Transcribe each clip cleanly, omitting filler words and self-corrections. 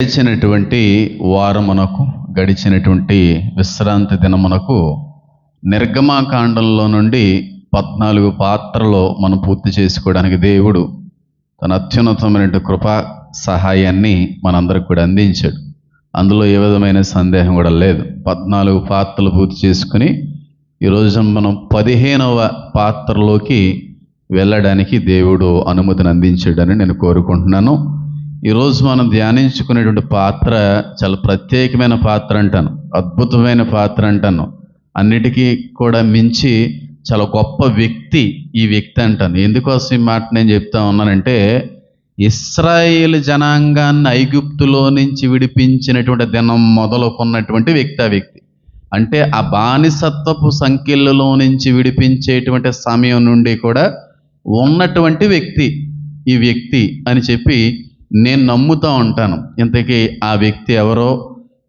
గడిచినటువంటి వారమునకు గడిచినటువంటి విశ్రాంతి దినమునకు నిర్గమాకాండంలో నుండి 14 పాత్రలో మనం పూర్తి చేసుకోవడానికి దేవుడు తన అత్యున్నతమైన కృపా సహాయాన్ని మనందరికి కూడా అందించాడు. అందులో ఏ విధమైన సందేహం కూడా లేదు. 14 పాత్రలు పూర్తి చేసుకుని ఈరోజు మనం 15వ పాత్రలోకి వెళ్ళడానికి దేవుడు అనుమతిని అందించాడని నేను కోరుకుంటున్నాను. ఈరోజు మనం ధ్యానించుకునేటువంటి పాత్ర చాలా ప్రత్యేకమైన పాత్ర అంటాను, అద్భుతమైన పాత్ర అంటాను, అన్నిటికీ కూడా మించి చాలా గొప్ప వ్యక్తి ఈ వ్యక్తి అంటాను. ఎందుకోసం ఈ మాట నేను చెప్తా ఉన్నానంటే, ఇశ్రాయేలు జనాంగాన్ని ఐగుప్తులో నుంచి విడిపించినటువంటి దినం మొదలుకున్నటువంటి వ్యక్తి ఆ వ్యక్తి. అంటే ఆ బానిసత్వపు సంఖ్యలలో నుంచి విడిపించేటువంటి సమయం నుండి కూడా ఉన్నటువంటి వ్యక్తి ఈ వ్యక్తి అని చెప్పి నేను నమ్ముతూ ఉంటాను. ఇంతకీ ఆ వ్యక్తి ఎవరో,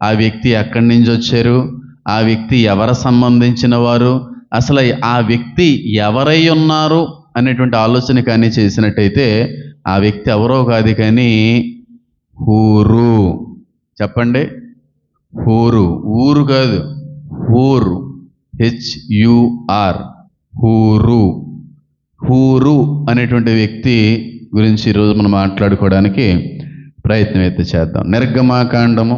ఆ వ్యక్తి ఎక్కడి నుంచి వచ్చారు, ఆ వ్యక్తి ఎవరు సంబంధించిన వారు, అసలు ఆ వ్యక్తి ఎవరై ఉన్నారు అనేటువంటి ఆలోచన కానీ చేసినట్టయితే ఆ వ్యక్తి ఎవరో కాదు కానీ హూరు. చెప్పండి, హూరు. ఊరు కాదు, హూరు, HUR, హూరు. హూరు అనేటువంటి వ్యక్తి గురించి ఈరోజు మనం మాట్లాడుకోవడానికి ప్రయత్నం అయితే చేద్దాం. నిర్గమాకాండము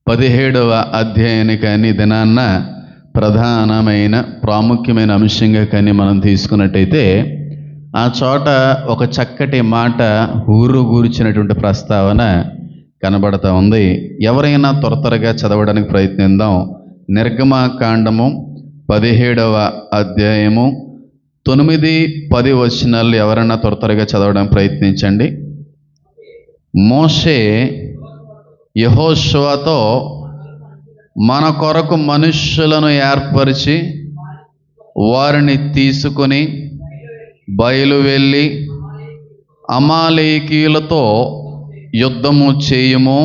17వ అధ్యాయాన్ని కానీ దినాన్న ప్రధానమైన ప్రాముఖ్యమైన అంశంగా కానీ మనం తీసుకున్నట్టయితే ఆ చోట ఒక చక్కటి మాట హూరు గురించినటువంటి ప్రస్తావన కనబడతా ఉంది. ఎవరైనా త్వరగా చదవడానికి ప్రయత్నిద్దాం. నిర్గమాకాండము 17వ అధ్యాయము 9-10 వచనాలు ఎవరైనా త్వరగా చదవడానికి ప్రయత్నించండి. మోషే యెహోషువతో మన కొరకు మనుష్యులను ఏర్పరిచి వారిని తీసుకొని బయలు వెళ్ళి అమాలేకీయులతో యుద్ధము చేయుము.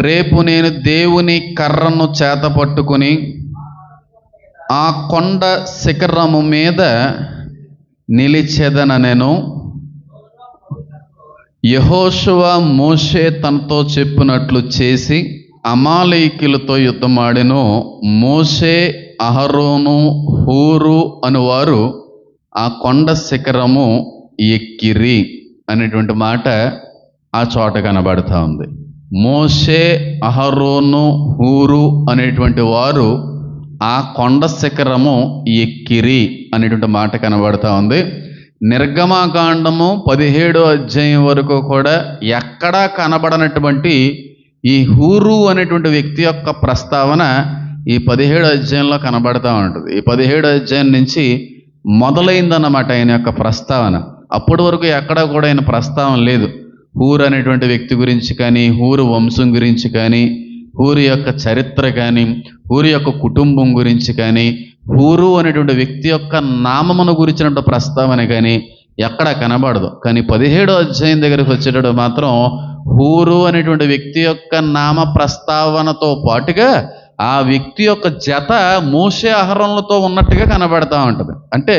రేపు నేను దేవుని కర్రను చేత పట్టుకుని ఆ కొండ శిఖరము మీద నిలిచెదనెను. యెహోషువ మోషే తనతో చెప్పినట్లు చేసి అమాలేకీయులతో యుద్ధమాడెను. మోషే, అహరోను, హూరు అనువారు ఆ కొండ శిఖరము ఎక్కిరి అనేటువంటి మాట ఆ చోట కనబడతా ఉంది. మోషే, అహరోను, హూరు అనేటువంటి వారు ఆ కొండ శిఖరము ఎక్కిరి అనేటువంటి మాట కనబడతా ఉంది. నిర్గమాకాండము 17వ అధ్యాయం వరకు కూడా ఎక్కడా కనబడనటువంటి ఈ హూరు అనేటువంటి వ్యక్తి యొక్క ప్రస్తావన ఈ 17వ అధ్యాయంలో కనబడతా ఉంటుంది. ఈ 17వ అధ్యాయం నుంచి మొదలైందన్నమాట ఆయన యొక్క ప్రస్తావన. అప్పటి వరకు ఎక్కడా కూడా ఆయన ప్రస్తావన లేదు. హూరు అనేటువంటి వ్యక్తి గురించి కానీ, హూరు వంశం గురించి కానీ, హూరు యొక్క చరిత్ర కానీ, హూరు యొక్క కుటుంబం గురించి కానీ, హూరు అనేటువంటి వ్యక్తి యొక్క నామమును గురించినటువంటి ప్రస్తావన కానీ ఎక్కడ కనబడదు. కానీ 17వ అధ్యాయం దగ్గరికి వచ్చేటప్పుడు మాత్రం హూరు అనేటువంటి వ్యక్తి యొక్క నామ ప్రస్తావనతో పాటుగా ఆ వ్యక్తి యొక్క జత మోషే అహరోనులతో ఉన్నట్టుగా కనబడతా ఉంటుంది. అంటే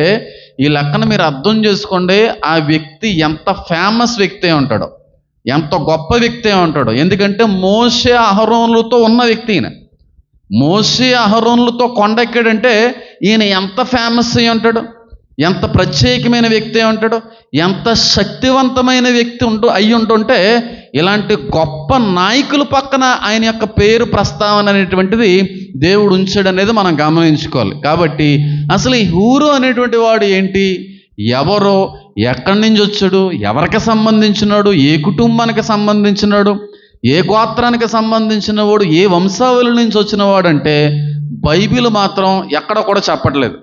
ఈ లెక్కన మీరు అర్థం చేసుకోండి, ఆ వ్యక్తి ఎంత ఫేమస్ వ్యక్తి ఉంటాడో, ఎంత గొప్ప వ్యక్తి ఉంటాడో. ఎందుకంటే మోషే అహరోనులతో ఉన్న వ్యక్తి ఈయన. మోషే అహరోనులతో కొండెక్కాడంటే ఈయన ఎంత ఫేమస్ అయి ఉంటాడు, ఎంత ప్రత్యేకమైన వ్యక్తి అయి ఉంటాడు, ఎంత శక్తివంతమైన వ్యక్తి అయి ఉంటుంటే ఇలాంటి గొప్ప నాయకుల పక్కన ఆయన యొక్క పేరు ప్రస్తావన అనేటువంటిది దేవుడు ఉంచాడు అనేది మనం గమనించుకోవాలి. కాబట్టి అసలు ఈ హూరు అనేటువంటి వాడు ఏంటి, ఎవరో, ఎక్కడి నుంచి వచ్చాడు, ఎవరికి సంబంధించినాడు, ఏ కుటుంబానికి సంబంధించినాడు, ఏ గోత్రానికి సంబంధించిన వాడు, ఏ వంశావళి నుంచి వచ్చిన వాడంటే బైబిల్ మాత్రం ఎక్కడ కూడా చెప్పట్లేదు.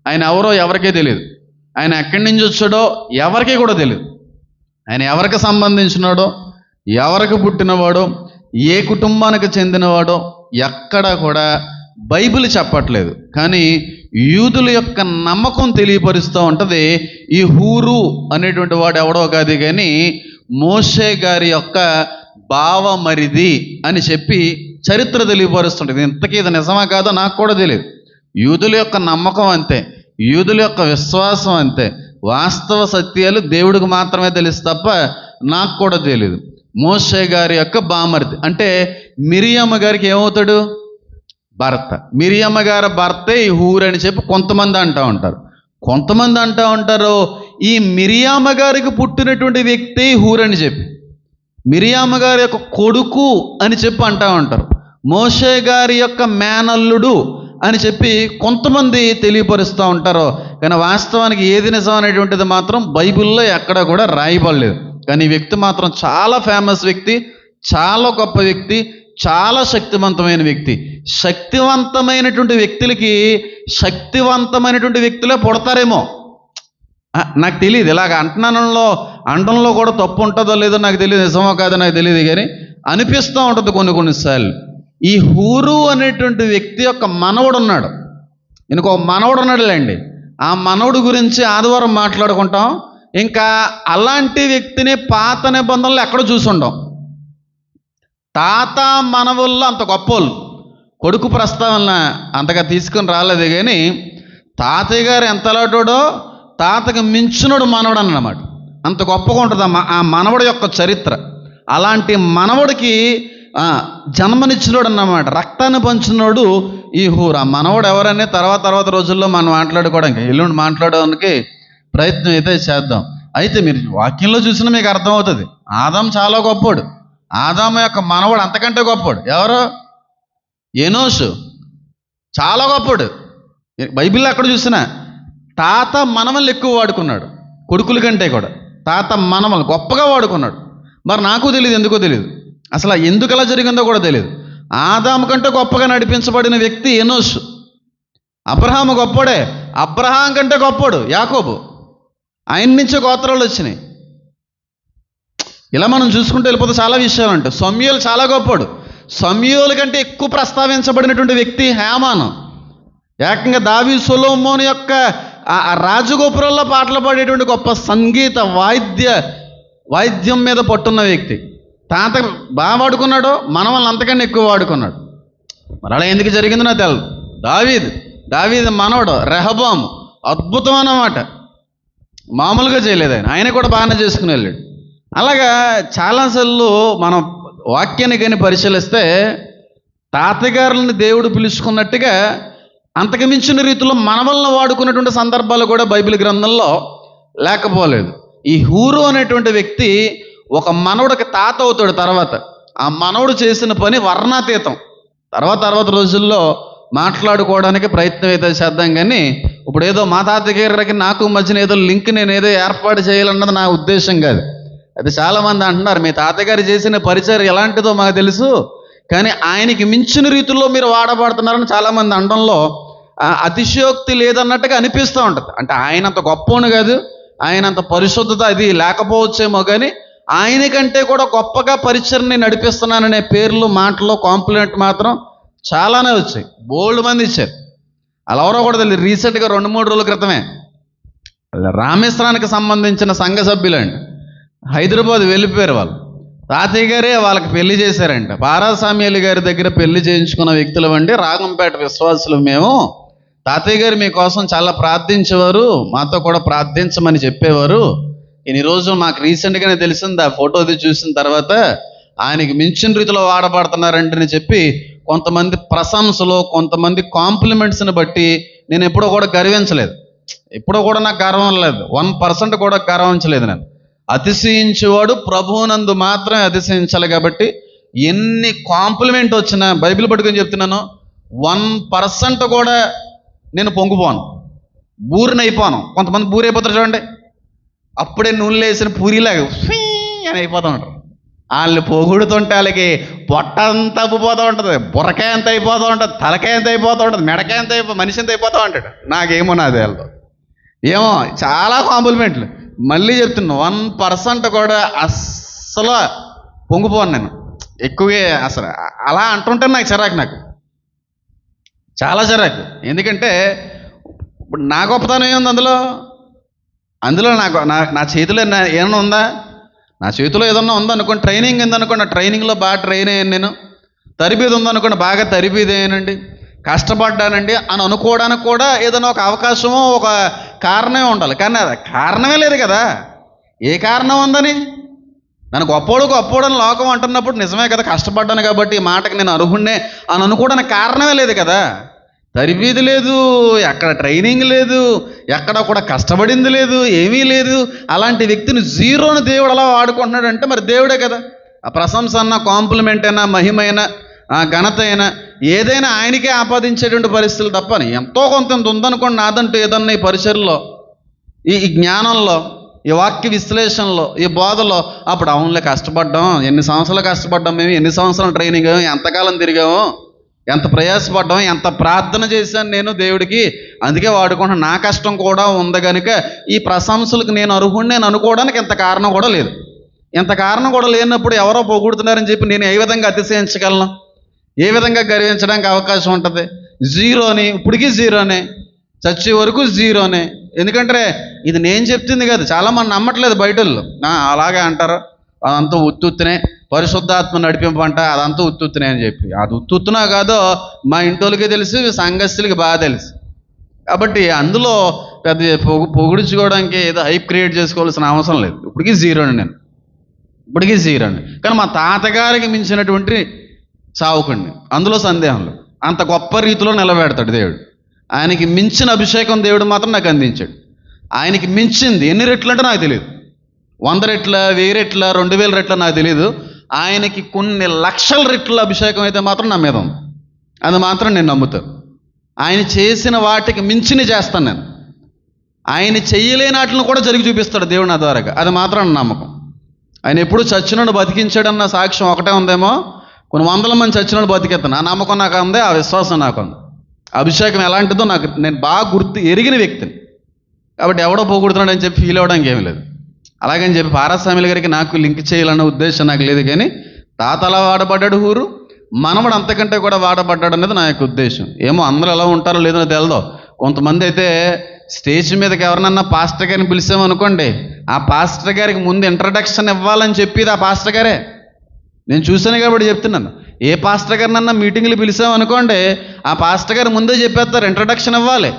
ఆయన ఎవరో ఎవరికే తెలియదు. ఆయన ఎక్కడి నుంచి వచ్చాడో ఎవరికీ కూడా తెలియదు. ఆయన ఎవరికి సంబంధించినాడో, ఎవరికి పుట్టినవాడో, ఏ కుటుంబానికి చెందినవాడో ఎక్కడ కూడా బైబిల్ చెప్పట్లేదు. కానీ యూదుల యొక్క నమ్మకం తెలియపరుస్తూ ఉంటుంది. ఈ హూరు అనేటువంటి వాడు ఎవడో కాదు కానీ మోషే గారి యొక్క బావమరిది అని చెప్పి చరిత్ర తెలియపరుస్తుంటుంది. ఇంతకీ ఇది నిజమా కాదో నాకు కూడా తెలియదు. యూదుల యొక్క నమ్మకం అంతే, యూదుల యొక్క విశ్వాసం అంతే. వాస్తవ సత్యాలు దేవుడికి మాత్రమే తెలుసు తప్ప నాకు కూడా తెలియదు. మోషే గారి యొక్క బామర్ది అంటే మిరియమ్మ గారికి ఏమవుతాడు? భర్త. మిరియమ్మ గారి భర్తే ఈ హూరు అని చెప్పి కొంతమంది అంటూ ఉంటారు. కొంతమంది అంటూ ఉంటారు ఈ మిరియమ్మ గారికి పుట్టినటువంటి వ్యక్తి హూరు అని చెప్పి, మిరియమ్మ గారి యొక్క కొడుకు అని చెప్పి అంటూ ఉంటారు. మోషే గారి యొక్క మేనల్లుడు అని చెప్పి కొంతమంది తెలియపరుస్తూ ఉంటారు. కానీ వాస్తవానికి ఏది నిజం అనేటువంటిది మాత్రం బైబిల్లో ఎక్కడ కూడా రాయబడలేదు. కానీ ఈ వ్యక్తి మాత్రం చాలా ఫేమస్ వ్యక్తి, చాలా గొప్ప వ్యక్తి, చాలా శక్తివంతమైన వ్యక్తి. శక్తివంతమైనటువంటి వ్యక్తులకి శక్తివంతమైనటువంటి వ్యక్తులే పుడతారేమో, నాకు తెలియదు. ఇలాగ అంటంలో కూడా తప్పు ఉంటుందో లేదో నాకు తెలియదు, నిజమో కాదో నాకు తెలియదు, కానీ అనిపిస్తూ ఉంటుంది కొన్నిసార్లు. ఈ హూరు అనేటువంటి వ్యక్తి యొక్క మనవడు ఉన్నాడు, ఇంకో మనవడు ఉన్నాడులేండి. ఆ మనవడు గురించి ఆదివారం మాట్లాడుకుంటాం. ఇంకా అలాంటి వ్యక్తిని పాత నిబంధనలు ఎక్కడ చూసుండం. తాత మనవుల్లో అంత గొప్పోళ్ళు, కొడుకు ప్రస్తావన అంతగా తీసుకుని రాలేదు, కానీ తాతయ్య గారు ఎంత అలాంటోడో తాతకి మించినోడు మనవడు అన్నమాట. అంత గొప్పగా ఉంటుంది ఆ మనవడు యొక్క చరిత్ర. అలాంటి మనవడికి జన్మనిచ్చినోడు అన్నమాట, రక్తాన్ని పంచినోడు ఈ హూరు. ఆ మనవడు ఎవరనే తర్వాత రోజుల్లో మనం మాట్లాడుకోవడానికి, ఎల్లుండి మాట్లాడడానికి ప్రయత్నం అయితే చేద్దాం. అయితే మీరు వాక్యంలో చూసినా మీకు అర్థమవుతుంది. ఆదాము చాలా గొప్పోడు, ఆదాము యొక్క మనవడు అంతకంటే గొప్పోడు. ఎవరు? ఎనోషు చాలా గొప్పోడు. బైబిల్లో అక్కడ చూసినా తాత మనవల్ని ఎక్కువ వాడుకున్నాడు, కొడుకుల కంటే కూడా తాత మనవలు గొప్పగా వాడుకున్నాడు. మరి నాకు తెలియదు, ఎందుకో తెలియదు, అసలు ఎందుకు అలా జరిగిందో కూడా తెలియదు. ఆదాము కంటే గొప్పగా నడిపించబడిన వ్యక్తి ఎనోషు. అబ్రహాము గొప్పోడే, అబ్రహాం కంటే గొప్పోడు యాకోబు, ఆయన నుంచే గోత్రాలు వచ్చినాయి. ఇలా మనం చూసుకుంటూ వెళ్ళిపోతే చాలా విషయాలు ఉంటాయి. సమూయేలు చాలా గొప్పోడు, సమూయేలు కంటే ఎక్కువ ప్రస్తావించబడినటువంటి వ్యక్తి హేమాను. ఏకంగా దావీదు సొలొమోను యొక్క ఆ రాజగోపురంలో పాటలు పాడేటువంటి గొప్ప సంగీత వాయిద్యం మీద పట్టున్న వ్యక్తి. తాత బాగా వాడుకున్నాడు, మనవల్ని అంతకన్నా ఎక్కువ వాడుకున్నాడు. మరి అలా ఎందుకు జరిగిందో నాకు తెలియదు. దావీదు మనవడు రెహబాము అద్భుతం అన్నమాట, మామూలుగా చేయలేదు. ఆయన కూడా బాగానే చేసుకుని వెళ్ళాడు. అలాగా చాలాసార్లు మనం వాక్యాన్ని కానీ పరిశీలిస్తే తాతగారులని దేవుడు పిలుచుకున్నట్టుగా అంతకు మించిన రీతిలో మనవలను వాడుకున్నటువంటి సందర్భాలు కూడా బైబిల్ గ్రంథంలో లేకపోలేదు. ఈ హూరు అనేటువంటి వ్యక్తి ఒక మనవుడికి తాత అవుతాడు. తర్వాత ఆ మనవుడు చేసిన పని వర్ణాతీతం. తర్వాత రోజుల్లో మాట్లాడుకోవడానికి ప్రయత్నం అయితే చేద్దాం, కానీ ఇప్పుడు ఏదో మా తాతగారికి నాకు మధ్యన ఏదో లింక్ నేను ఏదో ఏర్పాటు చేయాలన్నది నా ఉద్దేశం కాదు. అది చాలామంది అంటున్నారు మీ తాతగారు చేసిన పరిచయం ఎలాంటిదో మాకు తెలుసు, కానీ ఆయనకి మించిన రీతిలో మీరు వాడబడుతున్నారని చాలామంది అనడంలో అతిశయోక్తి లేదన్నట్టుగా అనిపిస్తూ ఉంటుంది. అంటే ఆయన అంత గొప్పను కాదు, ఆయన అంత పరిశుద్ధత అది లేకపోవచ్చేమో, కానీ ఆయనకంటే కూడా గొప్పగా పరిచయాన్ని నడిపిస్తున్నాననే పేర్లు, మాటలు, కాంప్లిమెంట్ మాత్రం చాలానే వచ్చాయి. బోల్డ్ మంది ఇచ్చారు. అలా ఎవరో కూడా తెలియదు. రీసెంట్గా 2-3 రోజుల క్రితమే రామేశ్వరానికి సంబంధించిన సంఘ సభ్యులండి హైదరాబాద్ వెళ్ళిపోయారు. వాళ్ళు తాతయ్య గారే వాళ్ళకి పెళ్లి చేశారంట. పారాసామ్యాలి గారి దగ్గర పెళ్లి చేయించుకున్న వ్యక్తులు అండి, రాగంపేట విశ్వాసులు మేము. తాతయ్య గారు మీకోసం చాలా ప్రార్థించేవారు, మాతో కూడా ప్రార్థించమని చెప్పేవారు. ఇన్ని రోజులు మాకు రీసెంట్గానే తెలిసింది, ఆ ఫోటోది చూసిన తర్వాత ఆయనకి మించిన రీతిలో వాడబడుతున్నారంటని చెప్పి కొంతమంది ప్రశంసలు, కొంతమంది కాంప్లిమెంట్స్ని బట్టి నేను ఎప్పుడో కూడా గర్వించలేదు. ఎప్పుడో కూడా నాకు గర్వం లేదు, 1% కూడా గర్వించలేదు. నేను అతిశయించేవాడు ప్రభువునందు మాత్రమే అతిశయించాలి. కాబట్టి ఎన్ని కాంప్లిమెంట్ వచ్చినా బైబిల్ పట్టుకొని చెప్తున్నాను, 1% కూడా నేను పొంగిపోను, బూరినైపోను. కొంతమంది బూరైపోతారు చూడండి, అప్పుడే నూనెలు వేసిన పూరిలాగా అని అయిపోతూ ఉంటారు. వాళ్ళని పొగుడుతుంటే వాళ్ళకి పొట్ట అంతా అబ్బిపోతూ ఉంటుంది, బుర్రకాయ ఎంత అయిపోతూ ఉంటుంది, తలకాయ ఎంత అయిపోతూ ఉంటుంది, మెడకాయ ఎంత మనిషి ఎంత అయిపోతూ ఉంటాడు. నాకేమో నాది వెళ్తాం ఏమో చాలా కాంప్లిమెంట్లు. మళ్ళీ చెప్తున్నా, 1% కూడా అస్సలు పొంగిపోను నేను. ఎక్కువే అసలు అలా అంటుంటే నాకు చిరాకు, నాకు చాలా చిరాకు. ఎందుకంటే ఇప్పుడు నా గొప్పతనం ఏముంది అందులో నాకు నా చేతిలో ఏమన్నా ఉందా? నా చేతిలో ఏదన్నా ఉందనుకోండి, ట్రైనింగ్ ఉందనుకోండి, ఆ ట్రైనింగ్లో బాగా ట్రైన్ అయ్యాను నేను. తరబేది ఉందనుకోండి, బాగా తరబేది అయ్యానండి, కష్టపడ్డానండి అని అనుకోవడానికి కూడా ఏదైనా ఒక అవకాశమో ఒక కారణమే ఉండాలి. కానీ అది కారణమే లేదు కదా. ఏ కారణం ఉందని నన్ను గొప్పోడు అని లోకం అంటున్నప్పుడు నిజమే కదా, కష్టపడ్డాను కాబట్టి ఈ మాటకి నేను అర్హుణ్ణే అని అనుకోవడానికి కారణమే లేదు కదా. తరిబీది లేదు, ఎక్కడ ట్రైనింగ్ లేదు, ఎక్కడ కూడా కష్టపడింది లేదు, ఏమీ లేదు. అలాంటి వ్యక్తిని జీరోని దేవుడు అలా వాడుకుంటున్నాడు అంటే మరి దేవుడే కదా. ఆ ప్రశంస అన్న, కాంప్లిమెంట్ అయినా, మహిమైనా, ఘనత అయినా ఏదైనా ఆయనకే ఆపాదించేటువంటి పరిస్థితులు తప్పని ఎంతో కొంత ఉందనుకోండి నాదంటూ ఏదన్నా ఈ పరిచర్లో, ఈ జ్ఞానంలో, ఈ వాక్య విశ్లేషణలో, ఈ బోధలో, అప్పుడు అవునులే కష్టపడ్డాం, ఎన్ని సంవత్సరాలు కష్టపడ్డాం, మేము ఎన్ని సంవత్సరాలు ట్రైనింగ్, ఎంతకాలం తిరిగాము, ఎంత ప్రయాసపడ్డాం, ఎంత ప్రార్థన చేశాను నేను దేవుడికి, అందుకే వాడుకుంటున్నాను. నా కష్టం కూడా ఉంది కనుక ఈ ప్రశంసలకు నేను అర్హుడిని నేను అనుకోవడానికి ఎంత కారణం కూడా లేదు. ఎంత కారణం కూడా లేనప్పుడు ఎవరో పొగుడుతున్నారని చెప్పి నేను ఏ విధంగా అతిశయించగలను, ఏ విధంగా గర్వించడానికి అవకాశం ఉంటుంది? జీరోని, ఇప్పటికీ జీరోనే, చచ్చే వరకు జీరోనే. ఎందుకంటే ఇది నేను చెప్తుంది కదా, చాలామంది నమ్మట్లేదు బయట వాళ్ళు. అలాగే అంటారు, అదంతా ఉత్తునే, పరిశుద్ధాత్మ నడిపింపంట, అదంతా ఉత్తునే అని చెప్పి. అది ఉత్తునా కాదో మా ఇంటోళ్ళకి తెలుసు, సంఘస్థులకి బాగా తెలుసు. కాబట్టి అందులో పెద్ద పొగుడుచుకోవడానికి ఏదో హైప్ క్రియేట్ చేసుకోవాల్సిన అవసరం లేదు. ఇప్పటికీ జీరోని నేను, ఇప్పటికీ జీరోని. కానీ మా తాతగారికి మించినటువంటి సావుకుడిని, అందులో సందేహం లేదు. అంత గొప్ప రీతిలో నిలబెడతాడు దేవుడు. ఆయనకి మించిన అభిషేకం దేవుడు మాత్రం నాకు అందించాడు. ఆయనకి మించింది ఎన్ని రెట్లు అంటే నాకు తెలియదు, 100 రెట్ల, 1000 రెట్ల, 2000 రెట్ల నాకు తెలియదు. ఆయనకి కొన్ని లక్షల రెట్ల అభిషేకం అయితే మాత్రం నా మీద ఉంది. అది మాత్రం నేను నమ్ముతాను. ఆయన చేసిన వాటికి మించిని చేస్తాను నేను. ఆయన చెయ్యలేని వాటిని కూడా జరిగి చూపిస్తాడు దేవుడు నా ద్వారాగా, అది మాత్రం నా నమ్మకం. ఆయన ఎప్పుడు చచ్చినోడు బతికించాడన్న సాక్ష్యం ఒకటే ఉందేమో, కొన్ని 100 మంది చచ్చినోడు బతికేస్తాను, ఆ నమ్మకం నాకు ఉంది, ఆ విశ్వాసం నాకు ఉంది. అభిషేకం ఎలాంటిదో నేను బాగా ఎరిగిన వ్యక్తిని. కాబట్టి ఎవడో పోగొడుతున్నాడని చెప్పి ఫీల్ అవ్వడానికి ఏమీ లేదు. అలాగని చెప్పి పారాస్వామిల గారికి నాకు లింక్ చేయాలన్న ఉద్దేశం నాకు లేదు. కానీ తాత అలా వాడబడ్డాడు ఊరు, మనవడు అంతకంటే కూడా వాడబడ్డాడు అనేది నా యొక్క ఉద్దేశం. ఏమో అందరూ ఎలా ఉంటారో లేదో తెలదో. కొంతమంది అయితే స్టేజ్ మీదకి ఎవరినన్నా పాస్టర్ గారిని పిలిచామనుకోండి, ఆ పాస్టర్ గారికి ముందు ఇంట్రడక్షన్ ఇవ్వాలని చెప్పేది ఆ పాస్టర్ గారే. నేను చూశాను కాబట్టి చెప్తున్నాను. ఏ పాస్టర్ గారినన్నా మీటింగ్లు పిలిచామనుకోండి, ఆ పాస్టర్ గారు ముందే చెప్పేస్తారు, ఇంట్రడక్షన్ ఇవ్వాలి.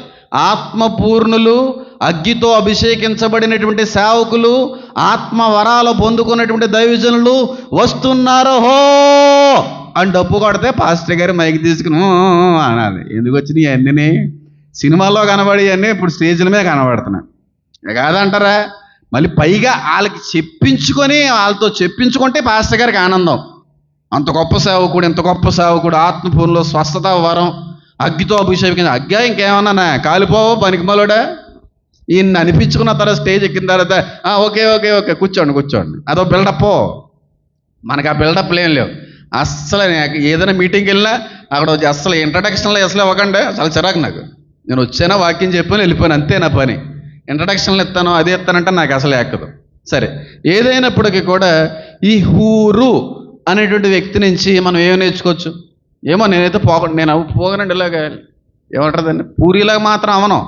ఆత్మపూర్ణులు, అగ్గితో అభిషేకించబడినటువంటి సేవకులు, ఆత్మ వరాలు పొందుకున్నటువంటి దైవజనులు వస్తున్నారు హో అని డప్పు కొడితే పాస్టర్ గారు మైక్ తీసుకుని అనాలి. ఎందుకు వచ్చినాయి అన్నీ? సినిమాల్లో కనబడి అన్నీ ఇప్పుడు స్టేజ్ల మీద కనబడుతున్నాయి కాదంటారా? మళ్ళీ పైగా వాళ్ళకి వాళ్ళతో చెప్పించుకుంటే పాస్టర్ గారికి ఆనందం. అంత గొప్ప సేవకుడు, ఇంత గొప్ప సేవకుడు, ఆత్మపూర్ణలో స్వస్థత వరం, అగ్గితో అభిషేకించి, అగ్గా ఇంకేమన్నా కాలిపోవో పనికిమాలోడా ఈయన అనిపించుకున్న తర్వాత స్టేజ్ ఎక్కిన తర్వాత ఓకే ఓకే ఓకే కూర్చోండి అదో బిల్డప్. మనకు ఆ బిల్డప్లు ఏం లేవు అస్సలు. ఏదైనా మీటింగ్కి వెళ్ళినా అక్కడ అస్సలు ఇంట్రడక్షన్లో అసలు ఇవ్వకండి, చాలా చిరాకు నాకు. నేను వచ్చానా వాక్యం చెప్పాను వెళ్ళిపోయాను, అంతే నా పని. ఇంట్రడక్షన్లు ఇస్తాను అదే ఇస్తానంటే నాకు అసలు ఎక్కదు. సరే, ఏదైనప్పటికీ కూడా ఈ హూరు అనేటువంటి వ్యక్తి నుంచి మనం ఏం నేర్చుకోవచ్చు? ఏమో నేనైతే నేను పోగనండి ఇలాగా ఏమంటారు పూరిలాగా మాత్రం అవను.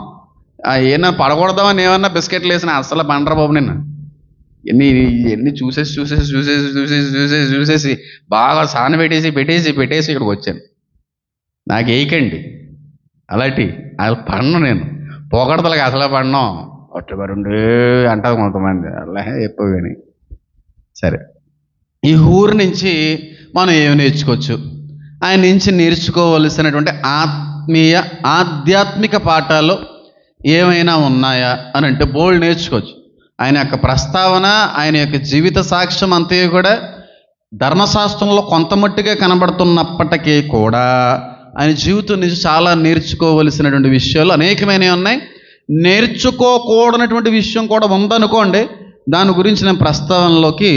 ఏమన్నా పడకూడదామని ఏమన్నా బిస్కెట్లు వేసిన అస్సలు పండరా బాబు. నిన్న ఎన్ని చూసేసి బాగా సాన పెట్టేసి ఇక్కడికి వచ్చాను. నాకు వేయకండి అలాంటి అసలు పడను. నేను పొగడతలకి అసలు పడను. ఒట్టుగారుండే అంటారు కొంతమంది, అలా ఎక్కువ. కానీ సరే, ఈ ఊరు నుంచి మనం ఏమి నేర్చుకోవచ్చు? ఆయన నుంచి నేర్చుకోవలసినటువంటి ఆధ్యాత్మిక పాఠాలు ఏమైనా ఉన్నాయా అని అంటే బోల్డ్ నేర్చుకోవచ్చు. ఆయన యొక్క ప్రస్తావన, ఆయన యొక్క జీవిత సాక్ష్యం అంతే కూడా ధర్మశాస్త్రంలో కొంతమట్టుగా కనబడుతున్నప్పటికీ కూడా ఆయన జీవితం నుంచి చాలా నేర్చుకోవలసినటువంటి విషయాలు అనేకమైనవి ఉన్నాయి. నేర్చుకోకూడనటువంటి విషయం కూడా ఉందనుకోండి, దాని గురించి నేను ప్రస్తావనలోకి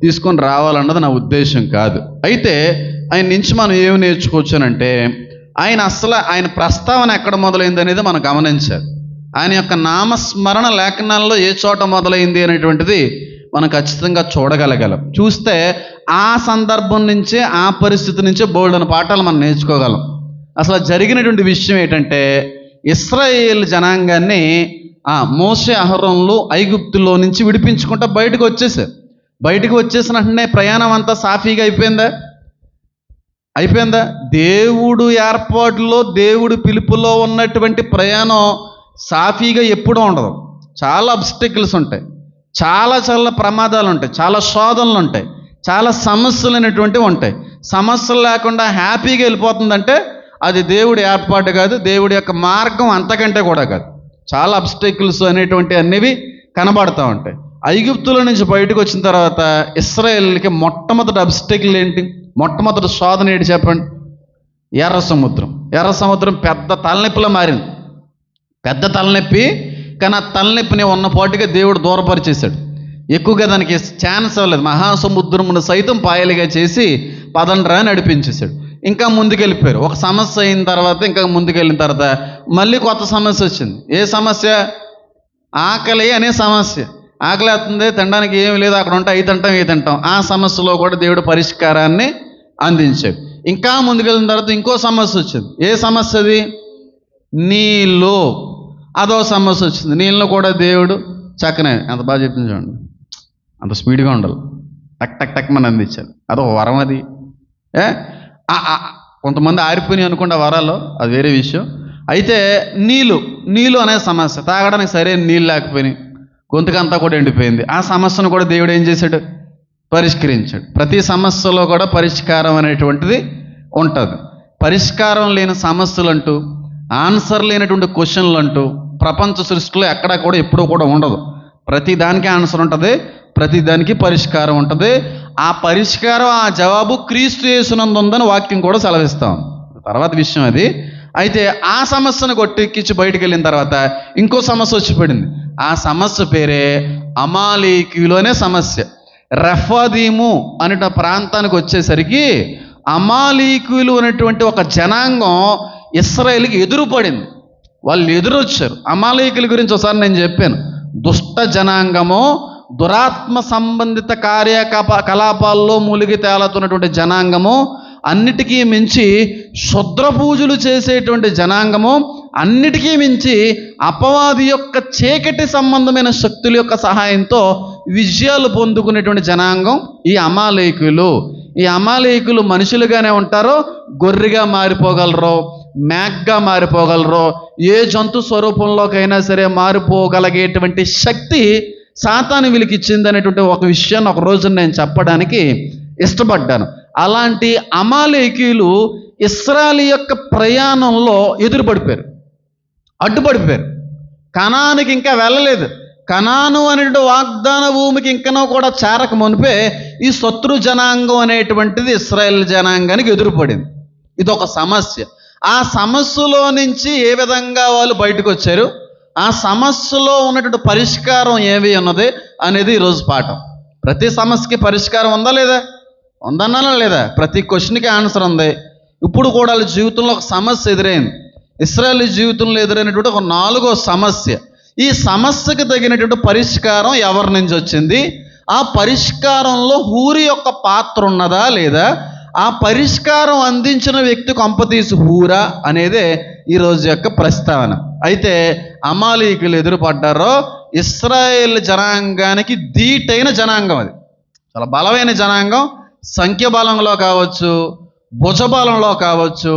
తీసుకొని రావాలన్నది నా ఉద్దేశం కాదు. అయితే ఆయన నుంచి మనం ఏమి నేర్చుకోవచ్చు అంటే, ఆయన ప్రస్తావన ఎక్కడ మొదలైంది అనేది మనం గమనించాలి. ఆయన యొక్క నామస్మరణ లేఖనాల్లో ఏ చోట మొదలైంది అనేటువంటిది మనం ఖచ్చితంగా చూడగలగలం. చూస్తే ఆ సందర్భం నుంచే, ఆ పరిస్థితి నుంచే బోల్డెన్ పాఠాలు మనం నేర్చుకోగలం. అసలు జరిగినటువంటి విషయం ఏంటంటే, ఇశ్రాయేల్ జనాంగాన్ని మోషే అహరోనులు ఐగుప్తులో నుంచి విడిపించుకుంటూ బయటకు వచ్చేసారు. బయటకు వచ్చేసిన వెంటనే ప్రయాణం అంతా సాఫీగా అయిపోయిందా? దేవుడు ఏర్పాటులో, దేవుడు పిలుపులో ఉన్నటువంటి ప్రయాణం సాఫీగా ఎప్పుడూ ఉండదు. చాలా అబ్స్టెకిల్స్ ఉంటాయి. చాలా చాలా ప్రమాదాలు ఉంటాయి, చాలా శోధనలు ఉంటాయి, చాలా సమస్యలు అనేటువంటివి ఉంటాయి. సమస్యలు లేకుండా హ్యాపీగా వెళ్ళిపోతుందంటే అది దేవుడి ఏర్పాటు కాదు, దేవుడి యొక్క మార్గం అంతకంటే కూడా కాదు. చాలా అబ్స్టెకిల్స్ అనేటువంటి అన్నివి కనబడుతూ ఉంటాయి. ఐగుప్తుల నుంచి బయటకు వచ్చిన తర్వాత ఇశ్రాయేలుకి మొట్టమొదటి అబ్స్టెకిల్ ఏంటి? మొట్టమొదటి శోధన ఏంటి చెప్పండి? ఎర్ర సముద్రం. ఎర్ర సముద్రం పెద్ద తలనొప్పిలో మారింది, పెద్ద తలనొప్పి. కానీ ఆ తలనొప్పిని ఉన్నపాటుగా దేవుడు దూరపరిచేశాడు, ఎక్కువగా దానికి ఛాన్స్ అవ్వలేదు. మహాసముద్రమును సైతం పాయలుగా చేసి పదండ్రా నడిపించేశాడు. ఇంకా ముందుకెళ్ళిపోయారు. ఒక సమస్య అయిన తర్వాత ఇంకా ముందుకెళ్ళిన తర్వాత మళ్ళీ కొత్త సమస్య వచ్చింది. ఏ సమస్య? ఆకలి అనే సమస్య. ఆకలి అవుతుంది, తినడానికి ఏమి లేదు, అక్కడ ఉంటే అవి తింటాం ఇవి తింటాం. ఆ సమస్యలో కూడా దేవుడు పరిష్కారాన్ని అందించాడు. ఇంకా ముందుకెళ్ళిన తర్వాత ఇంకో సమస్య వచ్చింది. ఏ సమస్య అది? నీళ్ళు. అదో సమస్య వచ్చింది. నీళ్ళను కూడా దేవుడు చక్కనే, ఎంత బాగా చెప్తుంది చూడండి, అంత స్పీడ్గా ఉండాలి, టక్ టక్ టక్ మన అందించాలి. అదొక వరం. అది కొంతమంది ఆరిపోయినాయి అనుకోండి ఆ వరాలు, అది వేరే విషయం. అయితే నీళ్ళు అనే సమస్య. తాగడానికి సరైన నీళ్ళు లేకపోయినాయి, గొంతుకంతా కూడా ఎండిపోయింది. ఆ సమస్యను కూడా దేవుడు ఏం చేశాడు? పరిష్కరించాడు. ప్రతి సమస్యలో కూడా పరిష్కారం అనేటువంటిది ఉంటుంది. పరిష్కారం లేని సమస్యలు అంటూ, ఆన్సర్ లేనటువంటి క్వశ్చన్లు అంటూ ప్రపంచ సృష్టిలో ఎక్కడా కూడా ఎప్పుడూ కూడా ఉండదు. ప్రతి దానికి ఆన్సర్ ఉంటుంది, ప్రతి దానికి పరిష్కారం ఉంటుంది. ఆ పరిష్కారం, ఆ జవాబు క్రీస్తు యేసునందు ఉందని వాక్యం కూడా సెలవిస్తాం. తర్వాత విషయం అది. అయితే ఆ సమస్యను కొట్టెక్కించి బయటికి వెళ్ళిన తర్వాత ఇంకో సమస్య వచ్చి పడింది. ఆ సమస్య పేరే అమాలేకీయులు అనే సమస్య. రెఫాదీము అనే ప్రాంతానికి వచ్చేసరికి అమాలేకీయులు అనేటువంటి ఒక జనాంగం ఇశ్రాయేలుకి ఎదురుపడింది. వాళ్ళు ఎదురొచ్చారు. అమాలేకీయుల గురించి ఒకసారి నేను చెప్పాను. దుష్ట జనాంగము, దురాత్మ సంబంధిత కార్యకలాపాల్లో మూలిగి తేలుతున్నటువంటి జనాంగము, అన్నిటికీ మించి శుద్ర పూజలు చేసేటువంటి జనాంగము, అన్నిటికీ మించి అపవాది యొక్క చీకటి సంబంధమైన శక్తుల యొక్క సహాయంతో విజయాలు పొందుకునేటువంటి జనాంగం ఈ అమాలేకీయులు. ఈ అమాలేకీయులు మనుషులుగానే ఉంటారో, గొర్రెగా మారిపోగలరో, మేఘగా మారిపోగలరో, ఏ జంతు స్వరూపంలోకైనా సరే మారిపోగలిగేటువంటి శక్తి సాతాను వీళ్ళకి ఇచ్చింది అనేటువంటి ఒక విషయాన్ని ఒక రోజు నేను చెప్పడానికి ఇష్టపడ్డాను. అలాంటి అమాలేకీయులు ఇశ్రాయేలు యొక్క ప్రయాణంలో ఎదురుపడిపోయారు, అడ్డుపడిపోయారు. కనానికి ఇంకా వెళ్ళలేదు. కనాను అనేటువంటి వాగ్దాన భూమికి ఇంకనో కూడా చేరక మునిపే ఈ శత్రు జనాంగం అనేటువంటిది ఇశ్రాయేల్ జనాంగానికి ఎదురుపడింది. ఇదొక సమస్య. ఆ సమస్యలో నుంచి ఏ విధంగా వాళ్ళు బయటకు వచ్చారు, ఆ సమస్యలో ఉన్నటువంటి పరిష్కారం ఏవి ఉన్నది అనేది ఈరోజు పాఠం. ప్రతి సమస్యకి పరిష్కారం ఉందా లేదా? ఉందన్నా లేదా? ప్రతి క్వశ్చన్కి ఆన్సర్ ఉంది. ఇప్పుడు కూడా వాళ్ళ జీవితంలో ఒక సమస్య ఎదురైంది. ఇశ్రాయేలు జీవితంలో ఎదురైనటువంటి ఒక 4వ సమస్య. ఈ సమస్యకు తగినటువంటి పరిష్కారం ఎవరి నుంచి వచ్చింది? ఆ పరిష్కారంలో హూరి యొక్క పాత్ర ఉన్నదా లేదా? ఆ పరిష్కారం అందించిన వ్యక్తి కొంపతీసి హూరా అనేదే ఈరోజు యొక్క ప్రస్తావన. అయితే అమాలేకీయులు ఎదురుపడ్డారో ఇశ్రాయేల్ జనాంగానికి ధీటైన జనాంగం. అది చాలా బలమైన జనాంగం. సంఖ్యాబలంలో కావచ్చు, భుజబలంలో కావచ్చు,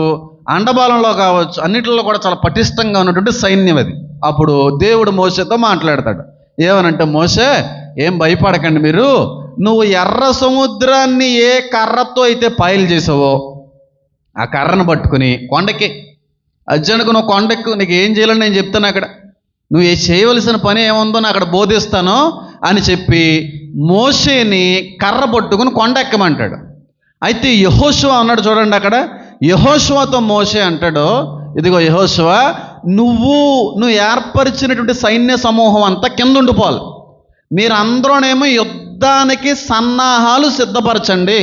అండబలంలో కావచ్చు, అన్నిటిలో కూడా చాలా పటిష్టంగా ఉన్నటువంటి సైన్యం అది. అప్పుడు దేవుడు మోషేతో మాట్లాడతాడు. ఏమనంటే, మోషే ఏం భయపడకండి మీరు, నువ్వు ఎర్ర సముద్రాన్ని ఏ కర్రతో అయితే పాయలు చేసావో ఆ కర్రను పట్టుకుని కొండకి అర్జునుకు నువ్వు కొండెక్కు, నీకు ఏం చేయాలని నేను చెప్తాను, అక్కడ నువ్వు చేయవలసిన పని ఏముందో నేను అక్కడ బోధిస్తాను అని చెప్పి మోషేని కర్ర పట్టుకుని కొండెక్కమంటాడు. అయితే యెహోషువ అన్నాడు చూడండి, అక్కడ యెహోషువతో మోషే అంటాడు, ఇదిగో యెహోషువ, నువ్వు ఏర్పరిచినటువంటి సైన్య సమూహం అంతా కింద ఉండిపోవాలి, మీరందరూనేమో యుద్ధానికి సన్నాహాలు సిద్ధపరచండి,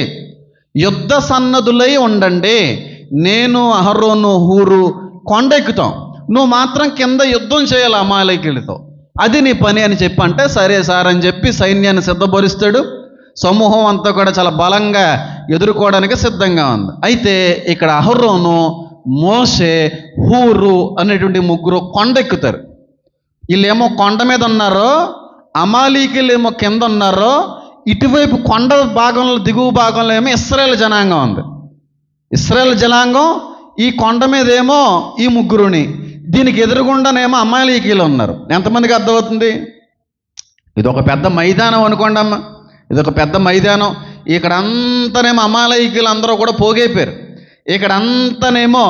యుద్ధ సన్నదులై ఉండండి, నేను అహరోను హూరు కొండెక్కుతాం, నువ్వు మాత్రం కింద యుద్ధం చేయాలి అమాలేకీయులతో, అది నీ పని అని చెప్పి అంటే సరే సార్ అని చెప్పి సైన్యాన్ని సిద్ధపరుస్తాడు. సమూహం అంతా కూడా చాలా బలంగా ఎదుర్కోవడానికి సిద్ధంగా ఉంది. అయితే ఇక్కడ అహరోను, మోషే, హూరు అనేటువంటి ముగ్గురు కొండెక్కుతారు. వీళ్ళేమో కొండ మీద ఉన్నారో, అమాలేకీయులేమో కింద ఉన్నారో, ఇటువైపు కొండ భాగంలో దిగువ భాగంలో ఏమో ఇశ్రాయేల్ జనాంగం ఉంది. ఇశ్రాయేల్ జనాంగం ఈ కొండ మీద ఏమో ఈ ముగ్గురుని, దీనికి ఎదురుగుండానేమో అమాలేకీయులు ఉన్నారు. ఎంతమందికి అర్థమవుతుంది? ఇది ఒక పెద్ద మైదానం అనుకోండి అమ్మ, ఇది ఒక పెద్ద మైదానం. ఇక్కడ అంతానేమో అమాలేకీయులు అందరూ కూడా పోగైపోయారు. ఇక్కడ అంతానేమో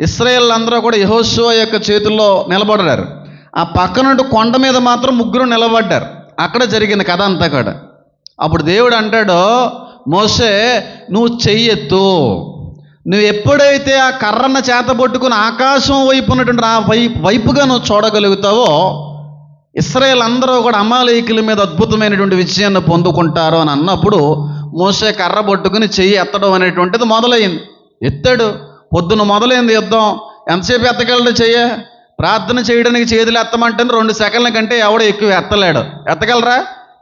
ఇశ్రాయేలు అందరూ కూడా యెహోషువ యొక్క చేతుల్లో నిలబడ్డారు. ఆ పక్కనుండి కొండ మీద మాత్రం ముగ్గురు నిలబడ్డారు. అక్కడ జరిగింది కథ అంతా కూడా. అప్పుడు దేవుడు అంటాడు, మోషే నువ్వు చెయ్యెత్తు. నువ్వు ఎప్పుడైతే ఆ కర్రన్న చేత పట్టుకుని ఆకాశం వైపు ఉన్నటువంటి ఆ వైపుగా నువ్వు చూడగలుగుతావో ఇశ్రాయేలు అందరూ కూడా అమాలేకీయుల మీద అద్భుతమైనటువంటి విజయాన్ని పొందుకుంటారు అని అన్నప్పుడు మోషే కర్ర పట్టుకుని చెయ్యి ఎత్తడం అనేటువంటిది మొదలైంది. ఎత్తాడు. పొద్దున మొదలైంది యుద్ధం. ఎంతసేపు ఎత్తగలడు చెయ్య? ప్రార్థన చేయడానికి చేతులు ఎత్తమంటే 2 సెకండ్ల కంటే ఎవడో ఎక్కువ ఎత్తలేడు. ఎత్తగలరా?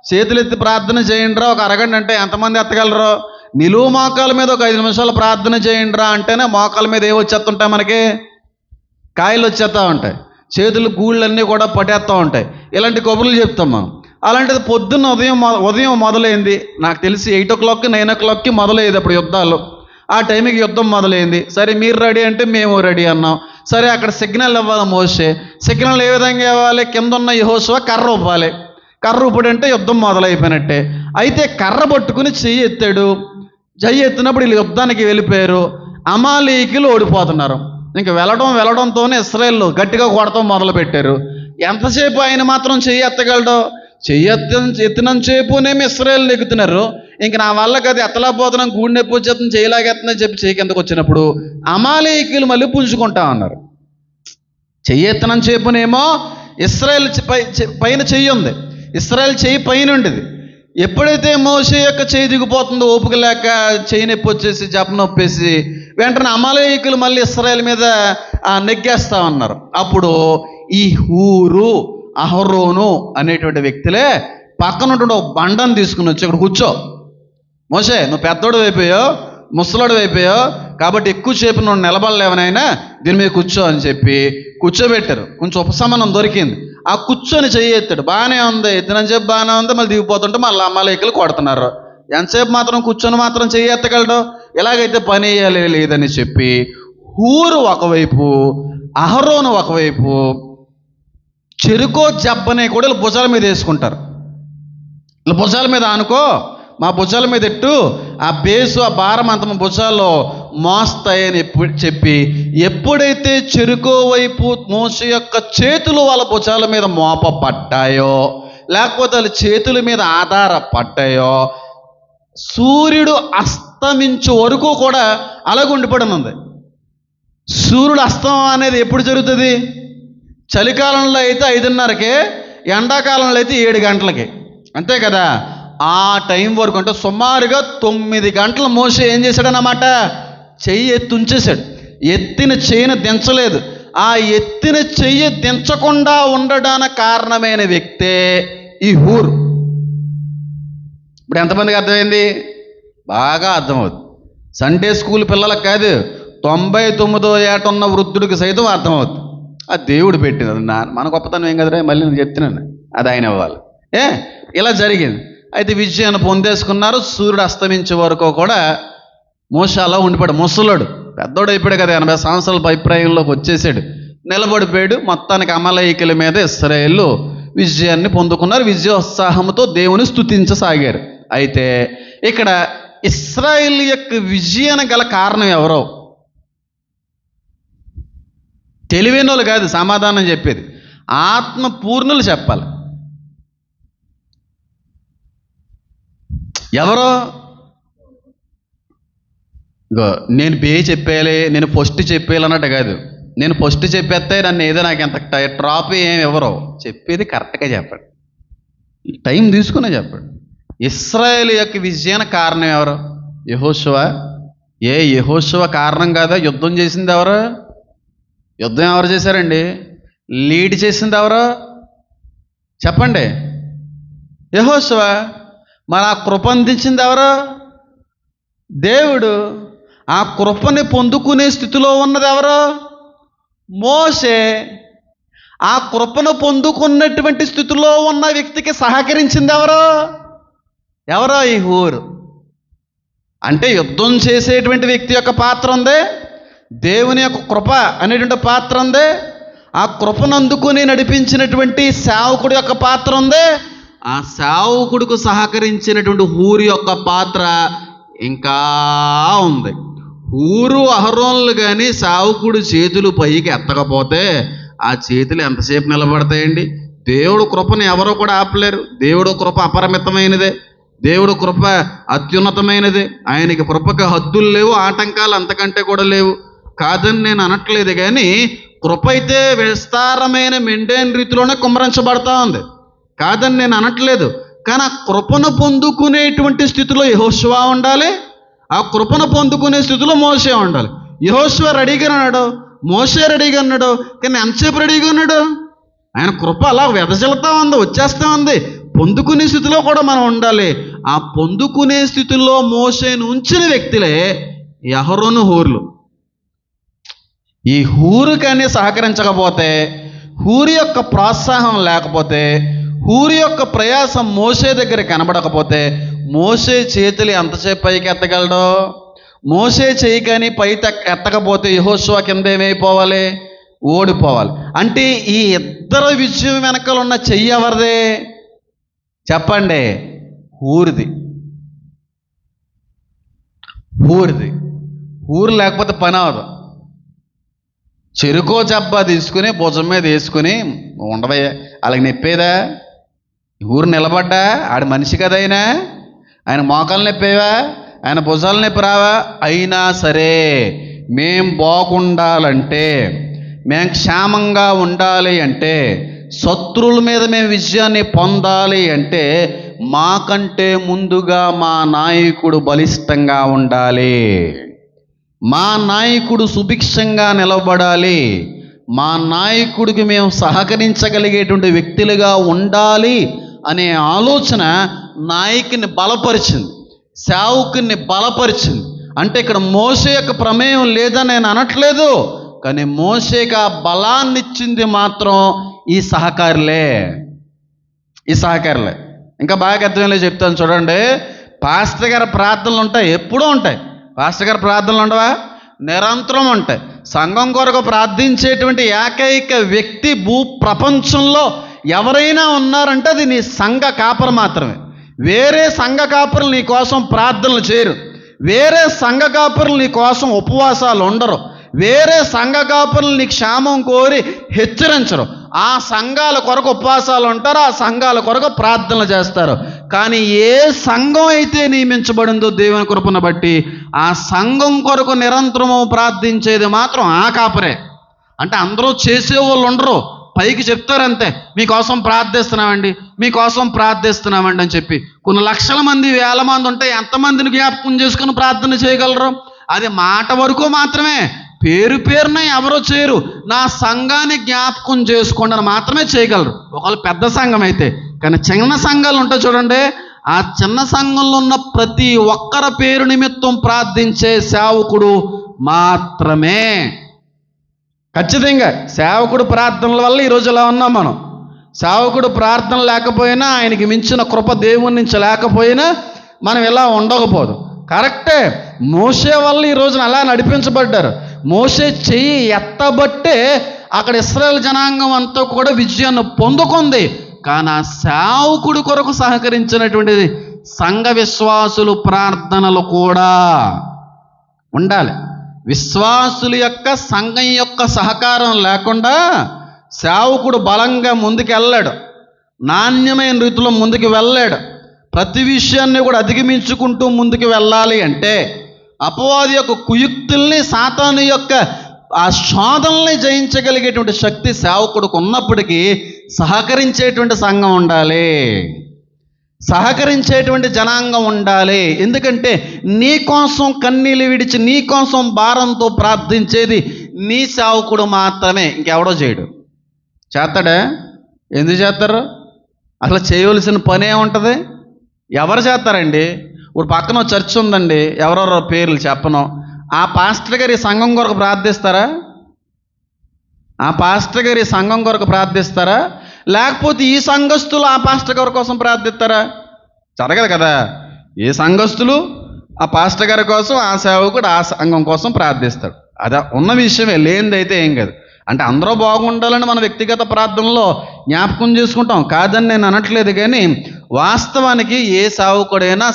చేతులు ఎత్తి ప్రార్థన చేయండిరా ఒక అరగంట అంటే ఎంతమంది ఎత్తగలరు? నిలువు మోకాల మీద ఒక 5 నిమిషాలు ప్రార్థన చేయండిరా అంటేనే మోకాల మీద ఏమి వచ్చేస్తుంటాయి? మనకి కాయలు వచ్చేస్తూ ఉంటాయి, చేతులు గూళ్ళన్నీ కూడా పట్టేస్తూ ఉంటాయి. ఇలాంటి కబుర్లు చెప్తాం మనం. అలాంటిది పొద్దున్న ఉదయం మొదలైంది. నాకు తెలిసి 8 o'clock 9 o'clock మొదలయ్యేది అప్పుడు యుద్ధాలు. ఆ టైంకి యుద్ధం మొదలైంది. సరే మీరు రెడీ అంటే మేము రెడీ అన్నాం. సరే అక్కడ సిగ్నల్ ఇవ్వాలి మోషే. సిగ్నల్ ఏ విధంగా ఇవ్వాలి? కింద ఉన్న యెహోషువ కర్ర ఊపాలి. కర్ర ఊపుడంటే యుద్ధం మొదలైపోయినట్టే. అయితే కర్ర పట్టుకుని చెయ్యి ఎత్తాడు. చెయ్యి ఎత్తినప్పుడు వీళ్ళు యుద్ధానికి వెళ్ళిపోయారు. అమాలేకీయులు ఓడిపోతున్నారు. ఇంక వెళ్ళడంతోనే ఇశ్రాయేలు గట్టిగా కొడతాం మొదలుపెట్టారు. ఎంతసేపు ఆయన మాత్రం చెయ్యి ఎత్తగలడు? చెయ్యి ఎత్తినంతసేపునేమి ఇశ్రాయేలు నెగ్గుతున్నారు. ఇంక నా వల్ల కదా ఎత్తలేకపోతున్నాం, గూడి నొప్పి వచ్చేస్తుంది, చేయలాగెత్తుందని చెప్పి చెయ్యి కిందకు వచ్చినప్పుడు అమాలేకీయులు మళ్ళీ పుంజుకుంటా ఉన్నారు. చెయ్యి ఎత్తనంతసేపునేమో ఇశ్రాయేలు పైన చెయ్యి ఉంది, ఇశ్రాయేలు చెయ్యి పైన ఉండేది. ఎప్పుడైతే మోషే యొక్క చెయ్యి దిగిపోతుందో ఓపిక లేక చెయ్యి నొప్పి వచ్చేసి జప నొప్పేసి వెంటనే అమాలేకీయులు మళ్ళీ ఇశ్రాయేలు మీద నెగ్గేస్తా ఉన్నారు. అప్పుడు ఈ హూరు అహరోను అనేటువంటి వ్యక్తులే పక్కన ఉంటుండే ఒక బండను తీసుకుని వచ్చి ఇక్కడ కూర్చో, మోషే నువ్వు పెద్దోడు అయిపోయావు, ముసలోడు అయిపోయావు, కాబట్టి ఎక్కువసేపు నువ్వు నిలబడలేవనైనా దీని మీద కూర్చో అని చెప్పి కూర్చోబెట్టారు. కొంచెం ఉపశమనం దొరికింది. ఆ కూర్చొని చెయ్యి ఎత్తాడు. బాగానే ఉంది, ఎత్తినని చెప్పి బాగానే ఉంది. మళ్ళీ దిగిపోతుంటే మళ్ళీ అమాలేకీయులు కొడుతున్నారు. ఎంతసేపు మాత్రం కూర్చొని మాత్రం చెయ్యి ఎత్తగలడు? ఎలాగైతే పని వేయాలి లేదని చెప్పి హూరు ఒకవైపు, అహరోను ఒకవైపు చెరుకో జబ్బనే కూడా వీళ్ళు భుజాల మీద వేసుకుంటారు. వీళ్ళు భుజాల మీద ఆనుకో, మా భుజాల మీద ఎట్టు, ఆ బేసు ఆ భారం అంత మా భుజాల్లో మోస్తాయని చెప్పి ఎప్పుడైతే చెరుకో వైపు మోషే యొక్క చేతులు వాళ్ళ భుజాల మీద మోపబడ్డాయో లేకపోతే వాళ్ళ చేతుల మీద ఆధారపడ్డాయో సూర్యుడు అస్తమించే వరకు కూడా అలాగ ఉండిపడనుంది. సూర్యుడు అస్తమం అనేది ఎప్పుడు జరుగుతుంది? చలికాలంలో అయితే 5:30కి, ఎండాకాలంలో అయితే 7 గంటలకి, అంతే కదా. ఆ టైం వరకు అంటే సుమారుగా 9 గంటలు మోషే ఏం చేశాడన్నమాట? చెయ్యి ఎత్తి ఉంచేశాడు. ఎత్తిన చెయ్యిని దించలేదు. ఆ ఎత్తిన చెయ్యి దించకుండా ఉండడానికి కారణమైన వ్యక్తే ఈ హూరు. ఇప్పుడు ఎంతమందికి అర్థమైంది? బాగా అర్థమవుతుంది. సండే స్కూల్ పిల్లలకు కాదు, 99వ ఏట ఉన్న వృద్ధుడికి సైతం అర్థమవుతుంది. ఆ దేవుడు పెట్టినది. మన గొప్పతనం ఏం కదరా, మళ్ళీ నేను చెప్తున్నాను, అది ఆయన ఇవ్వాలి. ఇలా జరిగింది. అయితే విజయాన్ని పొందేసుకున్నారు. సూర్యుడు అస్తమించే వరకు కూడా మోషే అలా ఉండిపోయాడు. ముసలోడు పెద్దోడు అయిపోయాడు కదా, 80 సంవత్సరాల అభిప్రాయంలోకి వచ్చేసాడు. నిలబడిపోయాడు. మొత్తానికి అమాలేకీయుల మీద ఇశ్రాయేలు విజయాన్ని పొందుకున్నారు. విజయోత్సాహంతో దేవుని స్తుతించసాగారు. అయితే ఇక్కడ ఇశ్రాయేలు యొక్క విజయానికి గల కారణం ఎవరో? తెలివైన వాళ్ళు కాదు సమాధానం చెప్పేది, ఆత్మ పూర్ణులు చెప్పాలి. ఎవరో నేను చెప్పేయాలి, నేను ఫస్ట్ చెప్పేయాలి అన్నట్టు కాదు. నేను ఫస్ట్ చెప్పేస్తే నన్ను ఏదో నాకు ఎంత ట్రాఫీ ఏమి ఎవరో చెప్పేది కరెక్ట్గా చెప్పండి, టైం తీసుకునే చెప్పండి. ఇశ్రాయేలు యొక్క విజయానికి కారణం ఎవరు? యెహోషువ. యెహోషువ కారణం కాదా? యుద్ధం చేసింది ఎవరు? యుద్ధం ఎవరు చేశారండి? లీడ్ చేసింది ఎవరు చెప్పండి? యెహోషువ. మరి ఆ కృప అందించింది ఎవరు? దేవుడు. ఆ కృపని పొందుకునే స్థితిలో ఉన్నది ఎవరు? మోషే. ఆ కృపను పొందుకున్నటువంటి స్థితిలో ఉన్న వ్యక్తికి సహకరించింది ఎవరు? ఎవరో ఈ హూరు. అంటే యుద్ధం చేసేటువంటి వ్యక్తి యొక్క పాత్ర ఉంది, దేవుని యొక్క కృప అనేటువంటి పాత్ర ఉంది, ఆ కృపను అందుకుని నడిపించినటువంటి సేవకుడి యొక్క పాత్ర ఉంది, ఆ సేవకుడికి సహకరించినటువంటి హూరు యొక్క పాత్ర ఇంకా ఉంది. హూరు అహరోన్లు కానీ సేవకుడి చేతులు పైకి ఎత్తకపోతే ఆ చేతులు ఎంతసేపు నిలబడతాయండి? దేవుడు కృపను ఎవరో కూడా ఆపలేరు. దేవుడు కృప అపరిమితమైనదే, దేవుడు కృప అత్యున్నతమైనదే. ఆయనకి కృపకి హద్దులు లేవు, ఆటంకాలు అంతకంటే కూడా లేవు. కాదని నేను అనట్లేదు, కానీ కృప అయితే విస్తారమైన మెండైన రీతిలోనే కుమ్మరించబడతా ఉంది. కాదని నేను అనట్లేదు, కానీ ఆ కృపను పొందుకునేటువంటి స్థితిలో యెహోషువ ఉండాలి, ఆ కృపను పొందుకునే స్థితిలో మోషే ఉండాలి. యెహోషువ రెడీగా ఉన్నాడు, మోషే రెడీగా ఉన్నాడు, కానీ ఎంతసేపు రెడీగా ఉన్నాడు? ఆయన కృప అలా వెదజల్లుతా ఉంది, వచ్చేస్తూ ఉంది. పొందుకునే స్థితిలో కూడా మనం ఉండాలి. ఆ పొందుకునే స్థితిలో మోషేను ఉంచిన వ్యక్తులే ఈ అహరోను, హూర్లు. ఈ హూరు కానీ సహకరించకపోతే, హూరు యొక్క ప్రోత్సాహం లేకపోతే, హూరు యొక్క ప్రయాసం మోషే దగ్గర కనబడకపోతే, మోషే చేతులు ఎంతసేపు పైకి ఎత్తగలడో? మోషే చేయి కానీ ఎత్తకపోతే యెహోషువ కింద ఏమైపోవాలి? ఓడిపోవాలి. అంటే ఈ ఇద్దరు విజయం వెనకాల ఉన్న చెయ్యి ఎవరిదే చెప్పండి? హూరిది. హూరు లేకపోతే పని అవదు. చెరుకో జబ్బా తీసుకుని భుజం మీద వేసుకుని ఉండవయ్యా, అలాగ నెప్పేదా? ఊరు నిలబడ్డా ఆడి మనిషి కదైనా, ఆయన మోకాలు నొప్పేవా, ఆయన భుజాలు నొప్పి రావా? అయినా సరే మేం బాగుండాలంటే, మేం క్షేమంగా ఉండాలి అంటే, శత్రువుల మీద మేము విజయాన్ని పొందాలి అంటే, మాకంటే ముందుగా మా నాయకుడు బలిష్టంగా ఉండాలి, మా నాయకుడు సుభిక్షంగా నిలబడాలి, మా నాయకుడికి మేము సహకరించగలిగేటువంటి వ్యక్తులుగా ఉండాలి అనే ఆలోచన నాయకుని బలపరిచింది, సేవకుని బలపరిచింది. అంటే ఇక్కడ మోషే యొక్క ప్రమేయం లేదని నేను అనట్లేదు, కానీ మోషేకి ఆ బలాన్ని ఇచ్చింది మాత్రం ఈ సహకారులే. ఇంకా బాగా అర్థమయ్యేలా చెప్తాను చూడండి. పాస్టర్ గారి ప్రార్థనలు ఉంటాయి, ఎప్పుడూ ఉంటాయి. పాస్టర్ గారి ప్రార్థనలు ఉండవా? నిరంతరం ఉంటాయి. సంఘం కొరకు ప్రార్థించేటువంటి ఏకైక వ్యక్తి ప్రపంచంలో ఎవరైనా ఉన్నారంటే అది నీ సంఘ కాపరు మాత్రమే. వేరే సంఘ కాపరులు నీ కోసం ప్రార్థనలు చేయరు, వేరే సంఘ కాపరులు నీ కోసం ఉపవాసాలు ఉండరు, వేరే సంఘ కాపరులు నీ క్షేమం కోరి హెచ్చరించరు. ఆ సంఘాల కొరకు ఉపవాసాలు ఉంటారు, ఆ సంఘాల కొరకు ప్రార్థనలు చేస్తారు. కానీ ఏ సంఘం అయితే నియమించబడిందో దేవుని కృపను బట్టి, ఆ సంఘం కొరకు నిరంతరము ప్రార్థించేది మాత్రం ఆ కాపరే. అంటే అందరూ చేసేవాళ్ళు ఉండరు, పైకి చెప్తారంతే, మీకోసం ప్రార్థిస్తున్నామండి, మీకోసం ప్రార్థిస్తున్నామండి అని చెప్పి. కొన్ని లక్షల మంది, వేల మంది ఉంటే ఎంతమందిని జ్ఞాపకం చేసుకుని ప్రార్థన చేయగలరు? అది మాట వరకు మాత్రమే, పేరున ఎవరో చేయరు. నా సంఘాన్ని జ్ఞాపకం చేసుకోండి అని మాత్రమే చేయగలరు, ఒకవేళ పెద్ద సంఘం అయితే. కానీ చిన్న సంఘాలు ఉంటాయి చూడండి, ఆ చిన్న సంఘంలో ఉన్న ప్రతి ఒక్కరి పేరు నిమిత్తం ప్రార్థించే సేవకుడు మాత్రమే. ఖచ్చితంగా సేవకుడు ప్రార్థనల వల్ల ఈరోజు ఇలా ఉన్నాం మనం. సేవకుడు ప్రార్థన లేకపోయినా, ఆయనకి మించిన కృప దేవుని నుంచి లేకపోయినా మనం ఇలా ఉండకపోదు. కరెక్టే, మోషే వల్ల ఈ రోజున అలా నడిపించబడ్డారు. మోషే చెయ్యి ఎత్తబట్టే అక్కడ ఇశ్రాయేలు జనాంగం అంతా కూడా విజయాన్ని పొందుకుంది. కానీ ఆ సేవకుడి కొరకు సహకరించినటువంటిది సంఘ విశ్వాసులు ప్రార్థనలు కూడా ఉండాలి. విశ్వాసుల యొక్క సంఘం యొక్క సహకారం లేకుండా సేవకుడు బలంగా ముందుకు వెళ్ళాడు, నాణ్యమైన రీతిలో ముందుకు వెళ్ళాడు. ప్రతి విషయాన్ని కూడా అధిగమించుకుంటూ ముందుకు వెళ్ళాలి అంటే, అపవాది యొక్క కుయుక్తుల్ని, సాతాను యొక్క ఆ శోధనల్ని జయించగలిగేటువంటి శక్తి సేవకుడికి ఉన్నప్పటికీ సహకరించేటువంటి సంఘం ఉండాలి, సహకరించేటువంటి జనాంగం ఉండాలి. ఎందుకంటే నీ కోసం కన్నీళ్ళు విడిచి, నీ కోసం భారంతో ప్రార్థించేది నీ సేవకుడు మాత్రమే, ఇంకెవడో చేయడు. చేస్తాడా? ఎందుకు చేస్తారు? అసలు చేయవలసిన పనే ఉంటుంది. ఎవరు చేస్తారండి? ఇప్పుడు పక్కన చర్చ్ ఉందండి, ఎవరెవరో పేర్లు చెప్పను. ఆ పాస్టర్ గారు ఈ సంఘం కొరకు ప్రార్థిస్తారా? ఆ పాస్టర్ గారు ఈ సంఘం కొరకు ప్రార్థిస్తారా? లేకపోతే ఈ సంఘస్థులు ఆ పాస్టర్ గారి కోసం ప్రార్థిస్తారా? జరగదు కదా. ఏ సంఘస్థులు ఆ పాస్టర్ గారి కోసం, ఆ సేవకుడు ఆ సంఘం కోసం ప్రార్థిస్తాడు. అదే ఉన్న విషయమే, లేనిదైతే ఏం కాదు. అంటే అందరూ బాగుండాలని మన వ్యక్తిగత ప్రార్థనలో జ్ఞాపకం చేసుకుంటాం, కాదని నేను అనట్లేదు. కానీ వాస్తవానికి ఏ సేవకుడైనా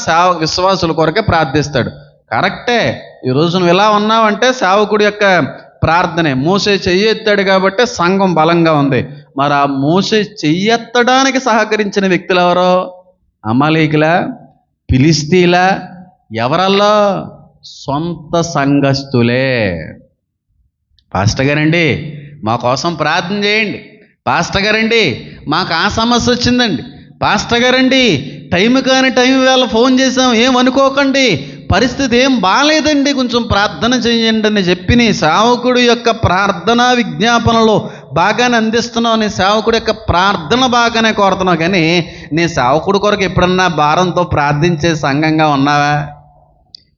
విశ్వాసుల కొరకే ప్రార్థిస్తాడు. కరెక్టే. ఈరోజు నువ్వు ఇలా ఉన్నావంటే సేవకుడి యొక్క ప్రార్థనే. మోసే చెయ్యెత్తాడు కాబట్టి సంఘం బలంగా ఉంది. మరి ఆ మోసే చెయ్యెత్తడానికి సహకరించిన వ్యక్తులు ఎవరో? అమాలేకులా, ఫిలిస్తీన్లా, ఎవరల్లో? సొంత సంఘస్థులే. పాస్టర్ గారండి మా కోసం ప్రార్థన చేయండి, పాస్టర్ గారండి మాకు ఆ సమస్య వచ్చిందండి, పాస్టర్ గారండి టైం కాని టైం వేళ ఫోన్ చేసాం, ఏమనుకోకండి, పరిస్థితి ఏం బాగాలేదండి, కొంచెం ప్రార్థన చేయండి అని చెప్పి నీ సేవకుడు యొక్క ప్రార్థనా విజ్ఞాపనలో బాగానే అందిస్తున్నావు, నీ సేవకుడు యొక్క ప్రార్థన బాగానే కోరుతున్నావు. కానీ నీ సేవకుడు కొరకు ఎప్పుడన్నా భారంతో ప్రార్థించే సంఘంగా ఉన్నావా?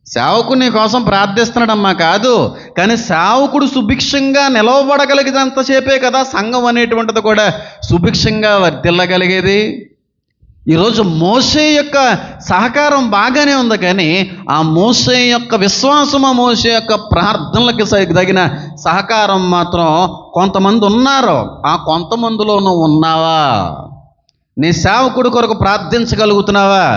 సేవకుడు నీ కోసం ప్రార్థిస్తున్నాడమ్మా కాదు, కానీ సేవకుడు సుభిక్షంగా నిలవబడగలిగినంతసేపే కదా సంఘం అనేటువంటిది కూడా సుభిక్షంగా వర్ధిల్లగలిగేది. ఈరోజు మోషే యొక్క సహకారం బాగానే ఉంది, కానీ ఆ మోషే యొక్క విశ్వాసము, మోషే యొక్క ప్రార్థనలకు తగిన సహకారం మాత్రం కొంతమంది ఉన్నారు. ఆ కొంతమందిలో నువ్వు ఉన్నావా? నీ సేవకుడు కొరకు ప్రార్థించగలుగుతున్నావా?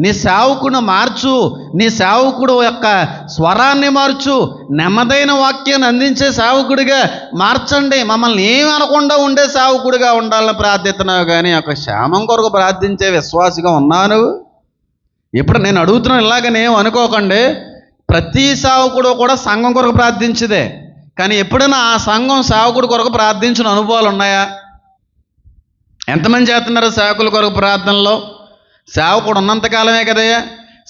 నీ సేవకుడు మార్చు, నీ సేవకుడు యొక్క స్వరాన్ని మార్చు, నెమ్మదైన వాక్యాన్ని అందించే సేవకుడిగా మార్చండి. మమ్మల్ని ఏమి అనకుండా ఉండే సేవకుడిగా ఉండాలని ప్రార్థిస్తున్నావు, కానీ ఒక క్షేమం కొరకు ప్రార్థించే విశ్వాసిగా ఉన్నాను. ఇప్పుడు నేను అడుగుతున్నాను, ఇలాగనే అనుకోకండి. ప్రతి సేవకుడు కూడా సంఘం కొరకు ప్రార్థించదే, కానీ ఎప్పుడైనా ఆ సంఘం సేవకుడి కొరకు ప్రార్థించిన అనుభవాలు ఉన్నాయా? ఎంతమంది చేస్తున్నారు సేవకుల కొరకు ప్రార్థనలో? సేవకుడు ఉన్నంతకాలమే కదయ్యా,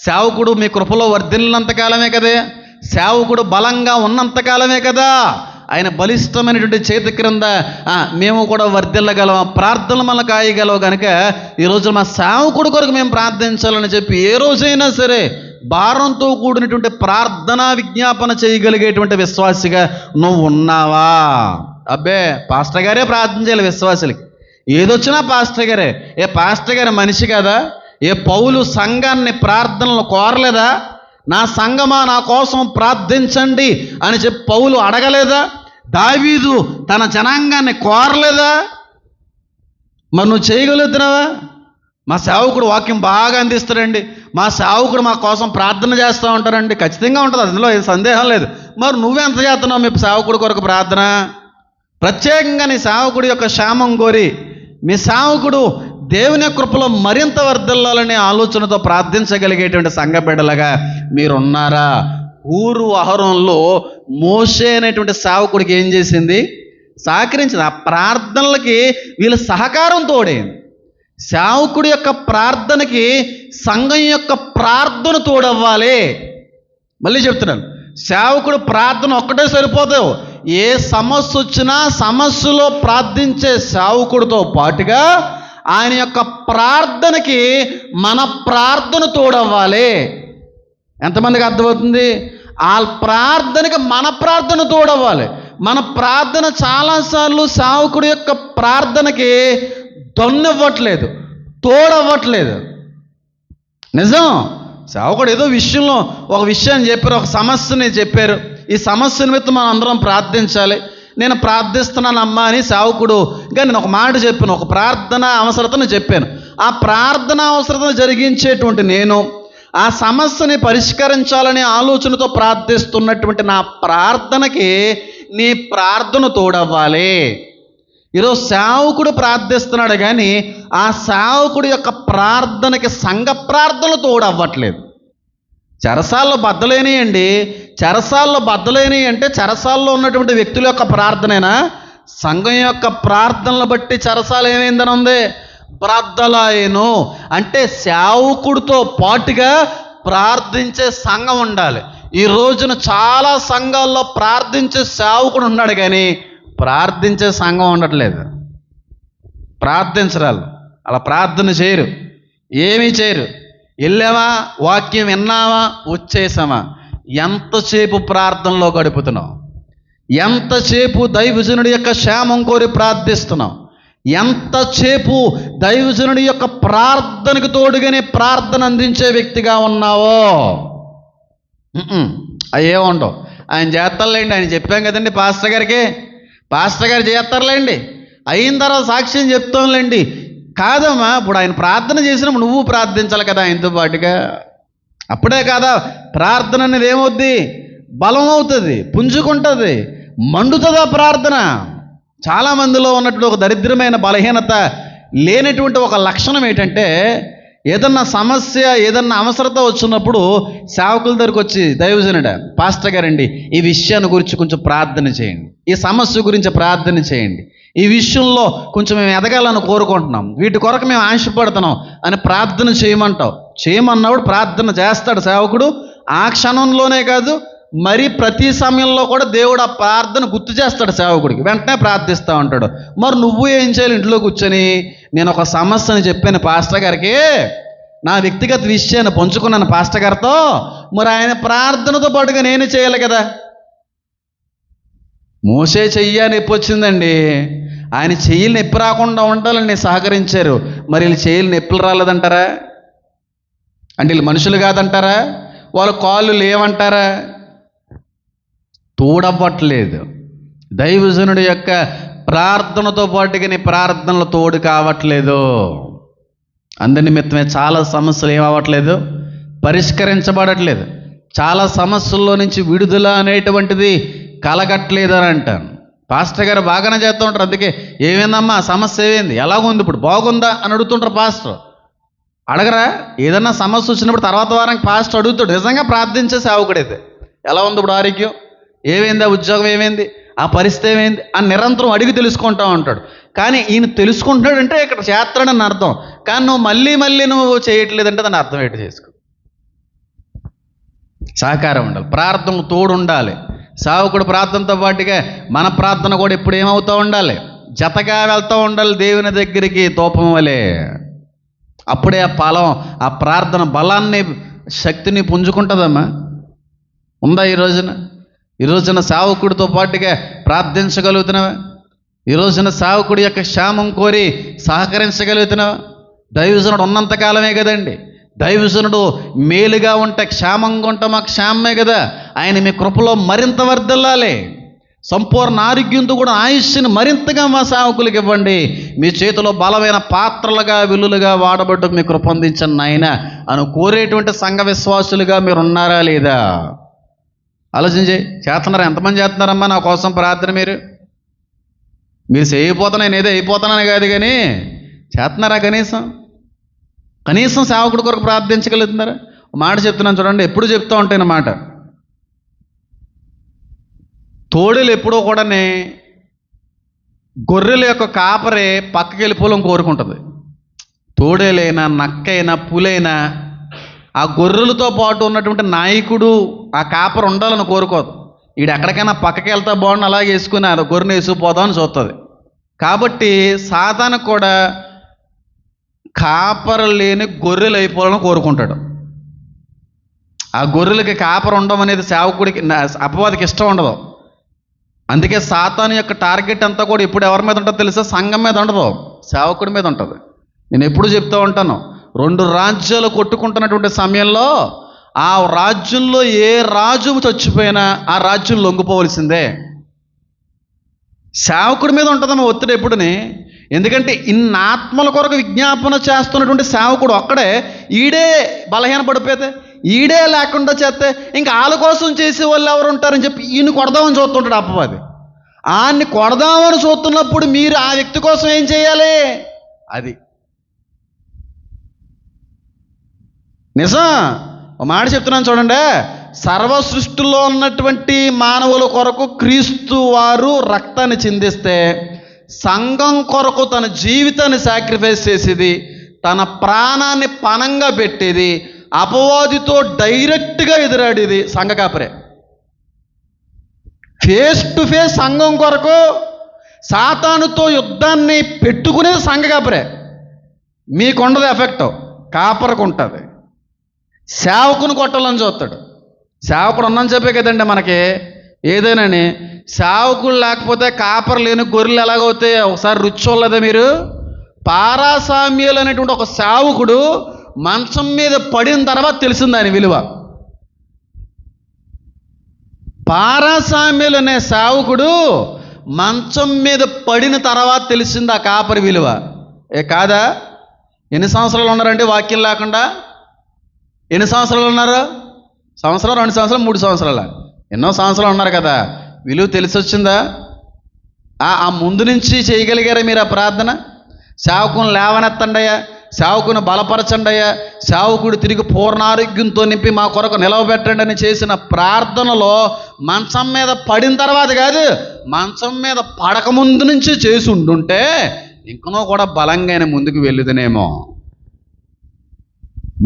సేవకుడు మీ కృపలో వర్ధిల్లినంతకాలమే కదయ్యా, సేవకుడు బలంగా ఉన్నంతకాలమే కదా ఆయన బలిష్టమైనటువంటి చేతి క్రింద మేము కూడా వర్ధిల్లగలం, ప్రార్థనలు మన కాయగలవు. కనుక ఈరోజు మా సేవకుడు కొరకు మేము ప్రార్థించాలని చెప్పి ఏ రోజైనా సరే భారంతో కూడినటువంటి ప్రార్థనా విజ్ఞాపన చేయగలిగేటువంటి విశ్వాసిగా నువ్వు ఉన్నావా? అబ్బే పాస్టర్ గారే ప్రార్థించాలి విశ్వాసులకి, ఏదొచ్చినా పాస్టర్ గారే. ఏ పాస్టర్ గారి మనిషి కదా? ఏ పౌలు సంఘాన్ని ప్రార్థనలు కోరలేదా? నా సంఘమా నా కోసం ప్రార్థించండి అని చెప్పి పౌలు అడగలేదా? దావీదు తన జనాంగాన్ని కోరలేదా? మరి నువ్వు చేయగలుగుతున్నావా? మా సేవకుడు వాక్యం బాగా అందిస్తాడండి, మా సేవకుడు మా కోసం ప్రార్థన చేస్తూ ఉంటారండి. ఖచ్చితంగా ఉంటుంది, అందులో ఏ సందేహం లేదు. మరి నువ్వెంత చేస్తున్నావు మీ సేవకుడి కొరకు ప్రార్థన? ప్రత్యేకంగా నీ సేవకుడి యొక్క క్షేమం కోరి మీ సేవకుడు దేవుని కృపలో మరింత వర్ధిల్లాలనే ఆలోచనతో ప్రార్థించగలిగేటువంటి సంఘ బిడ్డలుగా మీరున్నారా? ఊరు అహరోనులో మోషే అనేటువంటి సేవకుడికి ఏం చేసింది? సహకరించింది. ఆ ప్రార్థనలకి వీళ్ళ సహకారం తోడైంది. సేవకుడి యొక్క ప్రార్థనకి సంఘం యొక్క ప్రార్థన తోడవ్వాలి. మళ్ళీ చెప్తున్నాను, సేవకుడు ప్రార్థన ఒక్కటే సరిపోదు. ఏ సమస్య వచ్చినా సమస్యలో ప్రార్థించే సేవకుడితో పాటుగా ఆయన యొక్క ప్రార్థనకి మన ప్రార్థన తోడవ్వాలి. ఎంతమందికి అర్థమవుతుంది? ఆ ప్రార్థనకి మన ప్రార్థన తోడవ్వాలి. మన ప్రార్థన చాలాసార్లు సేవకుడి యొక్క ప్రార్థనకి దొన్నవ్వట్లేదు, తోడవ్వట్లేదు. నిజం. సేవకుడు ఏదో విషయంలో ఒక విషయాన్ని చెప్పారు, ఒక సమస్యని చెప్పారు, ఈ సమస్య నిమిత్తం మనం అందరం ప్రార్థించాలి, నేను ప్రార్థిస్తున్నాను అమ్మా అని సేవకుడు. ఇంకా నేను ఒక మాట చెప్పాను, ఒక ప్రార్థన అవసరతను చెప్పాను. ఆ ప్రార్థన అవసరతను జరిగించేటువంటి నేను ఆ సమస్యని పరిష్కరించాలనే ఆలోచనతో ప్రార్థిస్తున్నటువంటి నా ప్రార్థనకి నీ ప్రార్థన తోడవ్వాలి. ఈరోజు సేవకుడు ప్రార్థిస్తున్నాడు, కానీ ఆ సేవకుడు యొక్క ప్రార్థనకి సంఘ ప్రార్థనలు తోడవ్వట్లేదు. చెరసాల్లో బద్దలేనియండి, చెరసాల్లో బద్దలేని అంటే చెరసాల్లో ఉన్నటువంటి వ్యక్తుల యొక్క ప్రార్థనేనా? సంఘం యొక్క ప్రార్థనలు బట్టి చెరసాలు ఏమైందని ఉంది? బ్రద్దలాయను. అంటే సేవకుడితో పాటుగా ప్రార్థించే సంఘం ఉండాలి. ఈ రోజున చాలా సంఘాల్లో ప్రార్థించే సేవకుడు ఉన్నాడు, కానీ ప్రార్థించే సంఘం ఉండట్లేదు. ప్రార్థించరాలు, అలా ప్రార్థన చేయరు, ఏమీ చేయరు. వెళ్ళావా, వాక్యం విన్నావా, వచ్చేసామా. ఎంతసేపు ప్రార్థనలో గడుపుతున్నావు? ఎంతసేపు దైవజనుడి యొక్క క్షేమం కోరి ప్రార్థిస్తున్నావు? ఎంతసేపు దైవజనుడి యొక్క ప్రార్థనకు తోడుగానే ప్రార్థన అందించే వ్యక్తిగా ఉన్నావో? అయ్యే ఉండవు. ఆయన చేస్తారులేండి, ఆయన చెప్పాం కదండి పాస్టర్ గారికి, పాస్టర్ గారు చేస్తారులేండి, అయిన తర్వాత సాక్ష్యం చెప్తాంలేండి. కాదమ్మా, ఇప్పుడు ఆయన ప్రార్థన చేసినప్పుడు నువ్వు ప్రార్థించాలి కదా ఆయనతో పాటుగా. అప్పుడే కాదా ప్రార్థన అనేది ఏమవుద్ది? బలం అవుతుంది, పుంజుకుంటుంది, మండుతుందా ప్రార్థన. చాలామందిలో ఉన్నటువంటి ఒక దరిద్రమైన బలహీనత, లేనటువంటి ఒక లక్షణం ఏంటంటే, ఏదన్నా సమస్య, ఏదన్నా అవసరత వచ్చినప్పుడు సేవకుల దగ్గరికి వచ్చి, దైవజనుడా, పాస్టర్ గారండి, ఈ విషయాన్ని గురించి కొంచెం ప్రార్థన చేయండి, ఈ సమస్య గురించి ప్రార్థన చేయండి, ఈ విషయంలో కొంచెం మేము ఎదగాలని కోరుకుంటున్నాం, వీటి కొరకు మేము ఆశపడుతున్నాం అని ప్రార్థన చేయమంటావు. చేయమన్నప్పుడు ప్రార్థన చేస్తాడు సేవకుడు. ఆ క్షణంలోనే కాదు, మరి ప్రతి సమయంలో కూడా దేవుడు ఆ ప్రార్థన గుర్తు చేస్తాడు సేవకుడికి, వెంటనే ప్రార్థిస్తూ ఉంటాడు. మరి నువ్వు ఏం చేయాలి? ఇంట్లో కూర్చొని, నేను ఒక సమస్యని చెప్పాను పాస్టర్ గారికి, నా వ్యక్తిగత విషయాన్ని పంచుకున్నాను పాస్టర్ గారితో, మరి ఆయన ప్రార్థనతో పాటుగా నేను చేయాలి కదా. మోసే చెయ్యి నొప్పి వచ్చిందండి, ఆయన చెయ్యిలు నొప్పి రాకుండా ఉండాలని సహకరించారు. మరి వీళ్ళు చెయ్యిలు నొప్పులు రాలేదంటారా? అంటే వీళ్ళు మనుషులు కాదంటారా? వాళ్ళ కాళ్ళు లేవంటారా? తోడవ్వట్లేదు. దైవజనుడి యొక్క ప్రార్థనతో పాటుగా నీ ప్రార్థనలు తోడు కావట్లేదు. అందు నిమిత్తమే చాలా సమస్యలు ఏమవ్వట్లేదు, పరిష్కరించబడట్లేదు. చాలా సమస్యల్లో నుంచి విడుదల అనేటువంటిది కలగట్లేదు అని అంటాను. పాస్టర్ గారు బాగానే చేస్తూ ఉంటారు, అందుకే ఏమైందమ్మా సమస్య, ఏమైంది, ఎలాగుంది, ఇప్పుడు బాగుందా అని అడుగుతుంటారు. పాస్టర్ అడగరా? ఏదన్నా సమస్య వచ్చినప్పుడు తర్వాత వారానికి పాస్టర్ అడుగుతాడు. నిజంగా ప్రార్థించే సేవకుడైతే, ఎలా ఉంది ఇప్పుడు ఆరోగ్యం, ఏమైంది, ఆ ఉద్యోగం ఏమైంది, ఆ పరిస్థితి ఏమైంది అని నిరంతరం అడిగి తెలుసుకుంటా ఉంటాడు. కానీ ఈయన తెలుసుకుంటాడంటే ఇక్కడ చేస్తాడని అర్థం. కానీ నువ్వు మళ్ళీ నువ్వు చేయట్లేదంటే దాని అర్థం ఏంటి చేసుకో. సహకారం ఉండాలి, ప్రార్థనలు తోడు ఉండాలి. సేవకుడు ప్రార్థనతో పాటుగా మన ప్రార్థన కూడా ఇప్పుడు ఏమవుతూ ఉండాలి, జతగా వెళ్తూ ఉండాలి దేవుని దగ్గరికి తోపం వలె. అప్పుడే ఆ ఫలం, ఆ ప్రార్థన బలాన్ని, శక్తిని పుంజుకుంటుందమ్మా. ఉందా ఈ రోజున సేవకుడితో పాటుగా ప్రార్థించగలుగుతున్నావా? ఈ రోజున సేవకుడి యొక్క క్షేమం కోరి సహకరించగలుగుతున్నావా? దైవజనుడు ఉన్నంతకాలమే కదండి. దైవజనుడు మేలుగా ఉంటే, క్షేమంగా ఉంటే మాకు క్షేమమే కదా. ఆయన మీ కృపలో మరింత వర్ధిల్లాలి. సంపూర్ణ ఆరోగ్యంతో కూడా ఆయుష్ని మరింతగా మా సేవకులకు ఇవ్వండి. మీ చేతిలో బలమైన పాత్రలుగా, విల్లులుగా వాడబడ్డ మీ కృప అందించండి నాయన అని కోరేటువంటి సంఘ విశ్వాసులుగా మీరు ఉన్నారా లేదా? ఆలోచించి చేస్తున్నారా? ఎంతమంది చేస్తున్నారమ్మా నా కోసం ప్రార్థన? మీరు చేయకపోతున్నా, నేను ఏదో అయిపోతున్నాను కాదు, కానీ చేస్తున్నారా? కనీసం సేవకుడి కొరకు ప్రార్థించగలుగుతున్నారా? మాట చెప్తున్నాను చూడండి, ఎప్పుడు చెప్తూ ఉంటాను మాట. తోడేలు ఎప్పుడో కూడా గొర్రెల యొక్క కాపరే పక్కకి వెళ్ళిపోవాలని కోరుకుంటుంది. తోడేలైనా, నక్కైనా, పులైనా ఆ గొర్రెలతో పాటు ఉన్నటువంటి నాయకుడు, ఆ కాపర ఉండాలని కోరుకోదు. వీడు ఎక్కడికైనా పక్కకి వెళ్తా బాగుండి అలాగే వేసుకుని ఆ గొర్రెని వేసుకుపోదామని చూస్తుంది. కాబట్టి సాతాను కూడా కాపర లేని గొర్రెలు అయిపోవాలని కోరుకుంటాడు. ఆ గొర్రెలకి కాపర ఉండడం అనేది సేవకుడికి, అపవాదికి ఇష్టం ఉండదు. అందుకే సాతాను యొక్క టార్గెట్ అంతా కూడా ఇప్పుడు ఎవరి మీద ఉంటుందో తెలుసా? సంఘం మీద ఉండదు, సేవకుడి మీద ఉంటుంది. నేను ఎప్పుడు చెప్తూ ఉంటాను, 2 రాజ్యాలు కొట్టుకుంటున్నటువంటి సమయంలో ఆ రాజ్యంలో ఏ రాజు చచ్చిపోయినా ఆ రాజ్యం లొంగిపోవలసిందే. సేవకుడి మీద ఉంటుందమ్మా ఒత్తిడి ఎప్పుడుని. ఎందుకంటే ఇన్ని ఆత్మల కొరకు విజ్ఞాపన చేస్తున్నటువంటి సేవకుడు ఒక్కడే, ఈడే బలహీన పడిపోతే, ఈడే లేకుండా చేస్తే ఇంకా వాళ్ళ కోసం చేసే వాళ్ళు ఎవరు ఉంటారని చెప్పి ఈయన కొడదామని చూస్తుంటాడు అపవాది. ఆయన్ని కొడదామని చూస్తున్నప్పుడు మీరు ఆ వ్యక్తి కోసం ఏం చేయాలి? అది నిజం. ఒక మాట చెప్తున్నాను చూడండి, సర్వ సృష్టిలో ఉన్నటువంటి మానవుల కొరకు క్రీస్తు వారు రక్తాన్ని చిందిస్తే, సంఘం కొరకు తన జీవితాన్ని సాక్రిఫైస్ చేసేది, తన ప్రాణాన్ని పణంగా పెట్టేది, అపవాదితో డైరెక్ట్గా ఎదురాడేది సంఘ కాపరే. ఫేస్ టు ఫేస్ సంఘం కొరకు సాతానుతో యుద్ధాన్ని పెట్టుకునేది సంఘ కాపరే. మీకుండదు ఎఫెక్ట్, కాపరకు ఉంటుంది. సేవకుని కొట్టాలని చూస్తాడు. సేవకుడు ఉన్నని చెప్పే కదండి మనకి ఏదైనాని. సేవకుడు లేకపోతే కాపర లేని గొర్రెలు ఎలాగవుతాయి ఒకసారి రుచి చూడలేదా మీరు? పారాసామ్యులు అనేటువంటి ఒక సేవకుడు మంచం మీద పడిన తర్వాత తెలిసింది ఆయన విలువ. పారాసామ్యులు అనే సేవకుడు మంచం మీద పడిన తర్వాత తెలిసింది ఆ కాపరి విలువ. కాదా? ఎన్ని సంవత్సరాలు ఉన్నారండి వాక్యం లేకుండా? ఎన్ని సంవత్సరాలు ఉన్నారు? సంవత్సరం, 2 సంవత్సరాలు, 3 సంవత్సరాల? ఎన్నో సంవత్సరాలు ఉన్నారు కదా. విలువ తెలిసి వచ్చిందా? ఆ ముందు నుంచి చేయగలిగారా మీరు ఆ ప్రార్థన? సేవకుని లేవనెత్తండి అయ్యా, సేవకుని బలపరచండి అయ్యా, సేవకుడు తిరిగి పూర్ణారోగ్యంతో నింపి మా కొరకు నిలవబెట్టండి అని చేసిన ప్రార్థనలో మంచం మీద పడిన తర్వాత కాదు, మంచం మీద పడక ముందు నుంచి చేసి ఉండుంటే ఇంకనో కూడా బలంగానే ముందుకు వెళ్ళుదనేమో,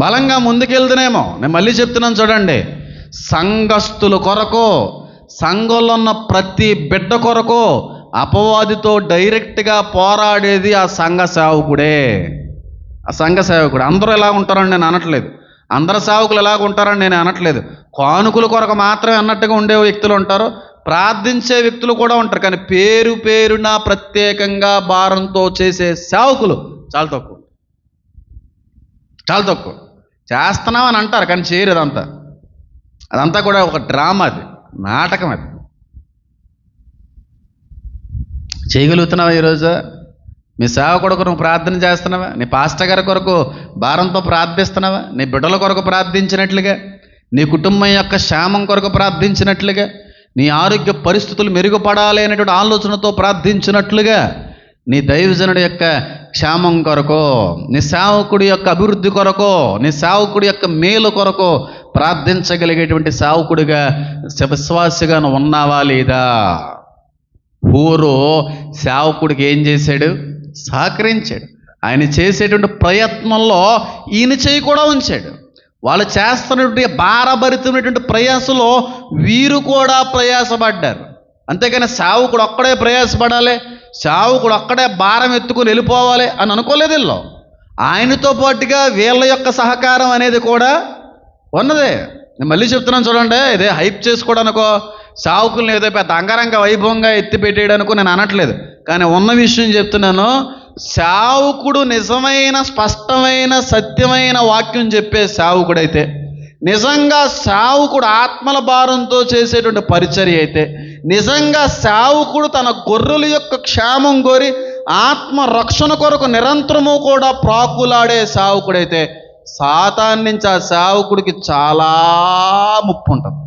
బలంగా ముందుకెళ్తునేమో. నేను మళ్ళీ చెప్తున్నాను చూడండి, సంఘస్థుల కొరకు, సంఘంలో ఉన్న ప్రతి బిడ్డ కొరకు అపవాదితో డైరెక్ట్గా పోరాడేది ఆ సంఘ సేవకుడే. ఆ సంఘ సేవకుడు. అందరూ ఎలా ఉంటారని నేను అనట్లేదు, అందరు సేవకులు ఎలాగ ఉంటారని నేను అనట్లేదు. కానుకల కొరకు మాత్రమే అన్నట్టుగా ఉండే వ్యక్తులు ఉంటారు, ప్రార్థించే వ్యక్తులు కూడా ఉంటారు. కానీ పేరున ప్రత్యేకంగా భారంతో చేసే సేవకులు చాలా తక్కువ, చాలా తక్కువ. చేస్తున్నామని అంటారు కానీ చేయరు. అదంతా కూడా ఒక డ్రామా, అది నాటకం. అది చేయగలుగుతున్నావా ఈరోజు? మీ సేవ కొరకు నువ్వు ప్రార్థన చేస్తున్నావా? నీ పాస్టర్ గారి కొరకు భారంతో ప్రార్థిస్తున్నావా? నీ బిడ్డల కొరకు ప్రార్థించినట్లుగా, నీ కుటుంబం యొక్క క్షేమం కొరకు ప్రార్థించినట్లుగా, నీ ఆరోగ్య పరిస్థితులు మెరుగుపడాలి అనేటువంటి ఆలోచనతో ప్రార్థించినట్లుగా, నీ దైవజనుడి యొక్క క్షేమం కొరకు, నీ సేవకుడి యొక్క అభివృద్ధి కొరకు, నీ సేవకుడి యొక్క మేలు కొరకు ప్రార్థించగలిగేటువంటి సేవకుడిగా, విశ్వాసిగా నువ్వు ఉన్నావా లేదా? ఊరు సేవకుడికి ఏం చేశాడు? సహకరించాడు. ఆయన చేసేటువంటి ప్రయత్నంలో ఈయన చేయి కూడా ఉంచాడు. వాళ్ళు చేస్తున్నటువంటి భారభరితమైనటువంటి ప్రయాసలో వీరు కూడా ప్రయాసపడ్డారు. అంతేకాని సేవకుడు ఒక్కడే ప్రయాసపడాలి, సేవకుడు ఒక్కడే భారం ఎత్తుకుని వెళ్ళిపోవాలి అని అనుకోలేదు. వీళ్ళు ఆయనతో పాటుగా వీళ్ళ యొక్క సహకారం అనేది కూడా ఉన్నదే. నేను మళ్ళీ చెప్తున్నాను చూడండి, ఇదే హైప్ చేసుకోవడానికో, సేవకుల్ని ఏదో పెద్ద అంగరంగ వైభవంగా ఎత్తిపెట్టేయడానికో నేను అనట్లేదు. కానీ ఉన్న విషయం చెప్తున్నాను, సేవకుడు నిజమైన స్పష్టమైన సత్యమైన వాక్యం చెప్పే సేవకుడైతే, నిజంగా సేవకుడు ఆత్మల భారంతో చేసేటువంటి పరిచర్య అయితే, నిజంగా సేవకుడు తన గొర్రెల యొక్క క్షేమం కోరి ఆత్మ రక్షణ కొరకు నిరంతరము కూడా ప్రాకులాడే సేవకుడైతే, సాతాను నుంచి ఆ సేవకుడికి చాలా ముప్పు ఉంటుంది,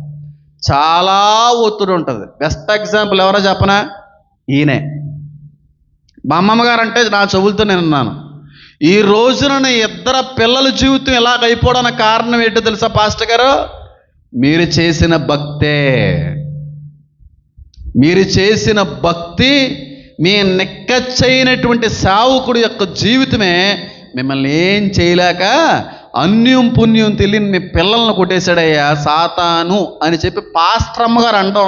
చాలా ఒత్తిడి ఉంటుంది. బెస్ట్ ఎగ్జాంపుల్ ఎవరో చెప్పనా? ఈయనే. మా అమ్మమ్మ గారు అంటే నా చెవులతో నేను ఉన్నాను. ఈ రోజున ఇద్దరు పిల్లల జీవితం ఇలాగ అయిపోవడానికి కారణం ఏంటో తెలుసా పాస్టర్ గారు? మీరు చేసిన భక్తే. మీరు చేసిన భక్తి, మీ నిక్కచ్చైనటువంటి సేవకుడి యొక్క జీవితమే మిమ్మల్ని ఏం చేయలేక అన్యం పుణ్యం తెలియని మీ పిల్లలను కొట్టేశాడయ్యా సాతాను అని చెప్పి పాస్టర్ అమ్మగారు అనడం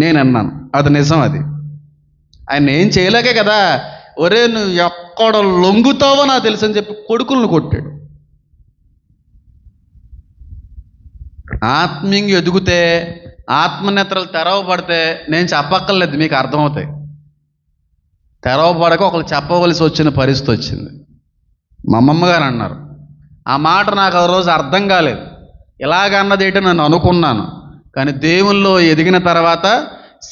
నేను అన్నాను. అది నిజం. అది ఆయన ఏం చేయలేకే కదా, ఒరే నువ్వు ఎక్కడ లొంగుతావో నాకు తెలుసు అని చెప్పి కొడుకులను కొట్టాడు. ఆత్మీయంగా ఎదుగుతే, ఆత్మనేత్రాలు తెరవబడితే నేను చెప్పక్కర్లేదు, మీకు అర్థమవుతాయి. తెరవబడక ఒకళ్ళు చెప్పవలసి వచ్చిన పరిస్థితి వచ్చింది. మా అమ్మమ్మ గారు అన్నారు. ఆ మాట నాకు ఆ రోజు అర్థం కాలేదు. ఇలాగన్నది ఏంటో నేను అనుకున్నాను. కానీ దేవుల్లో ఎదిగిన తర్వాత,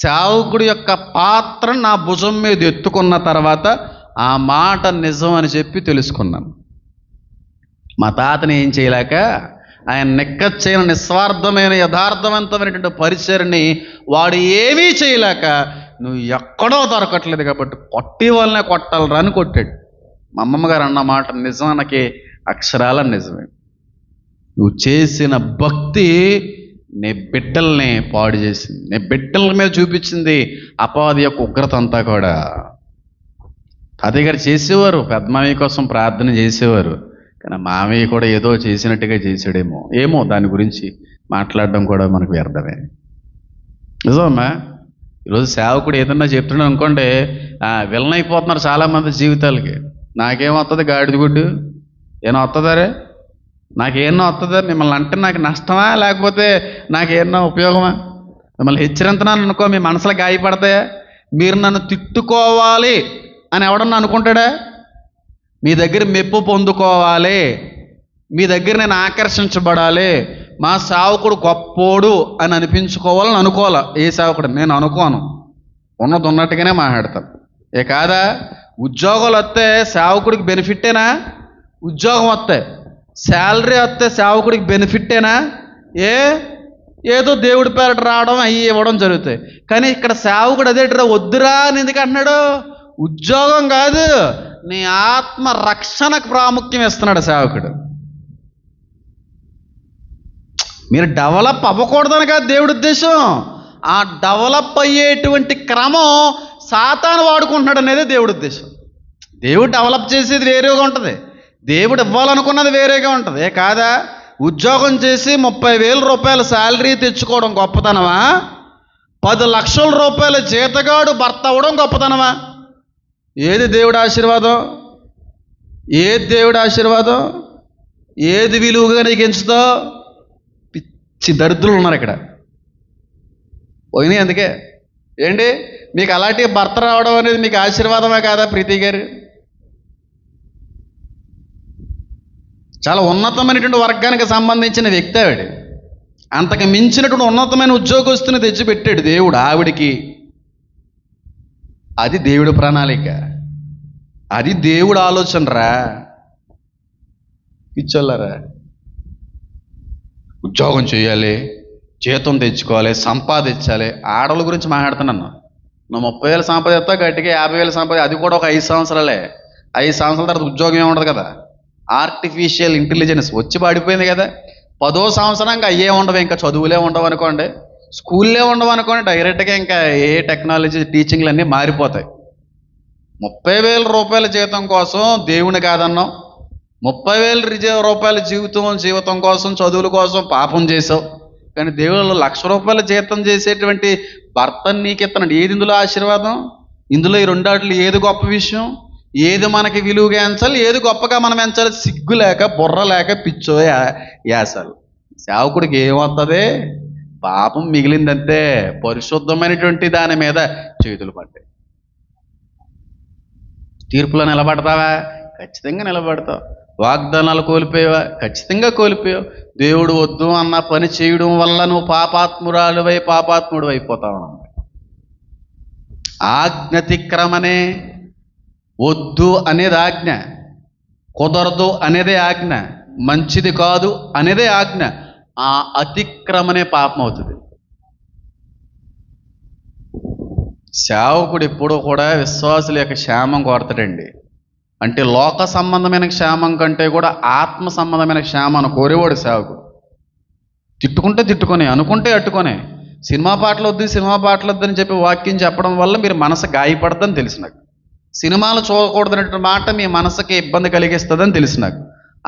సేవకుడి యొక్క పాత్రను నా భుజం మీద ఎత్తుకున్న తర్వాత ఆ మాట నిజం అని చెప్పి తెలుసుకున్నాను. మా తాతని ఏం చేయలేక, ఆయన నిక్కచ్చైన నిస్వార్థమైన యథార్థవంతమైనటువంటి పరిచర్ని వాడు ఏమీ చేయలేక, నువ్వు ఎక్కడో దొరకట్లేదు కాబట్టి కొట్టి వాళ్ళనే కొట్టాలరా అని కొట్టాడు. మా అమ్మమ్మ గారు అన్న మాట నిజానికి అక్షరాల నిజమే. నువ్వు చేసిన భక్తి నీ బిడ్డల్ని పాడు చేసింది, నీ బిడ్డల మీద చూపించింది అపవాది యొక్క ఉగ్రత అంతా కూడా. తాతయ్య గారు చేసేవారు, పెద్ద మామయ్య కోసం ప్రార్థన చేసేవారు. కానీ మామయ్య కూడా ఏదో చేసినట్టుగా చేసాడేమో, ఏమో దాని గురించి మాట్లాడడం కూడా మనకు వ్యర్థమే. నిజమమ్మా, ఈరోజు సేవకుడు ఏదన్నా చెప్తున్నాడు అనుకోండి, విలన్ అయిపోతున్నారు చాలామంది జీవితాలకి. నాకేమొస్తుంది గాడిద గుడ్డు, ఏమో వస్తుందరే, నాకేమన్నా వస్తుందా? మిమ్మల్ని అంటే నాకు నష్టమా, లేకపోతే నాకేమన్నా ఉపయోగమా? మిమ్మల్ని హెచ్చరింతున్నాను అనుకో, మీ మనసులో గాయపడతాయా? మీరు నన్ను తిట్టుకోవాలి అని ఎవడన్నా అనుకుంటాడా? మీ దగ్గర మెప్పు పొందుకోవాలి, మీ దగ్గర నేను ఆకర్షించబడాలి, మా సేవకుడు గొప్పోడు అని అనిపించుకోవాలని అనుకోవాలా ఏ సేవకుడు? నేను అనుకోను. ఉన్నది ఉన్నట్టుగానే మాట్లాడతాం. కాదా, ఉద్యోగాలు వస్తే సేవకుడికి బెనిఫిట్టేనా? ఉద్యోగం వస్తే శాలరీ వస్తే సేవకుడికి బెనిఫిట్టేనా? ఏదో దేవుడి పేరట రావడం అవి ఇవ్వడం జరుగుతాయి. కానీ ఇక్కడ సేవకుడు అదేట్రా వద్దురా అని ఎందుకు అంటున్నాడు? ఉద్యోగం కాదు, నీ ఆత్మ రక్షణకు ప్రాముఖ్యం ఇస్తున్నాడు సేవకుడు. మీరు డెవలప్ అవ్వకూడదని కాదు దేవుడి ఉద్దేశం. ఆ డెవలప్ అయ్యేటువంటి క్రమం సాతాను వాడుకుంటున్నాడు అనేది దేవుడి ఉద్దేశం. దేవుడు డెవలప్ చేసేది వేరేగా ఉంటుంది, దేవుడు ఇవ్వాలనుకున్నది వేరేగా ఉంటుంది. కాదా, ఉద్యోగం చేసి 30,000 రూపాయల శాలరీ తెచ్చుకోవడం గొప్పతనమా? 10 లక్షల రూపాయల జీతగాడు భర్త అవ్వడం గొప్పతనమా? ఏది దేవుడి ఆశీర్వాదం? ఏది దేవుడి ఆశీర్వాదం? ఏది విలువగా నీకు ఎంచుతో? పిచ్చి దరిద్రులు ఉన్నారు ఇక్కడ. పోయినాయి. అందుకే ఏంటి మీకు అలాంటి భర్త రావడం అనేది మీకు ఆశీర్వాదమే కాదా ప్రీతి గారు? చాలా ఉన్నతమైనటువంటి వర్గానికి సంబంధించిన వ్యక్తి ఆవిడ. అంతకు మించినటువంటి ఉన్నతమైన ఉద్యోగస్తుని తెచ్చిపెట్టాడు దేవుడు ఆవిడికి. అది దేవుడి ప్రణాళిక, అది దేవుడు ఆలోచన రా పిచ్చోళ్ళరా. ఉద్యోగం చేయాలి, జీతం తెచ్చుకోవాలి, సంపాదించాలి. ఆడవాళ్ళ గురించి మాట్లాడుతున్నాను. నువ్వు 30,000 సంపాదిస్తా, గట్టిగా 50,000 సంపాది, అది కూడా ఒక 5 సంవత్సరాలే. 5 సంవత్సరాల తర్వాత ఉద్యోగం ఏముండదు కదా. ఆర్టిఫిషియల్ ఇంటెలిజెన్స్ వచ్చి పడిపోయింది కదా. 10వ సంవత్సరంగా అయ్యే ఉండవు, ఇంకా చదువులే ఉండవు అనుకోండి, స్కూల్లే ఉండవు అనుకోండి, డైరెక్ట్గా ఇంకా ఏ టెక్నాలజీ టీచింగ్లు అన్నీ మారిపోతాయి. 30,000 రూపాయల జీతం కోసం దేవుని కాదన్నాం, 30,000 రూపాయల జీవితం కోసం, చదువుల కోసం పాపం చేసావు. కానీ దేవుడు 1,00,000 రూపాయల జీతం చేసేటువంటి భర్తను నీకు ఇస్తున్నాడు. ఏది ఇందులో ఆశీర్వాదం? ఇందులో ఈ రెండాట్లు ఏది గొప్ప విషయం? ఏది మనకి విలువగా ఎంచాలి, ఏది గొప్పగా మనం ఎంచాలి? సిగ్గు లేక, బుర్ర లేక పిచ్చో యాసాలు. సేవకుడికి ఏమవుతుంది? పాపం మిగిలిందంతే. పరిశుద్ధమైనటువంటి దాని మీద చేతులు పడ్డాయి. తీర్పులో నిలబడతావా? ఖచ్చితంగా నిలబడతావు. వాగ్దానాలు కోల్పోయావా? ఖచ్చితంగా కోల్పోయావు. దేవుడు వద్దు అన్న పని చేయడం వల్ల నువ్వు పాపాత్ముడు అయిపోతావు. ఆజ్ఞతిక్రమనే. వద్దు అనేది ఆజ్ఞ, కుదరదు అనేదే ఆజ్ఞ, మంచిది కాదు అనేదే ఆజ్ఞ. ఆ అతిక్రమనే పాపం అవుతుంది. సేవకుడు ఎప్పుడూ కూడా విశ్వాసుల యొక్క క్షేమం కోరతాడండి. అంటే లోక సంబంధమైన క్షేమం కంటే కూడా ఆత్మ సంబంధమైన క్షేమాన్ని కోరేవాడు సేవకుడు. తిట్టుకుని, అనుకుంటే అట్టుకొని, సినిమా పాటలు వద్దని చెప్పి వాక్యం చెప్పడం వల్ల మీరు మనసు గాయపడదని తెలిసి నాకు. సినిమాలు చూడకూడదనే మాట మీ మనసుకి ఇబ్బంది కలిగిస్తుందని తెలిసి నాకు.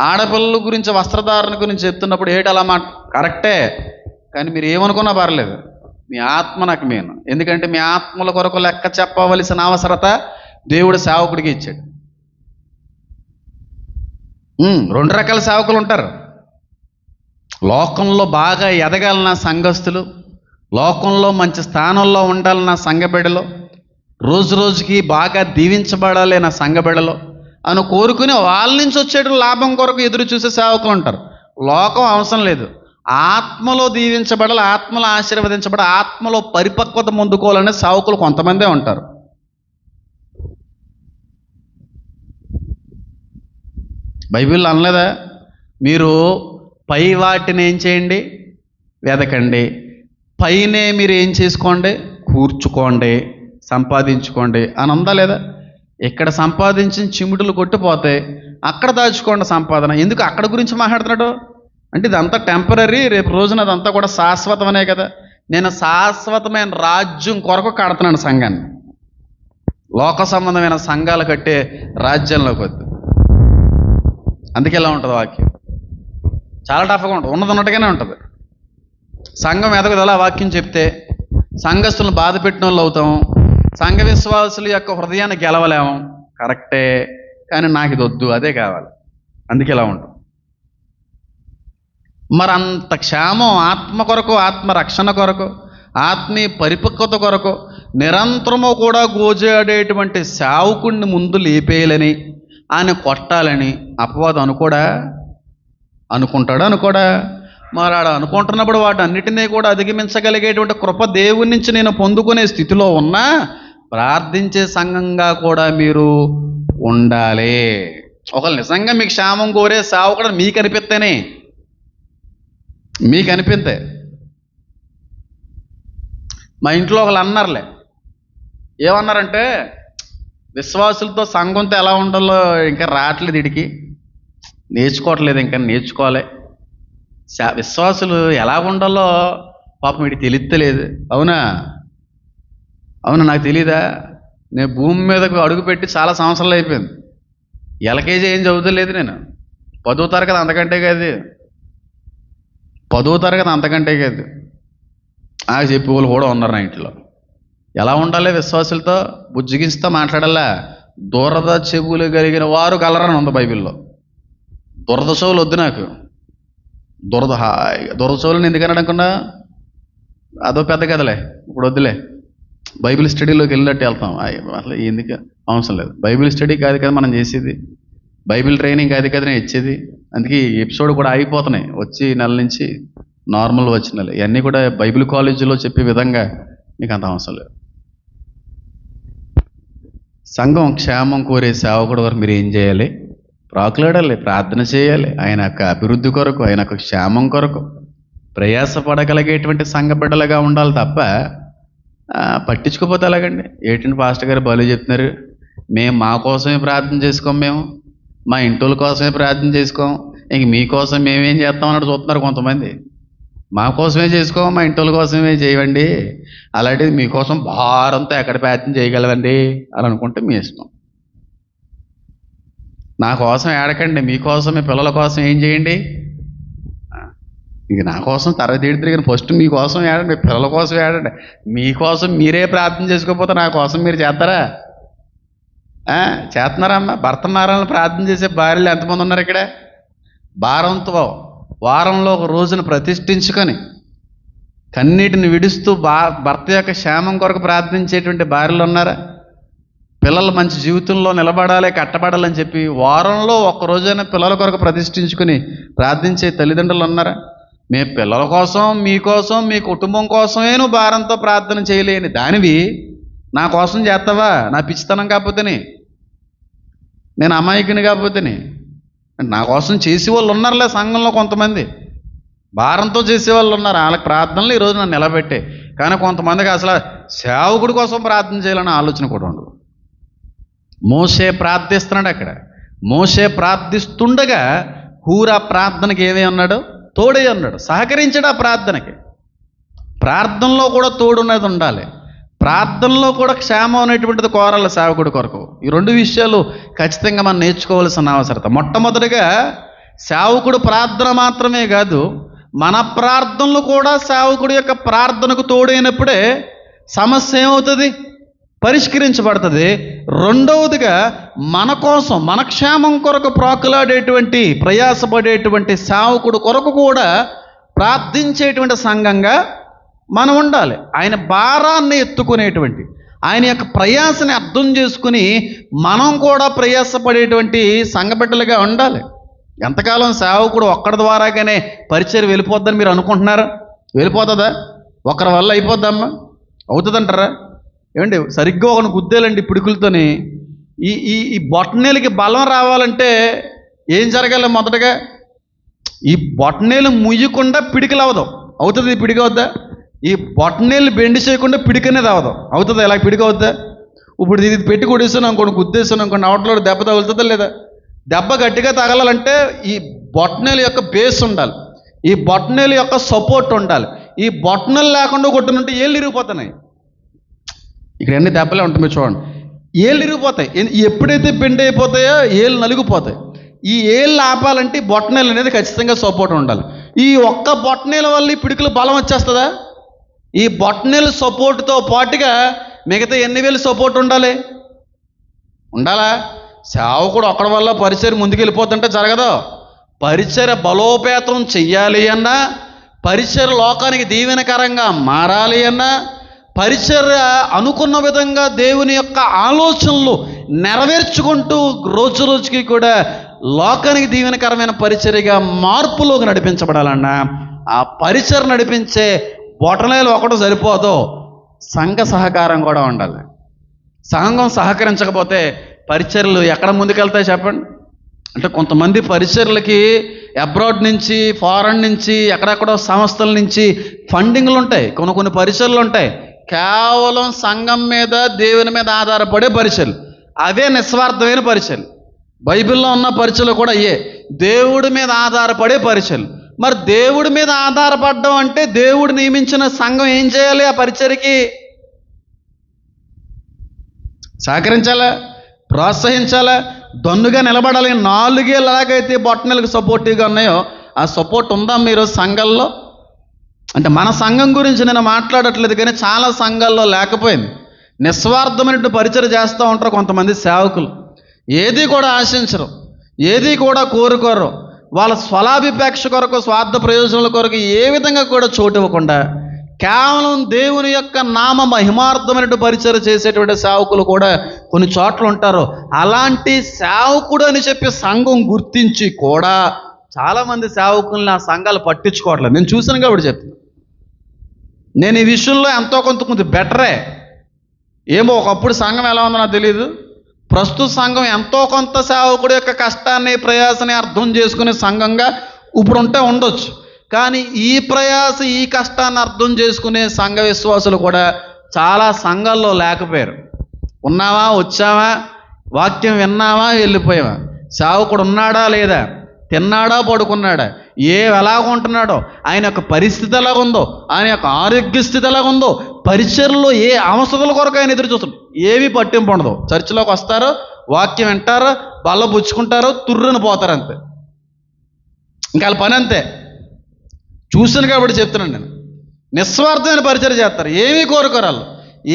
ఆడపిల్లల గురించి, వస్త్రధారణ గురించి చెప్తున్నప్పుడు అలా మాట కరెక్టే, కానీ మీరు ఏమనుకున్నా పర్లేదు, మీ ఆత్మ నాకు మెయిన్. ఎందుకంటే మీ ఆత్మల కొరకు లెక్క చెప్పవలసిన అవసరత దేవుడు సేవకుడికి ఇచ్చాడు. 2 రకాల సేవకులు ఉంటారు. లోకంలో బాగా ఎదగాలన్న సంఘస్థులు, లోకంలో మంచి స్థానంలో ఉండాలన్న సంఘబిడ్డలు, రోజు రోజుకి బాగా దీవించబడాలి నా సంఘబిడ్డలు అని కోరుకుని వాళ్ళ నుంచి వచ్చేట లాభం కొరకు ఎదురు చూసే సేవకులు ఉంటారు. లోకం అవసరం లేదు. ఆత్మలో దీవించబడాలి, ఆత్మలో ఆశీర్వదించబడాలి, ఆత్మలో పరిపక్వత ముందుకోవాలనే సేవకులు కొంతమందే ఉంటారు. బైబిల్లో అనలేదా? మీరు పై వాటిని ఏం చేయండి? వెదకండి. పైనే మీరు ఏం చేసుకోండి? కూర్చుకోండి, సంపాదించుకోండి అని ఉందా లేదా? ఇక్కడ సంపాదించిన చిముటులు కొట్టిపోతే అక్కడ దాచుకోండి సంపాదన. ఎందుకు అక్కడ గురించి మాట్లాడుతున్నాడు అంటే ఇదంతా టెంపరీ, రేపు రోజున అదంతా కూడా శాశ్వతమనే కదా. నేను శాశ్వతమైన రాజ్యం కొరకు కడుతున్నాను సంఘాన్ని. లోక సంబంధమైన సంఘాలు కట్టే రాజ్యంలోకి వద్దు. అందుకే ఎలా ఉంటుంది వాక్యం? చాలా టఫ్గా ఉంటుంది, ఉన్నట్టుగానే ఉంటుంది. సంఘం ఎదగదల వాక్యం చెప్తే సంఘస్థులను బాధ పెట్టిన వాళ్ళు అవుతాము, సంఘ విశ్వాసుల యొక్క హృదయాన్ని గెలవలేము. కరెక్టే, కానీ నాకు ఇది వద్దు, అదే కావాలి. అందుకే ఇలా ఉంటుంది. మరి అంత క్షేమం ఆత్మ కొరకు, ఆత్మ రక్షణ కొరకు, ఆత్మీయ పరిపక్వత కొరకు నిరంతరము కూడా గోజాడేటువంటి సేవకుడిని ముందు లేపేయాలని, ఆయన కొట్టాలని అపవాదం అనుకుంటాడా? మరి ఆడ అనుకుంటున్నప్పుడు వాటన్నిటినీ కూడా అధిగమించగలిగేటువంటి కృప దేవుడి నుంచి నేను పొందుకునే స్థితిలో ఉన్నా ప్రార్థించే సంఘంగా కూడా మీరు ఉండాలి. ఒకళ్ళు నిజంగా మీకు క్షేమం కోరే సేవకుడు మీకు అనిపిస్తే మా ఇంట్లో ఒకళ్ళు అన్నారులే, ఏమన్నారంటే విశ్వాసులతో సంఘంతో ఎలా ఉండాలో ఇంకా రావట్లేదు, వీడికి నేర్చుకోవట్లేదు, ఇంకా నేర్చుకోవాలి. విశ్వాసులు ఎలా ఉండాలో పాపం వీడికి తెలియలేదు. అవునా నాకు తెలీదా? నేను భూమి మీదకు అడుగుపెట్టి చాలా సంవత్సరాలు అయిపోయింది. ఎల్కేజీ ఏం చదువుతలేదు నేను. 10వ తరగతి అంతకంటే కాదు, 10వ తరగతి అంతకంటే కాదు. నాకు చెప్పే వాళ్ళు కూడా ఉన్నారు నా ఇంట్లో. ఎలా ఉండాలి విశ్వాసులతో? బుజ్జిగిస్తా మాట్లాడాలా. దురద చెవులు కలిగిన వారు కలరని ఉంది బైబిల్లో. దురద చెవులు వద్దు నాకు. దురద చెవులను ఎందుకని అనుకున్నా, అదో పెద్ద కథలే, ఇప్పుడు వద్దులే. బైబిల్ స్టడీలోకి వెళ్ళినట్టు వెళ్తాం. అసలు ఎందుకు అవసరం లేదు. బైబిల్ స్టడీ కాదు కదా మనం చేసేది, బైబిల్ ట్రైనింగ్ కాదు కదా నేను ఇచ్చేది. అందుకే ఈ ఎపిసోడ్ కూడా అయిపోతున్నాయి. వచ్చి నెల నుంచి నార్మల్ వచ్చిన నెల ఇవన్నీ కూడా బైబిల్ కాలేజీలో చెప్పే విధంగా మీకు అంత అవసరం లేదు. సంఘం క్షేమం కోరే సేవకుడు వరకు మీరు ఏం చేయాలి? ప్రాకులాడాలి, ప్రార్థన చేయాలి. ఆయన యొక్క అభివృద్ధి కొరకు, ఆయన యొక్క క్షేమం కొరకు ప్రయాసపడగలిగేటువంటి సంఘ బిడ్డలుగా ఉండాలి తప్ప పట్టించుకోపోతే ఎలాగండి? ఏటిని పాస్టర్ గారు బాగా చెప్తున్నారు, మేము మా కోసమే ప్రార్థన చేసుకోం, మేము మా ఇంటోళ్ళ కోసమే ప్రార్థన చేసుకోం, ఇంక మీకోసం మేమేం చేస్తాం అన్నట్టు చూస్తున్నారు కొంతమంది. మా కోసమే చేసుకోం, మా ఇంటోళ్ళ కోసమే చేయండి, అలాంటిది మీకోసం భారంతో ఎక్కడ ప్రార్థన చేయగలవండి అని అనుకుంటే మీ ఇష్టం. నా కోసం ఏడకండి, మీకోసం మీ పిల్లల కోసం ఏం చేయండి. ఇంక నా కోసం తరగతి తిరిగిన ఫస్ట్ మీకోసం ఏడండి, పిల్లల కోసం ఏడండి. మీకోసం మీరే ప్రార్థన చేసుకోకపోతే నా కోసం మీరు చేస్తారా? చేస్తున్నారమ్మా? భర్త మారాలని ప్రార్థన చేసే భార్యలు ఎంతమంది ఉన్నారు ఇక్కడ? భారంతో వారంలో ఒక రోజును ప్రతిష్ఠించుకొని కన్నీటిని విడుస్తూ భర్త యొక్క క్షేమం కొరకు ప్రార్థించేటువంటి భార్యలు ఉన్నారా? పిల్లలు మంచి జీవితంలో నిలబడాలి, కట్టబడాలని చెప్పి వారంలో ఒక్క రోజైనా పిల్లల కొరకు ప్రతిష్ఠించుకుని ప్రార్థించే తల్లిదండ్రులు ఉన్నారా? మీ పిల్లల కోసం, మీకోసం, మీ కుటుంబం కోసమే నువ్వు భారంతో ప్రార్థన చేయలేని దానివి నా కోసం చేస్తావా? నా పిచ్చితనం కాకపోతేనే, నేను అమాయకుని కాకపోతేనే. నా కోసం చేసేవాళ్ళు ఉన్నారులే సంఘంలో, కొంతమంది భారంతో చేసేవాళ్ళు ఉన్నారు. వాళ్ళకి ప్రార్థనలు ఈరోజు నన్ను నిలబెట్టే. కానీ కొంతమందికి అసలు సేవకుడి కోసం ప్రార్థన చేయాలనే ఆలోచన కూడా ఉండదు. మోషే ప్రార్థిస్తున్నాడు అక్కడ. మోషే ప్రార్థిస్తుండగా హూరా ప్రార్థనకి ఏమై ఉన్నాడు? తోడే ఉన్నాడు, సహకరించాడు ఆ ప్రార్థనకి. ప్రార్థనలో కూడా తోడున్నది ఉండాలి, ప్రార్థనలో కూడా క్షేమం అనేటువంటిది కోరాలి సేవకుడి కొరకు. ఈ రెండు విషయాలు ఖచ్చితంగా మనం నేర్చుకోవాల్సిన అవసరత. మొట్టమొదటిగా సేవకుడు ప్రార్థన మాత్రమే కాదు, మన ప్రార్థనలు కూడా సేవకుడి యొక్క ప్రార్థనకు తోడైనప్పుడే సమస్య ఏమవుతుంది? పరిష్కరించబడుతుంది. రెండవదిగా మన కోసం, మన క్షేమం కొరకు ప్రాకులాడేటువంటి, ప్రయాసపడేటువంటి సేవకుడు కొరకు కూడా ప్రార్థించేటువంటి సంఘంగా మనం ఉండాలి. ఆయన భారాన్ని ఎత్తుకునేటువంటి, ఆయన యొక్క ప్రయాసని అర్థం చేసుకుని మనం కూడా ప్రయాసపడేటువంటి సంఘబిడ్డలుగా ఉండాలి. ఎంతకాలం సేవకుడు ఒక్కడి ద్వారాగానే పరిచయం వెళ్ళిపోద్దని మీరు అనుకుంటున్నారా? వెళ్ళిపోతుందా? ఒకరి వల్ల అయిపోద్దమ్మా? అవుతుందంటారా? ఏమండి, సరిగ్గా ఒకరిని గుద్దేలండి పిడుకులతోని. ఈ బొట్టనేలకి బలం రావాలంటే ఏం జరగాలి? మొదటగా ఈ బొట్టనేలు ముయ్యకుండా పిడికలు అవదు. అవుతుంది? ఈ పిడిక అవుద్దా? ఈ బొట్టనేలు బెండి చేయకుండా పిడిక అనేది అవదు. అవుతుంది? ఎలా పిడిక అవుద్దా? ఇప్పుడు ఇది పెట్టి కొడేసాను అనుకోండి, గుద్దేసాను అనుకోండి, అవట్లో దెబ్బ తగులుతుందా లేదా? దెబ్బ గట్టిగా తగలాలంటే ఈ బొట్టనేలు యొక్క బేస్ ఉండాలి, ఈ బొట్టనేలు యొక్క సపోర్ట్ ఉండాలి. ఈ బొట్టనేలు లేకుండా కొట్టునుంటే ఏళ్ళు ఇరిగిపోతున్నాయి. ఇక్కడ అన్ని దెబ్బలే ఉంటాయి, మీరు చూడండి. ఏళ్ళు ఇరిగిపోతాయి. ఎప్పుడైతే బెండ్ అయిపోతాయో ఏళ్ళు నలిగిపోతాయి. ఈ ఏళ్ళు ఆపాలంటే బొట్టనేలు అనేది ఖచ్చితంగా సపోర్ట్ ఉండాలి. ఈ ఒక్క బొట్టనేల వల్ల ఈ పిడికలు బలం వచ్చేస్తుందా? ఈ బొట్టనేలు సపోర్ట్తో పాటుగా మిగతా ఎన్ని వేలు సపోర్ట్ ఉండాలా? సేవకుడు ఒక్కడి వల్ల పరిచయం ముందుకు వెళ్ళిపోతుంటే జరగదు. పరిచయ బలోపేతం చెయ్యాలి అన్నా, పరిచయ లోకానికి దీవెనకరంగా మారాలి అన్నా, పరిచర్య అనుకున్న విధంగా దేవుని యొక్క ఆలోచనలు నెరవేర్చుకుంటూ రోజు రోజుకి కూడా లోకానికి దీవెనకరమైన పరిచర్యగా మార్పులోకి నడిపించబడాలన్నా, ఆ పరిచర్య నడిపించే బొటనేలు ఒకటి సరిపోదు, సంఘ సహకారం కూడా ఉండాలి. సంఘం సహకరించకపోతే పరిచర్లు ఎక్కడ ముందుకెళ్తాయి చెప్పండి. అంటే కొంతమంది పరిచర్లకి అబ్రాడ్ నుంచి, ఫారెన్ నుంచి, ఎక్కడెక్కడో సంస్థల నుంచి ఫండింగ్లు ఉంటాయి. కొన్ని పరిచర్లు ఉంటాయి కేవలం సంఘం మీద, దేవుని మీద ఆధారపడే పరిచర్లు. అవే నిస్వార్థమైన పరిచర్లు. బైబిల్లో ఉన్న పరిచర్లు కూడా అయ్యే దేవుడి మీద ఆధారపడే పరిచర్లు. మరి దేవుడి మీద ఆధారపడడం అంటే దేవుడు నియమించిన సంఘం ఏం చేయాలి? ఆ పరిచర్కి సహకరించాలా, ప్రోత్సహించాలా, దన్నుగా నిలబడాలి. 4 ఏళ్ళు ఎలాగైతే బొట్టనెలకు సపోర్టివ్గా ఉన్నాయో ఆ సపోర్ట్ ఉందా మీరు సంఘంలో? అంటే మన సంఘం గురించి నేను మాట్లాడట్లేదు, కానీ చాలా సంఘాల్లో లేకపోయింది. నిస్వార్థమైన పరిచయం చేస్తూ ఉంటారు కొంతమంది సేవకులు. ఏది కూడా ఆశించరు, ఏది కూడా కోరుకోరు. వాళ్ళ స్వలాభిపేక్ష కొరకు, స్వార్థ ప్రయోజనాల కొరకు ఏ విధంగా కూడా చోటు ఇవ్వకుండా కేవలం దేవుని యొక్క నామ మహిమార్థమైన పరిచయం చేసేటువంటి సేవకులు కూడా కొన్ని చోట్ల ఉంటారు. అలాంటి సేవకుడు అని చెప్పి సంఘం గుర్తించి కూడా చాలామంది సేవకుల్ని ఆ సంఘాలు పట్టించుకోవట్లేదు. నేను చూశాను కాబట్టి చెప్తాను. నేను ఈ విషయంలో ఎంతో కొంత బెటరే. ఏమో ఒకప్పుడు సంఘం ఎలా ఉందో నాకు తెలియదు. ప్రస్తుత సంఘం ఎంతో కొంత సేవకుడి యొక్క కష్టాన్ని, ప్రయాసని అర్థం చేసుకునే సంఘంగా ఇప్పుడు ఉండొచ్చు. కానీ ఈ ప్రయాస, ఈ కష్టాన్ని అర్థం చేసుకునే సంఘ విశ్వాసులు కూడా చాలా సంఘాల్లో లేకపోయారు. ఉన్నావా, వచ్చావా, వాక్యం విన్నావా, వెళ్ళిపోయావా, సేవకుడు ఉన్నాడా లేదా, తిన్నాడా, పడుకున్నాడా, ఎలాగుంటున్నాడో, ఆయన యొక్క పరిస్థితి ఎలాగుందో, ఆయన యొక్క ఆరోగ్య స్థితి ఎలాగుందో, పరిచర్లో ఏ అవసరాల కొరకు ఆయన ఎదురు చూస్తాడు, ఏమీ పట్టింపు ఉండదు. చర్చిలోకి వస్తారు, వాక్యం వింటారు, బల్ల పుచ్చుకుంటారు, తుర్రుని పోతారు, అంతే. ఇంకా వాళ్ళ పని అంతే. చూసాను కాబట్టి చెప్తున్నాను నేను. నిస్వార్థమైన పరిచయం చేస్తారు, ఏమీ కోరుకోరు వాళ్ళు,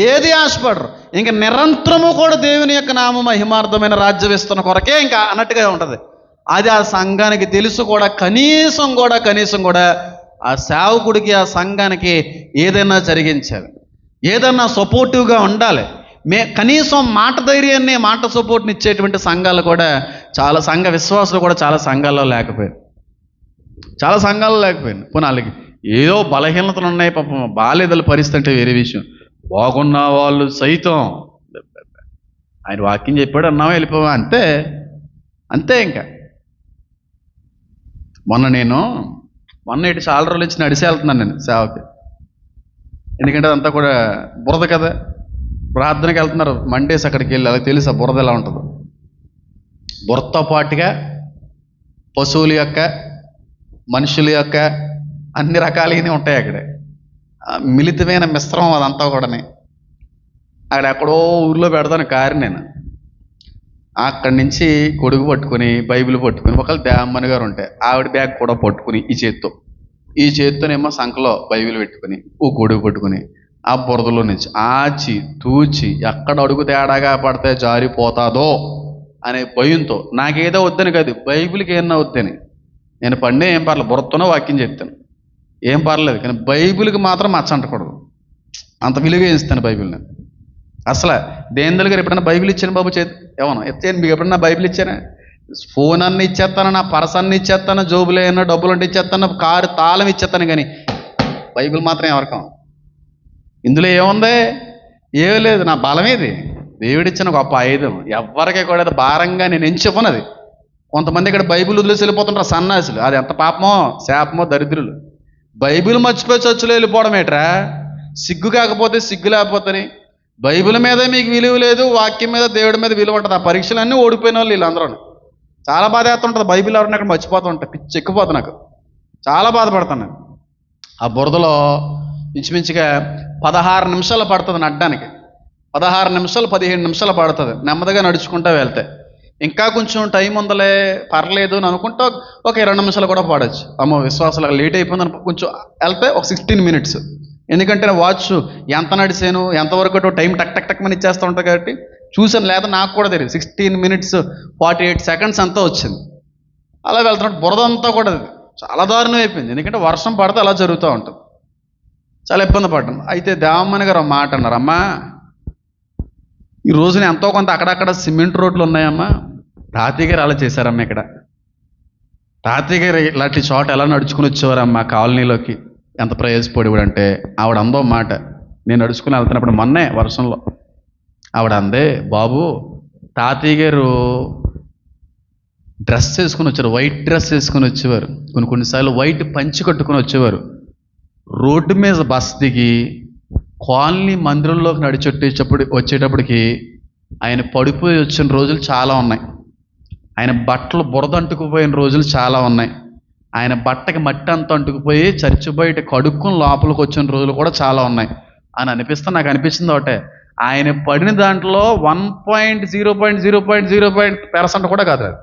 ఏది ఆశపడరు. ఇంకా నిరంతరము కూడా దేవుని యొక్క నామ మహిమార్థమైన రాజ్య విస్తరణ కొరకే ఇంకా అన్నట్టుగా ఉంటుంది. అది ఆ సంఘానికి తెలుసు కూడా. కనీసం కూడా ఆ సేవకుడికి, ఆ సంఘానికి ఏదైనా జరిగించాలి, ఏదైనా సపోర్టివ్గా ఉండాలి. కనీసం మాట ధైర్యాన్ని, మాట సపోర్ట్ని ఇచ్చేటువంటి సంఘాలు కూడా చాలా, సంఘ విశ్వాసులు కూడా చాలా సంఘాల్లో లేకపోయారు. పోనీ వాళ్ళకి ఏదో బలహీనతలు ఉన్నాయి, పాపం బాలేదల పరిస్థితి అంటే వేరే విషయం. బాగున్న వాళ్ళు సైతం ఆయన వాక్యం చెప్పాడు అన్నావా, వెళ్ళిపోవా, అంతే ఇంకా. మొన్న ఇటు చాలా రోజులు ఇచ్చి నడిచి వెళ్తున్నాను నేను సేవకి. ఎందుకంటే అదంతా కూడా బురద కదా. ప్రార్థనకి వెళ్తున్నారు, మండేసి అక్కడికి వెళ్ళి అలాగే తెలుసా బురద ఎలా ఉంటుందో. బురదతో పాటుగా పశువుల యొక్క, మనుషుల యొక్క అన్ని రకాలైనవి ఉంటాయి అక్కడ. మిళితమైన మిశ్రమం అదంతా కూడానే. అక్కడ ఎక్కడో ఊర్లో పెడతాను కారు నేను. అక్కడి నుంచి కొడుకు పట్టుకుని, బైబిల్ పట్టుకుని, ఒకళ్ళు దేవమ్మని గారు ఉంటాయి, ఆవిడ బ్యాగ్ కూడా పట్టుకుని ఈ చేత్తోనేమో సంకలో బైబిల్ పెట్టుకుని, కొడుకు పట్టుకుని ఆ బురదలో నుంచి ఆచి తూచి ఎక్కడ అడుగు తేడాగా పడితే జారిపోతాదో అనే భయంతో, నాకేదో వద్దని కాదు, బైబిల్కి ఏమన్నా వద్దని. నేను పడినా ఏం పర్లేదు, బురదతోనే వాక్యం చెప్తాను, ఏం పర్లేదు. కానీ బైబిల్కి మాత్రం మచ్చ అంటకూడదు. అంత విలుగా ఇస్తాను బైబిల్ని. అసలు దేందల్ గారు ఎప్పుడన్నా బైబిల్ ఇచ్చాను బాబు ఏమన్నా ఎత్తాను, మీకు ఎప్పుడన్నా బైబిల్ ఇచ్చానా? ఫోన్ అన్ని ఇచ్చేస్తాను, నా పర్స్ అన్ని ఇచ్చేస్తాను, జోబులో ఏమన్నా డబ్బులు అంటే ఇచ్చేస్తాను, కారు తాళం ఇచ్చేస్తాను, కానీ బైబిల్ మాత్రం ఎవరికం. ఇందులో ఏముంది? ఏమీ లేదు. నా బలమేది, దేవుడిచ్చిన గొప్ప ఆయుధం. ఎవరికి కూడా అది భారంగా నేను ఎంచుకున్నది. కొంతమంది ఇక్కడ బైబిల్ వదిలేసి వెళ్ళిపోతుంటారు సన్నాసులు. అది ఎంత పాపమో, శాపమో, దరిద్రులు. బైబిల్ మర్చిపోయి చర్చిలో వెళ్ళిపోవడం ఏట్రా? సిగ్గు కాకపోతే సిగ్గు లేకపోతే. బైబిల్ మీద మీకు విలువ లేదు, వాక్యం మీద, దేవుడి మీద విలువ ఉంటుంది. ఆ పరీక్షలన్నీ ఓడిపోయిన వాళ్ళు వీళ్ళందరూ. చాలా బాధ వేస్తుంటుంది. బైబిల్ ఎవరిని అక్కడ మర్చిపోతూ ఉంటాయి, పిచ్చి ఎక్కిపోతుంది నాకు. చాలా బాధపడతాను నేను. ఆ బురదలో ఇంచుమించుగా 16 నిమిషాలు పడుతుంది నడ్డానికి. 16 నిమిషాలు, 15 నిమిషాలు పడుతుంది నెమ్మదిగా నడుచుకుంటూ వెళ్తే. ఇంకా కొంచెం టైం ఉందలే, పర్లేదు అని అనుకుంటా ఒక 20 నిమిషాలు కూడా పడవచ్చు. అమ్మో విశ్వాసాలు లేట్ అయిపోయిందని కొంచెం వెళ్తే ఒక 16 మినిట్స్. ఎందుకంటే వాచ్ ఎంత నడిచాను, ఎంతవరకు టైం టక్ మని ఇచ్చేస్తూ ఉంటాయి కాబట్టి చూసాను. లేదా నాకు కూడా తెలియదు, 16 మినిట్స్ 48 సెకండ్స్ అంతా వచ్చింది. అలా వెళ్తున్నట్టు బురద అంతా కూడా చాలా దారుణం అయిపోయింది. ఎందుకంటే వర్షం పడితే అలా జరుగుతూ ఉంటుంది. చాలా ఇబ్బంది పడ్డాను. అయితే దేవమ్మని గారు ఒక మాట అన్నారు, అమ్మా ఈ రోజున ఎంతో కొంత అక్కడక్కడ సిమెంట్ రోడ్లు ఉన్నాయమ్మా, తాతయ్య గారు అలా చేశారమ్మా. ఇక్కడ తాతయ్య గారు ఇలాంటి చోట ఎలా నడుచుకుని వచ్చేవారమ్మా కాలనీలోకి, ఎంత ప్రయాసపడేవాడు అంటే. ఆవిడ అందో మాట, నేను నడుచుకుని వెళ్తున్నప్పుడు మొన్నే వర్షంలో ఆవిడ అందే, బాబు తాతయ్య గారు డ్రెస్ వేసుకుని వచ్చారు, వైట్ డ్రెస్ వేసుకుని వచ్చేవారు, కొన్నిసార్లు వైట్ పంచి కట్టుకుని వచ్చేవారు. రోడ్డు మీద బస్ దిగి కాలనీ మందిరంలోకి వచ్చేటప్పటికి ఆయన పడిపోయి వచ్చిన రోజులు చాలా ఉన్నాయి. ఆయన బట్టలు బురద అంటుకుపోయిన రోజులు చాలా ఉన్నాయి. ఆయన బట్టకి మట్టి అంతా అంటుకుపోయి చర్చి బయట కడుక్కుని లోపలికి వచ్చిన రోజులు కూడా చాలా ఉన్నాయి అని అనిపిస్తే నాకు అనిపించింది ఒకటే, ఆయన పడిన దాంట్లో 1.0.0.0% కూడా కాదు అది.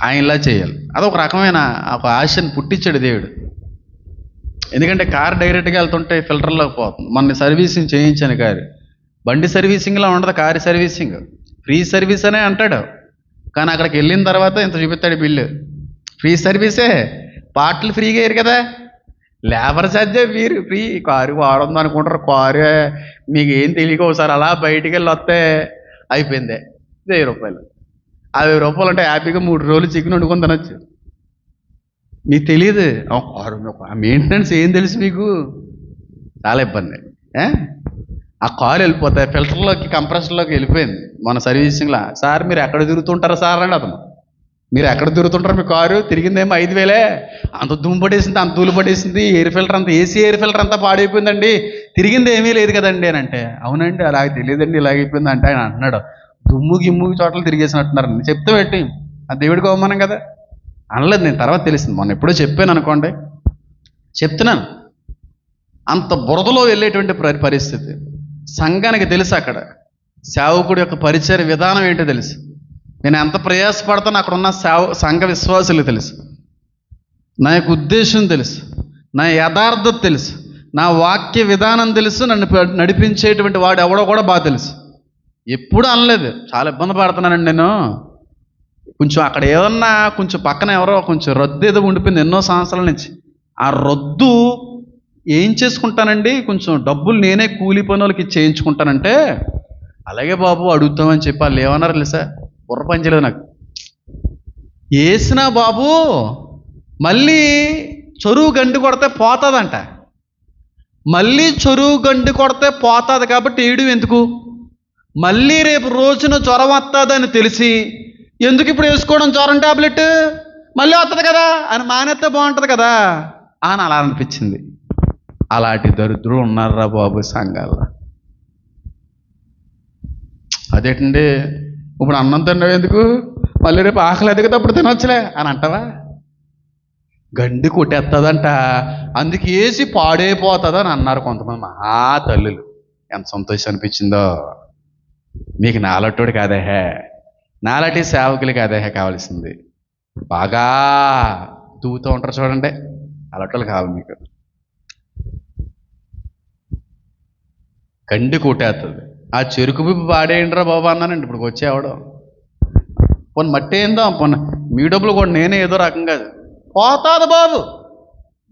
ఆయనలా చేయాలి. అదొక రకమైన ఒక ఆశని పుట్టించాడు దేవుడు. ఎందుకంటే కారు డైరెక్ట్గా వెళ్తుంటే ఫిల్టర్లోకి పోతుంది. మొన్న సర్వీసింగ్ చేయించాను కారు. బండి సర్వీసింగ్లో ఉండదు, కారు సర్వీసింగ్ ఫ్రీ సర్వీస్ అనే అంటాడు. కానీ అక్కడికి వెళ్ళిన తర్వాత ఇంత చూపిస్తాడు బిల్లు. ఫ్రీ సర్వీసే, పార్ట్లు ఫ్రీగా అయ్యారు కదా, లేబర్ ఛార్జే మీరు ఫ్రీ. కారు వాడుంది అనుకుంటారు, కారు మీకు ఏం తెలియక ఒకసారి అలా బయటికి వెళ్ళి వస్తే అయిపోయిందే 1000 రూపాయలు. ఆ 1000 రూపాయలు అంటే హ్యాపీగా 3 రోజులు చికెన్ వండుకొని తినొచ్చు. మీకు తెలియదు ఆ మెయింటెనెన్స్ ఏం తెలుసు మీకు? చాలా ఇబ్బంది. ఆ కారు వెళ్ళిపోతాయి ఫిల్టర్లోకి, కంప్రెషర్లోకి వెళ్ళిపోయింది. మన సర్వీసింగ్లో, సార్ మీరు ఎక్కడ తిరుగుతుంటారా సార్ అండి అతను. మీరు ఎక్కడ తిరుగుతుంటారు, మీ కారు తిరిగిందేమో 5000, అంత దుమ్ము పడేసింది, అంత ధూళి పడేసింది, ఎయిర్ ఫిల్టర్ అంతా, ఏసీ ఎయిర్ ఫిల్టర్ అంతా పాడైపోయిందండి, తిరిగింది ఏమీ లేదు కదండి అని అంటే, అవునండి అలాగే తెలియదండి ఇలాగైపోయింది అంటే ఆయన అంటున్నాడు, దుమ్ము గిమ్ము చోట్ల తిరిగేసినట్టున్నారు. చెప్తే పెట్టి ఆ దేవుడికి అవమానం కదా అనలేదు. నేను తర్వాత తెలిసింది, మొన్న ఎప్పుడో చెప్పాను అనుకోండి, చెప్తున్నాను. అంత బురదలో వెళ్ళేటువంటి పరిస్థితి సంఘానికి తెలుసు. అక్కడ సేవకుడి యొక్క పరిచయ విధానం ఏంటో తెలుసు. నేను ఎంత ప్రయాసపడతానో అక్కడ ఉన్న సంఘ విశ్వాసులకు తెలుసు. నా యొక్క ఉద్దేశం తెలుసు, నా యథార్థత తెలుసు, నా వాక్య విధానం తెలుసు, నన్ను నడిపించేటువంటి వాడు ఎవడో కూడా బాగా తెలుసు. ఎప్పుడూ అనలేదు. చాలా ఇబ్బంది పడుతున్నానండి నేను. కొంచెం అక్కడ ఏమన్నా కొంచెం పక్కన ఎవరో కొంచెం రద్దు ఏదో ఉండిపోయింది ఎన్నో సంవత్సరాల నుంచి. ఆ రద్దు ఏం చేసుకుంటానండి, కొంచెం డబ్బులు నేనే కూలి పనులకి చేయించుకుంటానంటే, అలాగే బాబు అడుగుతామని చెప్పి వాళ్ళు ఏమన్నారు తెలుసా, బుర్ర పనిచేయలేదు నాకు. వేసినా బాబు మళ్ళీ చెరువు గండి కొడితే పోతుందంట, మళ్ళీ చెరువు గండి కొడితే పోతుంది కాబట్టి ఏడు ఎందుకు, మళ్ళీ రేపు రోజున జ్వరం వస్తుందని తెలిసి ఎందుకు ఇప్పుడు వేసుకోవడం జ్వరం టాబ్లెట్, మళ్ళీ వస్తుంది కదా అని మానేస్తే బాగుంటుంది కదా అని అలా అనిపించింది. అలాంటి దరిద్రులు ఉన్నారా బాబు సంఘాల్లో. అదేంటండి ఇప్పుడు అన్నం తినడం ఎందుకు, మళ్ళీ రేపు ఆకలి ఎదిగేటప్పుడు తినొచ్చులే అని అంటావా? గండి కొట్టేస్తుందంట, అందుకు వేసి పాడైపోతుంది అని అన్నారు కొంతమంది మహా తల్లులు. ఎంత సంతోషం అనిపించిందో. మీకు నాలటోడు కాదే, నాలటి సేవకులు కాదే కావాల్సింది. బాగా తూగుతూ ఉంటారు చూడండి, అలాంటి కావాలి మీకు. గండి కొట్టేస్తుంది. ఆ చెరుకు బిబ్బు పాడేయండిరా బాబా అన్నానండి. ఇప్పుడు వచ్చేవాడు పోనీ మట్టి ఏందో పోనీ మీ డబ్బులు కూడా నేనే ఏదో రకంగా పోతుంది బాబు,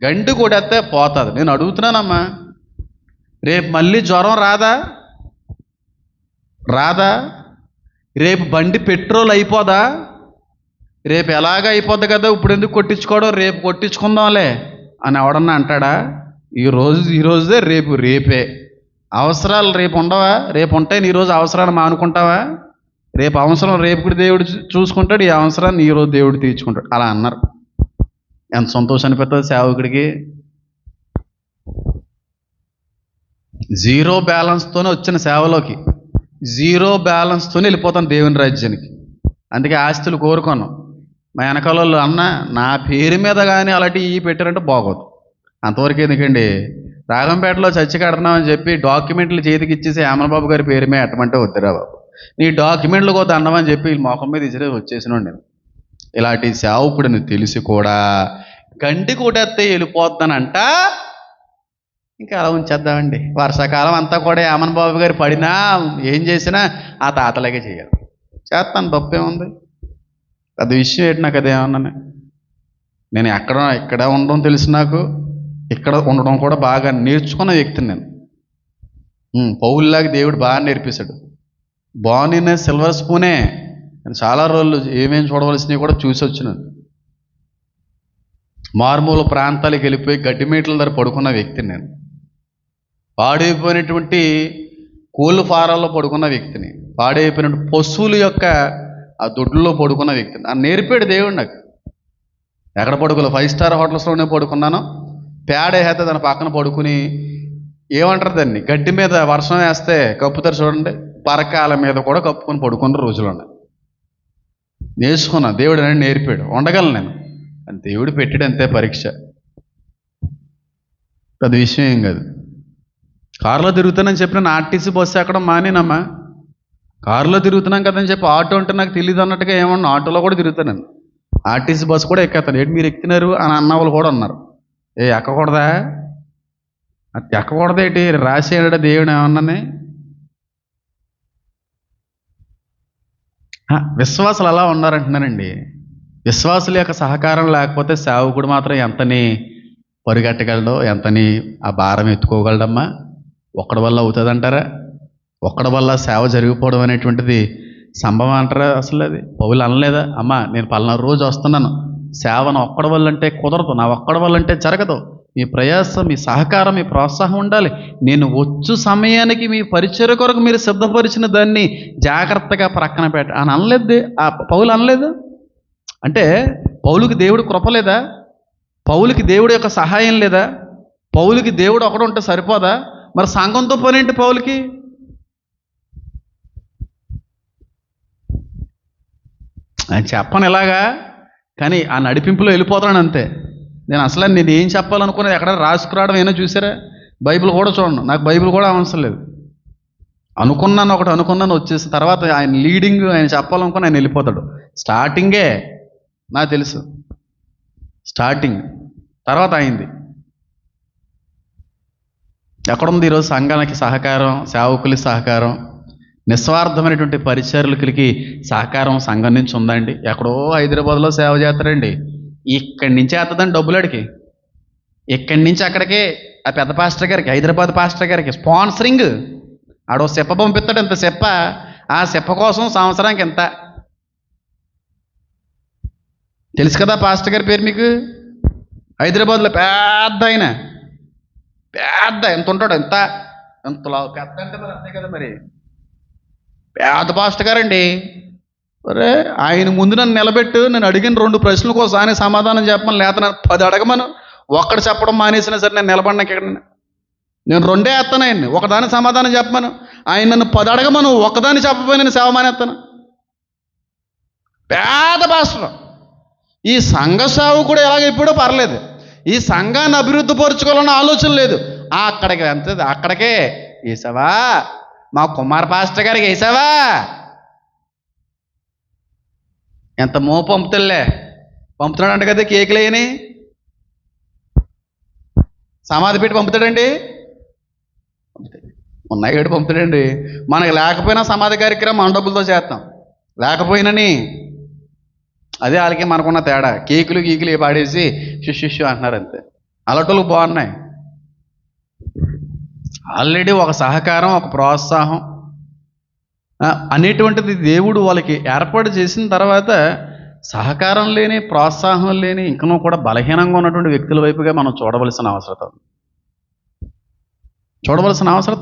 గండి కొట్టేస్తే పోతుంది. నేను అడుగుతున్నానమ్మా, రేపు మళ్ళీ జ్వరం రాదా? రేపు బండి పెట్రోల్ అయిపోదా? రేపు ఎలాగ అయిపోద్ది కదా, ఇప్పుడు ఎందుకు కొట్టించుకోవడం, రేపు కొట్టించుకుందాంలే అని ఎవడన్నా అంటాడా? ఈ రోజే రేపే. అవసరాలు రేపు ఉండవా? రేపు ఉంటాయి, ఈరోజు అవసరాన్ని మానుకుంటావా? రేపు అవసరం రేపుకి దేవుడు చూసుకుంటాడు, ఈ అవసరాన్ని ఈరోజు దేవుడు తీర్చుకుంటాడు. అలా అన్నారు. ఎంత సంతోషం అనిపిస్తుంది సేవకుడికి. 0 బ్యాలెన్స్తోనే వచ్చిన సేవలోకి 0 బ్యాలెన్స్తోనే వెళ్ళిపోతాను దేవుని రాజ్యానికి. అందుకే ఆస్తులు కోరుకోను. మా వెనకాల వాళ్ళు అన్న నా పేరు మీద కానీ అలాంటి పెట్టారంటే బాగోదు. అంతవరకు ఎందుకండి, రాగంపేటలో చర్చి కడుతున్నామని చెప్పి డాక్యుమెంట్లు చేతికి ఇచ్చేసి ఆమలబాబు గారి పేరు మీద ఎట్టమంటే వద్దురా బాబు, నీ డాక్యుమెంట్లు కొద్ది అన్నమని చెప్పి మొఖం మీద ఇచ్చిరే వచ్చేసినాడు నేను. ఇలాంటి సేవకుడిని తెలిసి కూడా గండి కొట్టేస్తే వెళ్ళిపోతానంట. ఇంకా అలా ఉంచేద్దామండి. వర్షాకాలం అంతా కూడా ఆమలబాబు గారు పడినా ఏం చేసినా ఆ తాతలాగే చేయాలి. చేస్తాను, తప్పేముంది? అది విషయం ఏంటి నాకు అదేమన్నా. నేను ఇక్కడ ఉండడం తెలుసు, నాకు ఇక్కడ ఉండడం కూడా బాగా నేర్చుకున్న వ్యక్తిని నేను. పౌల్లాగా దేవుడు బాగా నేర్పిస్తాడు. బాగునే సిల్వర్ స్పూనే. నేను చాలా రోజులు ఏమేమి చూడవలసినవి కూడా చూసి వచ్చినాను. మారుమూల ప్రాంతాలకు వెళ్ళిపోయి గడ్డి మేట్ల దగ్గర పడుకున్న వ్యక్తిని నేను. పాడైపోయినటువంటి కోళ్ళు ఫారాల్లో పడుకున్న వ్యక్తిని, పాడైపోయిన పశువుల యొక్క ఆ దొడ్లో పడుకున్న వ్యక్తిని ఆ నేర్పాడు దేవుడు నాకు. ఎక్కడ పడుకోలే, 5 స్టార్ హోటల్స్లోనే పడుకున్నాను. పేడ వేస్తే దాని పక్కన పడుకుని ఏమంటారు దాన్ని, గడ్డి మీద వర్షం వేస్తే కప్పుతారు చూడండి, పరకాల మీద కూడా కప్పుకొని పడుకున్న రోజులు ఉన్నాయి. నేర్చుకున్నా, దేవుడు అని నేర్పాడు, ఉండగలను నేను. అని దేవుడు పెట్టాడు అంతే, పరీక్ష. పెద్ద విషయం ఏం కాదు. కారులో తిరుగుతానని చెప్పిన ఆర్టీసీ బస్సు ఎక్కడం మానేనమ్మా. కారులో తిరుగుతున్నాం కదని చెప్పి ఆటో అంటే నాకు తెలియదు అన్నట్టుగా ఏమన్నా ఆటోలో కూడా తిరుగుతాను. ఆర్టీసీ బస్సు కూడా ఎక్కేస్తాను. ఏంటి మీరు ఎక్కుతున్నారు అని అన్న వాళ్ళు కూడా ఉన్నారు. ఎక్కకూడదా, అది ఎక్కకూడదేంటి, రాసేయడా దేవుడు ఏమన్నానే. విశ్వాసులు అలా ఉన్నారంటున్నానండి. విశ్వాసుల యొక్క సహకారం లేకపోతే సేవకుడు మాత్రం ఎంతని పరిగెట్టగలడో, ఎంతని ఆ భారం ఎత్తుకోగలడమ్మా. ఒక్కడి వల్ల అవుతుందంటారా? ఒక్కడి వల్ల సేవ జరిగిపోవడం అనేటువంటిది సంభవం అంటారా? అసలు అది పౌలు అనలేదా, అమ్మా నేను పలానా రోజు వస్తున్నాను, సేవను ఒక్కడి వల్ల అంటే కుదరదు, నా ఒక్కడి వల్ల అంటే జరగదు, మీ ప్రయాసం, మీ సహకారం, మీ ప్రోత్సాహం ఉండాలి. నేను వచ్చు సమయానికి మీ పరిచర్య కొరకు మీరు సిద్ధపరిచిన దాన్ని జాగ్రత్తగా ప్రక్కన పెట్ట అని అనలేదు. ఆ పౌలు అనలేదు. అంటే పౌలుకి దేవుడు కృప లేదా? పౌలుకి దేవుడు యొక్క సహాయం లేదా? పౌలుకి దేవుడు ఒకడు ఉంటే సరిపోదా? మరి సంఘంతో పని ఏంటి పౌలుకి? ఆయన చెప్పను ఇలాగా, కానీ ఆ నడిపింపులో వెళ్ళిపోతాను అంతే. నేను ఏం చెప్పాలనుకున్నది ఎక్కడ రాసుకురావడం ఏమో చూసారా? బైబిల్ కూడా చూడండి, నాకు బైబిల్ కూడా అవసరం లేదు. ఒకటి అనుకున్నాను వచ్చేసిన తర్వాత ఆయన లీడింగ్, ఆయన చెప్పాలనుకుని ఆయన వెళ్ళిపోతాడు. స్టార్టింగే నాకు తెలుసు, స్టార్టింగ్ తర్వాత అయింది. ఎక్కడుంది ఈరోజు సంఘానికి సహకారం, సేవకులి సహకారం, నిస్వార్థమైనటువంటి పరిచర్యలకి సహకారం సంఘం నుంచి ఉందండి? ఎక్కడో హైదరాబాద్లో సేవ చేస్తారండి, ఇక్కడి నుంచి వేస్తుందండి డబ్బులడికి, ఇక్కడి నుంచి అక్కడికే ఆ పెద్ద పాస్టర్ గారికి, హైదరాబాద్ పాస్టర్ గారికి స్పాన్సరింగ్. ఆడో చెప్ప పంపిస్తాడు, ఇంత చెప్ప, ఆ చెప్ప కోసం సంవత్సరానికి ఎంత. తెలుసు కదా పాస్టర్ గారి పేరు మీకు? హైదరాబాద్లో పెద్ద ఆయన, ఎంత ఉంటాడు, ఎంతలా పెద్ద అంటే మరి అంతే కదా, మరి పెద్ద పాస్టర్ గారండి. అరే ఆయన ముందు నన్ను నిలబెట్టు, నేను అడిగిన 2 ప్రశ్నల కోసం ఆయన సమాధానం చెప్పమని, లేత నన్ను 10 అడగమను. ఒక్కడు చెప్పడం మానేసినా సరే నేను నిలబడినాక ఇక్కడ నేను 2 వేస్తాను ఆయన్ని, ఒకదాని సమాధానం చెప్పమను. ఆయన నన్ను 10 అడగమను, ఒక్కదాన్ని చెప్పబోయి నేను సేవ మానేస్తాను. పేద పాస్టర్. ఈ సంఘ సేవకుడు ఎలాగ ఇప్పుడో పర్లేదు, ఈ సంఘాన్ని అభివృద్ధి పరుచుకోవాలన్న ఆలోచన లేదు. అక్కడికి ఎంత, అక్కడికే వేసావా, మా కుమార్ పాస్టర్ గారికి వేసావా, ఎంత మో పంపుతున్నాడు అంట కదా, కేకులు వేయని సమాధి పెట్టి పంపుతాడండి, ఉన్నాయి ఏడు పంపుతాడండి. మనకు లేకపోయినా సమాధి కార్యక్రమం మన డబ్బులతో చేస్తాం, లేకపోయినని. అదే వాళ్ళకి మనకున్న తేడా, కేకులు గీకులు పాడేసి శిష్యు అంటున్నారు అంతే. అలాంటి బాగున్నాయి. ఆల్రెడీ ఒక సహకారం, ఒక ప్రోత్సాహం అనేటువంటిది దేవుడు వాళ్ళకి ఏర్పాటు చేసిన తర్వాత, సహకారం లేని, ప్రోత్సాహం లేని, ఇంకనూ కూడా బలహీనంగా ఉన్నటువంటి వ్యక్తుల వైపుగా మనం చూడవలసిన అవసరం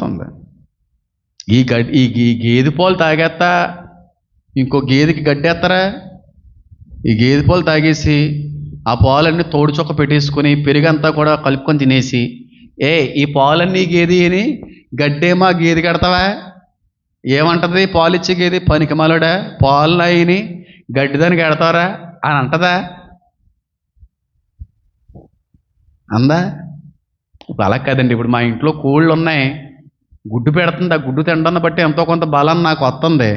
ఉంది. ఈ గేదె పాలు తాగేస్తా ఇంకో గేదెకి గడ్డేస్తారా? ఈ గేదె పాలు తాగేసి ఆ పాలన్నీ తోడు చొక్క పెట్టేసుకొని పెరుగంతా కూడా కలుపుకొని తినేసి, ఈ పాలన్నీ గేది అని గడ్డేమా గేదె కడతావా? ఏమంటది పాలిచ్చే గేది? పనికిమాలోడా, పాలు నాయని గడ్డిదానికి కడతావరా అని అంటదా? అందా? ఇప్పుడు అలా కాదండి. ఇప్పుడు మా ఇంట్లో కోళ్ళు ఉన్నాయి, గుడ్డు పెడుతుంది, ఆ గుడ్డు తినడాన్ని బట్టి ఎంతో కొంత బలం నాకు వస్తుంది.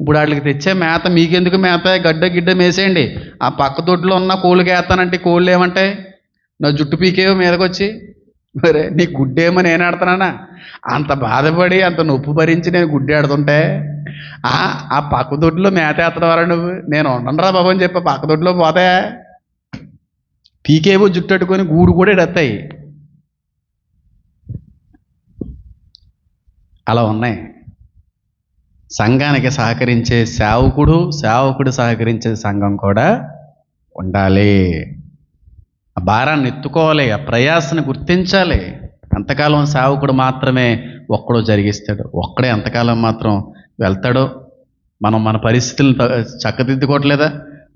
ఇప్పుడు వాటికి తెచ్చే మేత మీకెందుకు మేత, గిడ్డ మేసేయండి, ఆ పక్క దొడ్లో ఉన్న కోళ్ళకి వేస్తానంటే కోళ్ళు ఏమంటాయి, నా జుట్టు పీకేవో మీదకి వచ్చి, మరే నీ గుడ్డేమో నేను ఆడుతున్నానా? అంత బాధపడి అంత నొప్పి భరించి నేను గుడ్డి ఆడుతుంటే ఆ పక్క దొడ్లో మేత వేస్తున్నారా నువ్వు? నేను ఉండనురా బాబు అని చెప్పి పక్క దొడ్లో పోతా, పీకేవో జుట్టు అట్టుకొని గూడు కూడా ఎడతాయి. అలా ఉన్నాయి. సంఘానికి సహకరించే సేవకుడు సహకరించే సంఘం కూడా ఉండాలి. ఆ భారాన్ని ఎత్తుకోవాలి, ఆ ప్రయాసను గుర్తించాలి. అంతకాలం సేవకుడు మాత్రమే ఒక్కడో జరిగిస్తాడు. ఒక్కడే ఎంతకాలం మాత్రం వెళ్తాడో? మనం మన పరిస్థితులను చక్కదిద్దుకోవట్లేదా?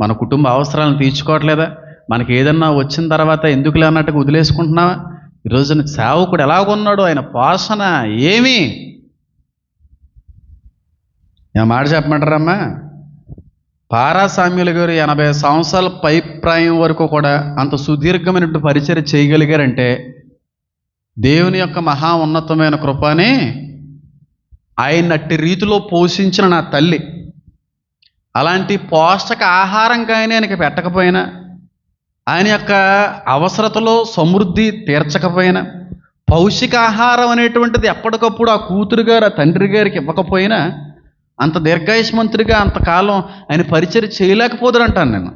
మన కుటుంబ అవసరాలను తీర్చుకోవట్లేదా? మనకి ఏదన్నా వచ్చిన తర్వాత ఎందుకులే అన్నట్టుగా వదిలేసుకుంటున్నావా? ఈరోజున సేవకుడు ఎలాగున్నాడు? ఆయన పోషణ ఏమి? నేను మాట చెప్పమంటారమ్మా, పారాసామ్యులు గారు 80 సంవత్సరాల పైప్రాయం వరకు కూడా అంత సుదీర్ఘమైనటువంటి పరిచర్య చేయగలిగారంటే దేవుని యొక్క మహా ఉన్నతమైన కృపని ఆయన అట్టి రీతిలో పోషించిన నా తల్లి. అలాంటి పోషక ఆహారం కానీ ఆయనకి పెట్టకపోయినా, ఆయన యొక్క అవసరతలో సమృద్ధి తీర్చకపోయినా, పౌష్టికాహారం అనేటువంటిది ఎప్పటికప్పుడు ఆ కూతురు గారు ఆ తండ్రి గారికి ఇవ్వకపోయినా అంత దీర్ఘాయుష్మంతుడిగా అంతకాలం ఆయన పరిచర్య చేయలేకపోతాడు అంటాను నేను.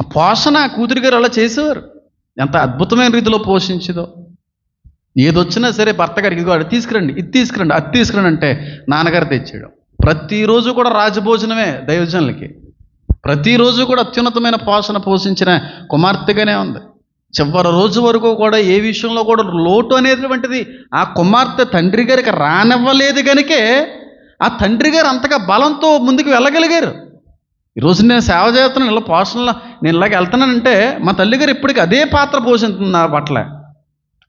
ఆ పోషణ కూతురు గారు అలా చేసేవారు. ఎంత అద్భుతమైన రీతిలో పోషించేదో. ఏదొచ్చినా సరే భర్త గారికి ఇదిగో అది తీసుకురండి, ఇది తీసుకురండి, అది తీసుకురండి అంటే నాన్నగారు తెచ్చాడు. ప్రతిరోజు కూడా రాజభోజనమే దైవజనులకి. ప్రతిరోజు కూడా అత్యున్నతమైన పోషణ పోషించిన కుమార్తెగానే ఉంది. చివరి రోజు వరకు కూడా ఏ విషయంలో కూడా లోటు అనేటువంటిది ఆ కుమార్తె తండ్రి గారికి రానివ్వలేదు కనుకే ఆ తండ్రి గారు అంతగా బలంతో ముందుకు వెళ్ళగలిగారు. ఈరోజు నేను సేవ చేస్తున్నాను, ఇలా పోషణలో నేను ఇలాగ వెళ్తున్నానంటే మా తల్లిగారు ఇప్పటికీ అదే పాత్ర పోషిస్తుంది నా పట్ల.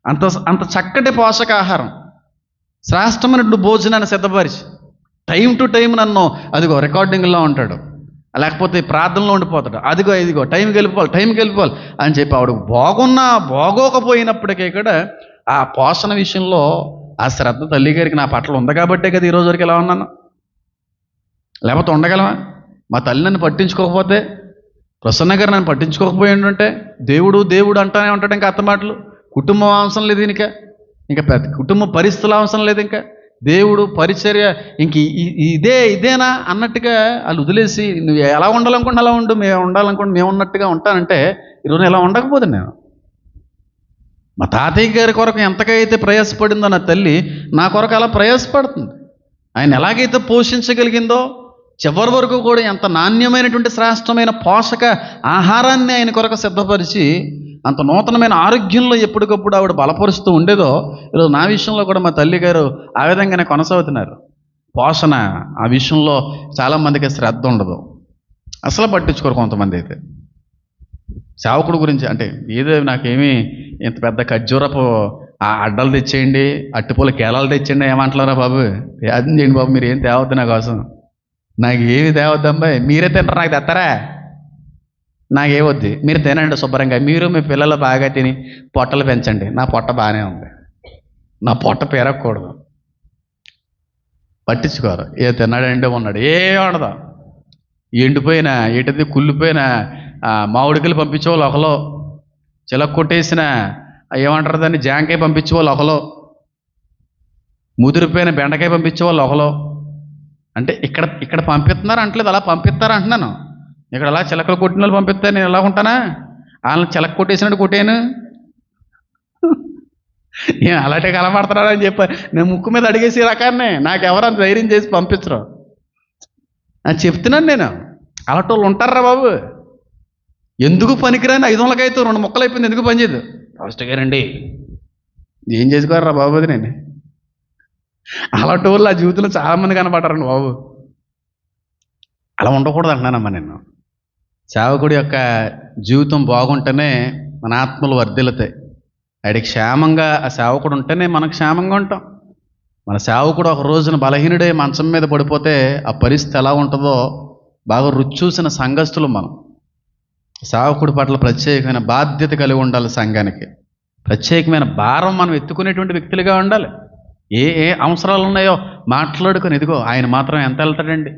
అంత అంత చక్కటి పోషకాహారం, శ్రేష్టమైనటువంటి భోజనాన్ని సిద్ధపరిచి టైం టు టైం నన్ను అదిగో రికార్డింగ్లో ఉంటాడు, లేకపోతే ప్రార్థనలో ఉండిపోతాడు, అదిగో ఇదిగో టైంకి వెళ్ళిపోవాలి అని చెప్పి ఆవిడకు బాగున్నా బాగోకపోయినప్పటికీ కూడా ఆ పోషణ విషయంలో ఆ శ్రద్ధ తల్లిగారికి నా పట్ల ఉంది కాబట్టే కదా ఈరోజు వరకు ఎలా ఉన్నాను. లేకపోతే ఉండగలమా? మా తల్లి నన్ను పట్టించుకోకపోతే, ప్రసన్న గారు నన్ను పట్టించుకోకపోయిందంటే దేవుడు దేవుడు అంటానే ఉంటాడు. ఇంకా అత్త మాటలు, కుటుంబం అవసరం లేదు, ఇంకా పెద్ద కుటుంబ పరిస్థితులు అవసరం లేదు, ఇంకా దేవుడు పరిచర్య ఇంక ఇదేనా అన్నట్టుగా వాళ్ళు వదిలేసి నువ్వు ఎలా ఉండాలనుకోండి అలా ఉండు, మేము ఉండాలనుకోండి మేము ఉన్నట్టుగా ఉంటానంటే ఈరోజు ఎలా ఉండకపోతే నేను. మా తాతయ్య గారి కొరకు ఎంతకైతే ప్రయాసపడిందో నా తల్లి, నా కొరకు అలా ప్రయాసపడుతుంది. ఆయన ఎలాగైతే పోషించగలిగిందో చివరి వరకు కూడా ఎంత నాణ్యమైనటువంటి శ్రేష్టమైన పోషక ఆహారాన్ని ఆయన కొరకు సిద్ధపరిచి అంత నూతనమైన ఆరోగ్యంలో ఎప్పటికప్పుడు ఆవిడ బలపరుస్తూ ఉండేదో, ఈరోజు నా విషయంలో కూడా మా తల్లి గారు ఆ విధంగానే కొనసాగుతున్నారు. పోషణ ఆ విషయంలో చాలామందికి శ్రద్ధ ఉండదు, అసలు పట్టించుకోరు. కొంతమంది అయితే సేవకుడు గురించి అంటే ఏదో నాకేమీ ఇంత పెద్ద ఖర్జూరపు ఆ అడ్డలు తెచ్చేయండి, అట్టిపూల కేలాలు తెచ్చేయండి ఏమంటారా బాబు, అది చేయండి బాబు, మీరు ఏం తేవద్దు నా కోసం, నాకు ఏమి తేవద్దమ్మాయి, మీరే తింటారు నాకు తెస్తారా, నాకేవద్దు, మీరు తినండి శుభ్రంగా, మీరు మీ పిల్లలు బాగా తిని పొట్టలు పెంచండి, నా పొట్ట బాగానే ఉంది, నా పొట్ట పెరగకూడదు. పట్టించుకోరు. ఏ తిన్నాడంటే ఉన్నాడు, ఏ ఉండదు. ఎండిపోయిన ఎటుది కుళ్ళిపోయిన మామిడికాయలు పంపించేవాళ్ళు ఒకలో, చిలక కొట్టేసిన ఏమంటారు దాన్ని జాంకాయ పంపించేవాళ్ళు ఒకలో, ముదిరిపోయిన బెండకాయ పంపించేవాళ్ళు ఒకలో. అంటే ఇక్కడ పంపిస్తున్నారు అంటలేదు, అలా పంపిస్తారు అంటున్నాను. ఇక్కడ అలా చిలకలు కొట్టిన వాళ్ళు పంపిస్తారు, నేను ఎలా ఉంటానా? వాళ్ళని చిలక కొట్టేసినట్టు కొట్టాను, నేను అలాంటి కలపడుతున్నాడు అని చెప్పాను. నేను ముక్కు మీద అడిగేసి రకాన్ని నాకెవరు అంత ధైర్యం చేసి పంపించరు అని చెప్తున్నాను నేను. అలాంటి వాళ్ళు ఉంటారా బాబు? ఎందుకు పనికిరాని 500కైతే 2 ముక్కలు అయిపోయింది, ఎందుకు పనిచేయదు? ఫాస్ట్ గారండి ఏం చేసుకోరా బాబు అది. నేను అలాంటి వాళ్ళు ఆ జీవితంలో చాలామంది కనపడ్డారండి బాబు. అలా ఉండకూడదు అంటున్నానమ్మా నేను. సేవకుడి యొక్క జీవితం బాగుంటేనే మన ఆత్మలు వర్ధిల్లుతాయి. ఆడికి క్షేమంగా ఆ సేవకుడు ఉంటేనే మనం క్షేమంగా ఉంటాం. మన సేవకుడు ఒక రోజున బలహీనుడే మంచం మీద పడిపోతే ఆ పరిస్థితి ఎలా ఉంటుందో బాగా రుచి చూసిన సంఘస్థులు మనం. సేవకుడి పట్ల ప్రత్యేకమైన బాధ్యత కలిగి ఉండాలి. సంఘానికి ప్రత్యేకమైన భారం మనం ఎత్తుకునేటువంటి వ్యక్తులుగా ఉండాలి. ఏ ఏ అవసరాలు ఉన్నాయో మాట్లాడుకొని, ఇదిగో ఆయన మాత్రం ఎంత వెళ్తాడండి,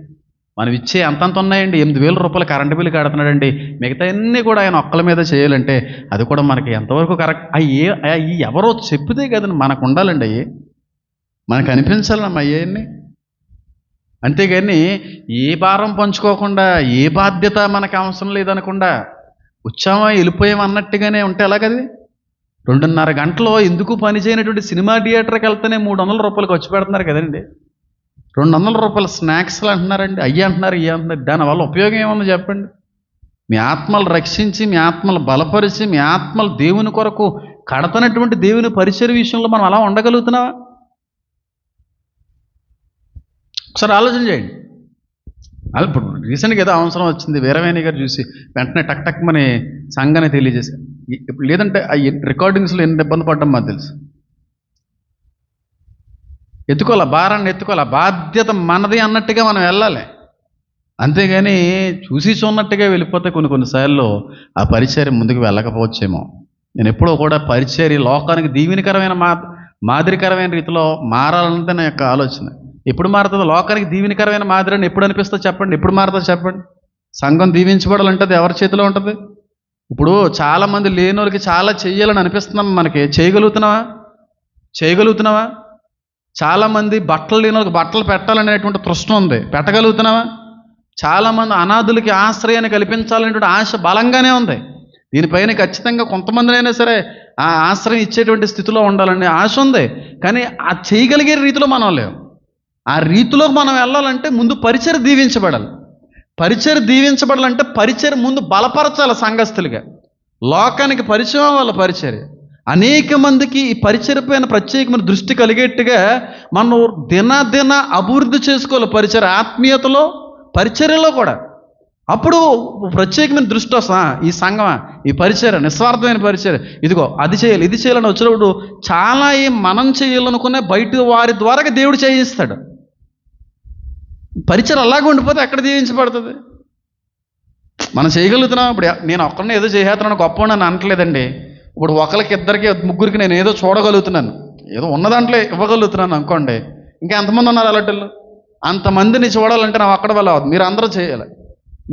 మనం ఇచ్చే అంతంత ఉన్నాయండి, 8,000 రూపాయలు కరెంటు బిల్లు కడుతున్నాడండి, మిగతా అన్నీ కూడా ఆయన ఒక్కల మీద చేయాలంటే అది కూడా మనకి ఎంతవరకు కరెక్ట్? అవి ఎవరో చెప్తే కదండి మనకు ఉండాలండి, అవి మనకు అనిపించాలమ్మా అయ్యన్ని. అంతేగాని ఏ భారం పంచుకోకుండా, ఏ బాధ్యత మనకు అవసరం లేదనకుండా వచ్చామా వెళ్ళిపోయామా అన్నట్టుగానే ఉంటే ఎలాగది? 2.5 గంటలో ఎందుకు పని చేయనటువంటి సినిమా థియేటర్కి వెళ్తేనే 300 రూపాయలు ఖర్చు పెడుతున్నారు కదండి. 200 రూపాయల స్నాక్స్లు అంటున్నారండి, అయ్యి అంటున్నారు, ఇవి అంటున్నారు. దానివల్ల ఉపయోగం ఏముందో చెప్పండి? మీ ఆత్మలు రక్షించి, మీ ఆత్మలు బలపరిచి, మీ ఆత్మలు దేవుని కొరకు కడతనటువంటి దేవుని పరిచయ విషయంలో మనం అలా ఉండగలుగుతున్నావా? ఒకసారి ఆలోచన చేయండి. అది ఇప్పుడు రీసెంట్గా ఏదో అవసరం వచ్చింది, వీరవేణి గారు చూసి వెంటనే టక్ టక్ మని సంఘాన్ని తెలియజేసి, ఇప్పుడు లేదంటే ఆ రికార్డింగ్స్లో ఎన్ని ఇబ్బంది పడ్డం మాకు తెలుసు. ఎత్తుకోవాలా, భారాన్ని ఎత్తుకోవాలా, బాధ్యత మనది అన్నట్టుగా మనం వెళ్ళాలి. అంతేగాని చూసి చూన్నట్టుగా వెళ్ళిపోతే కొన్నిసార్లు ఆ పరిచర్య ముందుకు వెళ్ళకపోవచ్చేమో. నేను ఎప్పుడూ కూడా పరిచర్య లోకానికి దీవెనకరమైన మాదిరికరమైన రీతిలో మారాలన్నదే నా యొక్క ఆలోచన. ఎప్పుడు మారుతుందో లోకానికి దీవెనకరమైన మాదిరి అని ఎప్పుడు అనిపిస్తుందో చెప్పండి, ఎప్పుడు మారుతుందో చెప్పండి. సంఘం దీవించబడాలంటే అది ఎవరి చేతిలో ఉంటుంది? ఇప్పుడు చాలామంది లేని వాళ్ళకి చాలా చెయ్యాలని అనిపిస్తున్నాం, మనకి చేయగలుగుతున్నావా? చాలామంది బట్టలు లేని వాళ్ళకి బట్టలు పెట్టాలనేటువంటి తృష్ణ ఉంది, పెట్టగలుగుతున్నావా? చాలామంది అనాథులకి ఆశ్రయాన్ని కల్పించాలనేటువంటి ఆశ బలంగానే ఉంది. దీనిపైన ఖచ్చితంగా కొంతమందినైనా సరే ఆ ఆశ్రయం ఇచ్చేటువంటి స్థితిలో ఉండాలనే ఆశ ఉంది. కానీ ఆ చేయగలిగే రీతిలో మనం లేవు. ఆ రీతిలో మనం వెళ్ళాలంటే ముందు పరిచర్య దీవించబడాలి. పరిచర్య దీవించబడాలంటే పరిచర్య ముందు బలపరచాలి. సంఘస్థులుగా లోకానికి పరిచయం వాళ్ళ పరిచర్య అనేక మందికి ఈ పరిచర్య పైన ప్రత్యేకమైన దృష్టి కలిగేట్టుగా మనం దినదిన అభివృద్ధి చేసుకోవాలి. పరిచర్య ఆత్మీయతలో, పరిచర్యలో కూడా. అప్పుడు ప్రత్యేకమైన దృష్టి వస్తా, ఈ సంఘమా, ఈ పరిచర్య నిస్వార్థమైన పరిచర్య, ఇదిగో అది చేయాలి ఇది చేయాలని వచ్చినప్పుడు చాలా మనం చేయాలనుకునే బయట వారి ద్వారా దేవుడు చేయిస్తాడు. పరిచర్య అలాగే ఉండిపోతే ఎక్కడ దీవించబడుతుంది? మనం చేయగలుగుతున్నాం. ఇప్పుడు నేను ఒక్కడిని ఏదో చేసేస్తున్నాను, గొప్ప అని అనట్లేదండి. ఇప్పుడు ఒకరికి ఇద్దరికి ముగ్గురికి నేను ఏదో చూడగలుగుతున్నాను, ఏదో ఉన్న దాంట్లో ఇవ్వగలుగుతున్నాను అనుకోండి. ఇంకా ఎంతమంది ఉన్నారు అలాంటి? అంతమందిని చూడాలంటే నా ఒక్కడ వల్ల అవుతుంది.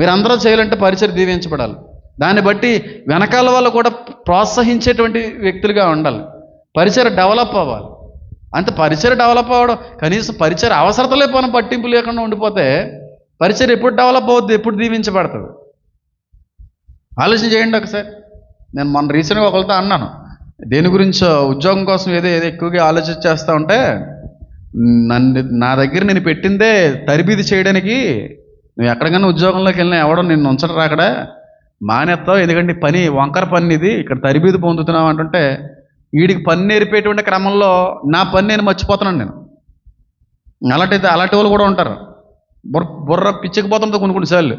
మీరందరూ చేయాలంటే పరిచర్య దీవించబడాలి. దాన్ని బట్టి వెనకాల వాళ్ళు కూడా ప్రోత్సహించేటువంటి వ్యక్తులుగా ఉండాలి. పరిచర్య డెవలప్ అవ్వాలి. అంతే. పరిచర్య డెవలప్ అవ్వడం, కనీసం పరిచర్య అవసరతలే పోయిన పట్టింపు లేకుండా ఉండిపోతే పరిచర్య ఎప్పుడు డెవలప్ అవుద్ది, ఎప్పుడు దీవించబడుతుంది? ఆలోచన చేయండి ఒకసారి. నేను మొన్న రీసెంట్గా ఒకరితో అన్నాను, దేని గురించో ఉద్యోగం కోసం ఏదో ఎక్కువగా ఆలోచన చేస్తూ ఉంటే, నా దగ్గర నేను పెట్టిందే తరబీదు చేయడానికి, నువ్వు ఎక్కడికైనా ఉద్యోగంలోకి వెళ్ళినా ఎవడో నిన్ను ఉంచడరా, అక్కడ మానేస్తావు, ఎందుకంటే పని వంకర పని ఇది, ఇక్కడ తరబీదు పొందుతున్నావు అంటుంటే, వీడికి పని నేర్పేటువంటి క్రమంలో నా పని నేను మర్చిపోతున్నాను. నేను అలాంటి వాళ్ళు కూడా ఉంటారు. బుర్ర పిచ్చకపోతుందో కొన్నిసార్లు,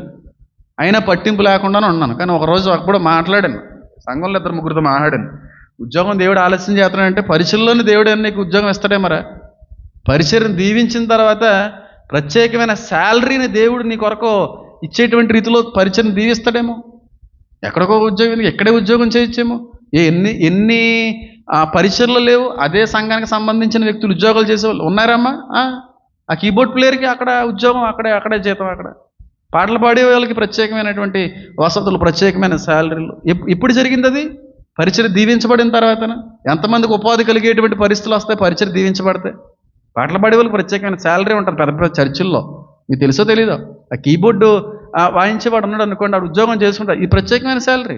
అయినా పట్టింపు లేకుండానే ఉన్నాను. కానీ ఒకరోజు అప్పుడు మాట్లాడాను, సంఘంలో 2-3 మాట్లాడాను. ఉద్యోగం దేవుడు ఆలస్యం చేస్తున్నాడంటే పరిచర్యలోని దేవుడు నీకు ఉద్యోగం ఇస్తాడే మరా? పరిచర్యను దీవించిన తర్వాత ప్రత్యేకమైన శాలరీని దేవుడు నీ కొరకు ఇచ్చేటువంటి రీతిలో పరిచర్యను దీవిస్తాడేమో. ఎక్కడికో ఉద్యోగం, ఎక్కడే ఉద్యోగం చేయొచ్చేమో. ఎన్ని పరిచర్లు లేవు, అదే సంఘానికి సంబంధించిన వ్యక్తులు ఉద్యోగాలు చేసేవాళ్ళు ఉన్నారమ్మా. ఆ కీబోర్డ్ ప్లేయర్కి అక్కడ ఉద్యోగం, అక్కడే జీతం, అక్కడ పాటలు పాడే వాళ్ళకి ప్రత్యేకమైనటువంటి వసతులు, ప్రత్యేకమైన శాలరీలు. ఇప్పుడు జరిగింది అది పరిచర్య దీవించబడిన తర్వాత. ఎంతమందికి ఉపాధి కలిగేటువంటి పరిస్థితులు వస్తాయి పరిచర్య దీవించబడతాయి? పాటలు పాడే వాళ్ళకి ప్రత్యేకమైన శాలరీ ఉంటుంది పెద్ద పెద్ద చర్చిల్లో. మీకు తెలుసో తెలీదో, ఆ కీబోర్డు వాయించేవాడు ఉన్నాడు అనుకోండి, ఆ ఉద్యోగం చేసుకుంటాడు, ఈ ప్రత్యేకమైన శాలరీ.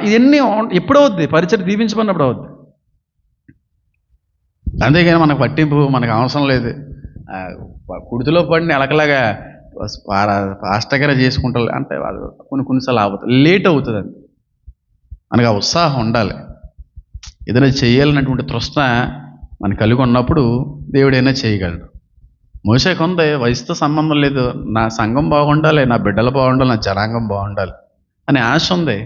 ఇవన్నీ ఎప్పుడు అవుద్ది? పరిచర్య దీవించబడినప్పుడు అవుద్ది. అంతేగాని మనకు పట్టింపు, మనకు అవసరం లేదు. కుడితిలో పడిన ఎలకలాగా ఫాస్ట్గా చేసుకుంటారు అంటే కొన్నిసార్లు అవుతుంది, లేట్ అవుతుంది. అండి మనకు ఆ ఉత్సాహం ఉండాలి. ఏదైనా చేయాలన్నటువంటి తృష్ణ మనకు కలిగి ఉన్నప్పుడు దేవుడైనా చేయగలడు. మోషేకు ఉంది, వయసుతో సంబంధం లేదు, నా సంఘం బాగుండాలి, నా బిడ్డలు బాగుండాలి, నా జనాంగం బాగుండాలి అని ఆశ ఉంది.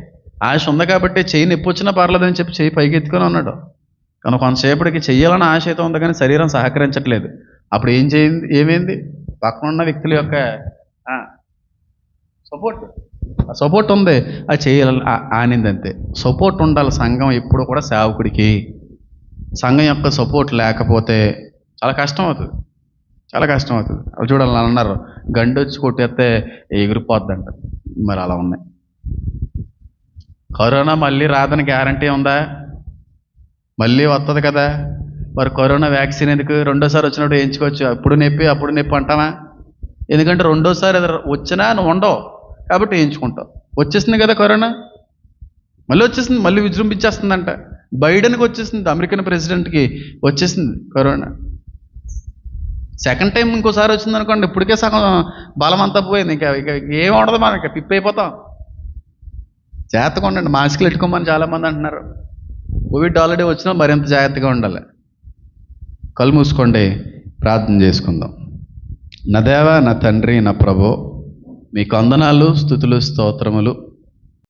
ఆశ ఉంది కాబట్టి చెయ్యి నొప్పి వచ్చినా పర్లేదని చెప్పి చెయ్యి పైకి ఎత్తుకొని ఉన్నాడు. కానీ కొంతసేపటికి చెయ్యాలని ఆశ అయితే ఉంది, కానీ శరీరం సహకరించట్లేదు. అప్పుడు ఏమైంది? పక్కన ఉన్న వ్యక్తుల యొక్క సపోర్ట్ ఉంది, అది చేయాలని ఆనింది. అంతే. సపోర్ట్ ఉండాలి సంఘం ఎప్పుడు కూడా సేవకుడికి. సంఘం యొక్క సపోర్ట్ లేకపోతే చాలా కష్టం అవుతుంది. అవి చూడాలని అన్నారు, గండి వచ్చి కొట్టేస్తే ఎగిరిపోద్దంట. మరి అలా ఉన్నాయి. కరోనా మళ్ళీ రాదని గ్యారంటీ ఉందా? మళ్ళీ వస్తుంది కదా. మరి కరోనా వ్యాక్సిన్ ఎందుకు? రెండోసారి వచ్చినప్పుడు వేయించుకోవచ్చు. అప్పుడు నొప్పి అంటావా? ఎందుకంటే రెండోసారి వచ్చినా నువ్వు ఉండవు కాబట్టి వేయించుకుంటావు. వచ్చేసింది కదా కరోనా, మళ్ళీ వచ్చేసింది, మళ్ళీ విజృంభించేస్తుందంట. బైడెన్కి వచ్చేసింది, అమెరికన్ ప్రెసిడెంట్కి వచ్చేసింది కరోనా. సెకండ్ టైం ఇంకోసారి వచ్చింది అనుకోండి, ఇప్పటికే సగం బలం అంతా పోయింది. ఇంకా ఏం ఉండదు, మనకి పిప్పి అయిపోతాం. జాగ్రత్తగా ఉండండి. మాస్కులు పెట్టుకోమని చాలామంది అంటున్నారు. కోవిడ్ ఆల్రెడీ వచ్చినా మరింత జాగ్రత్తగా ఉండాలి. కళ్ళు మూసుకోండి, ప్రార్థన చేసుకుందాం. నా దేవా, నా తండ్రి, నా ప్రభు, మీకు వందనాలు, స్తుతులు, స్తోత్రములు.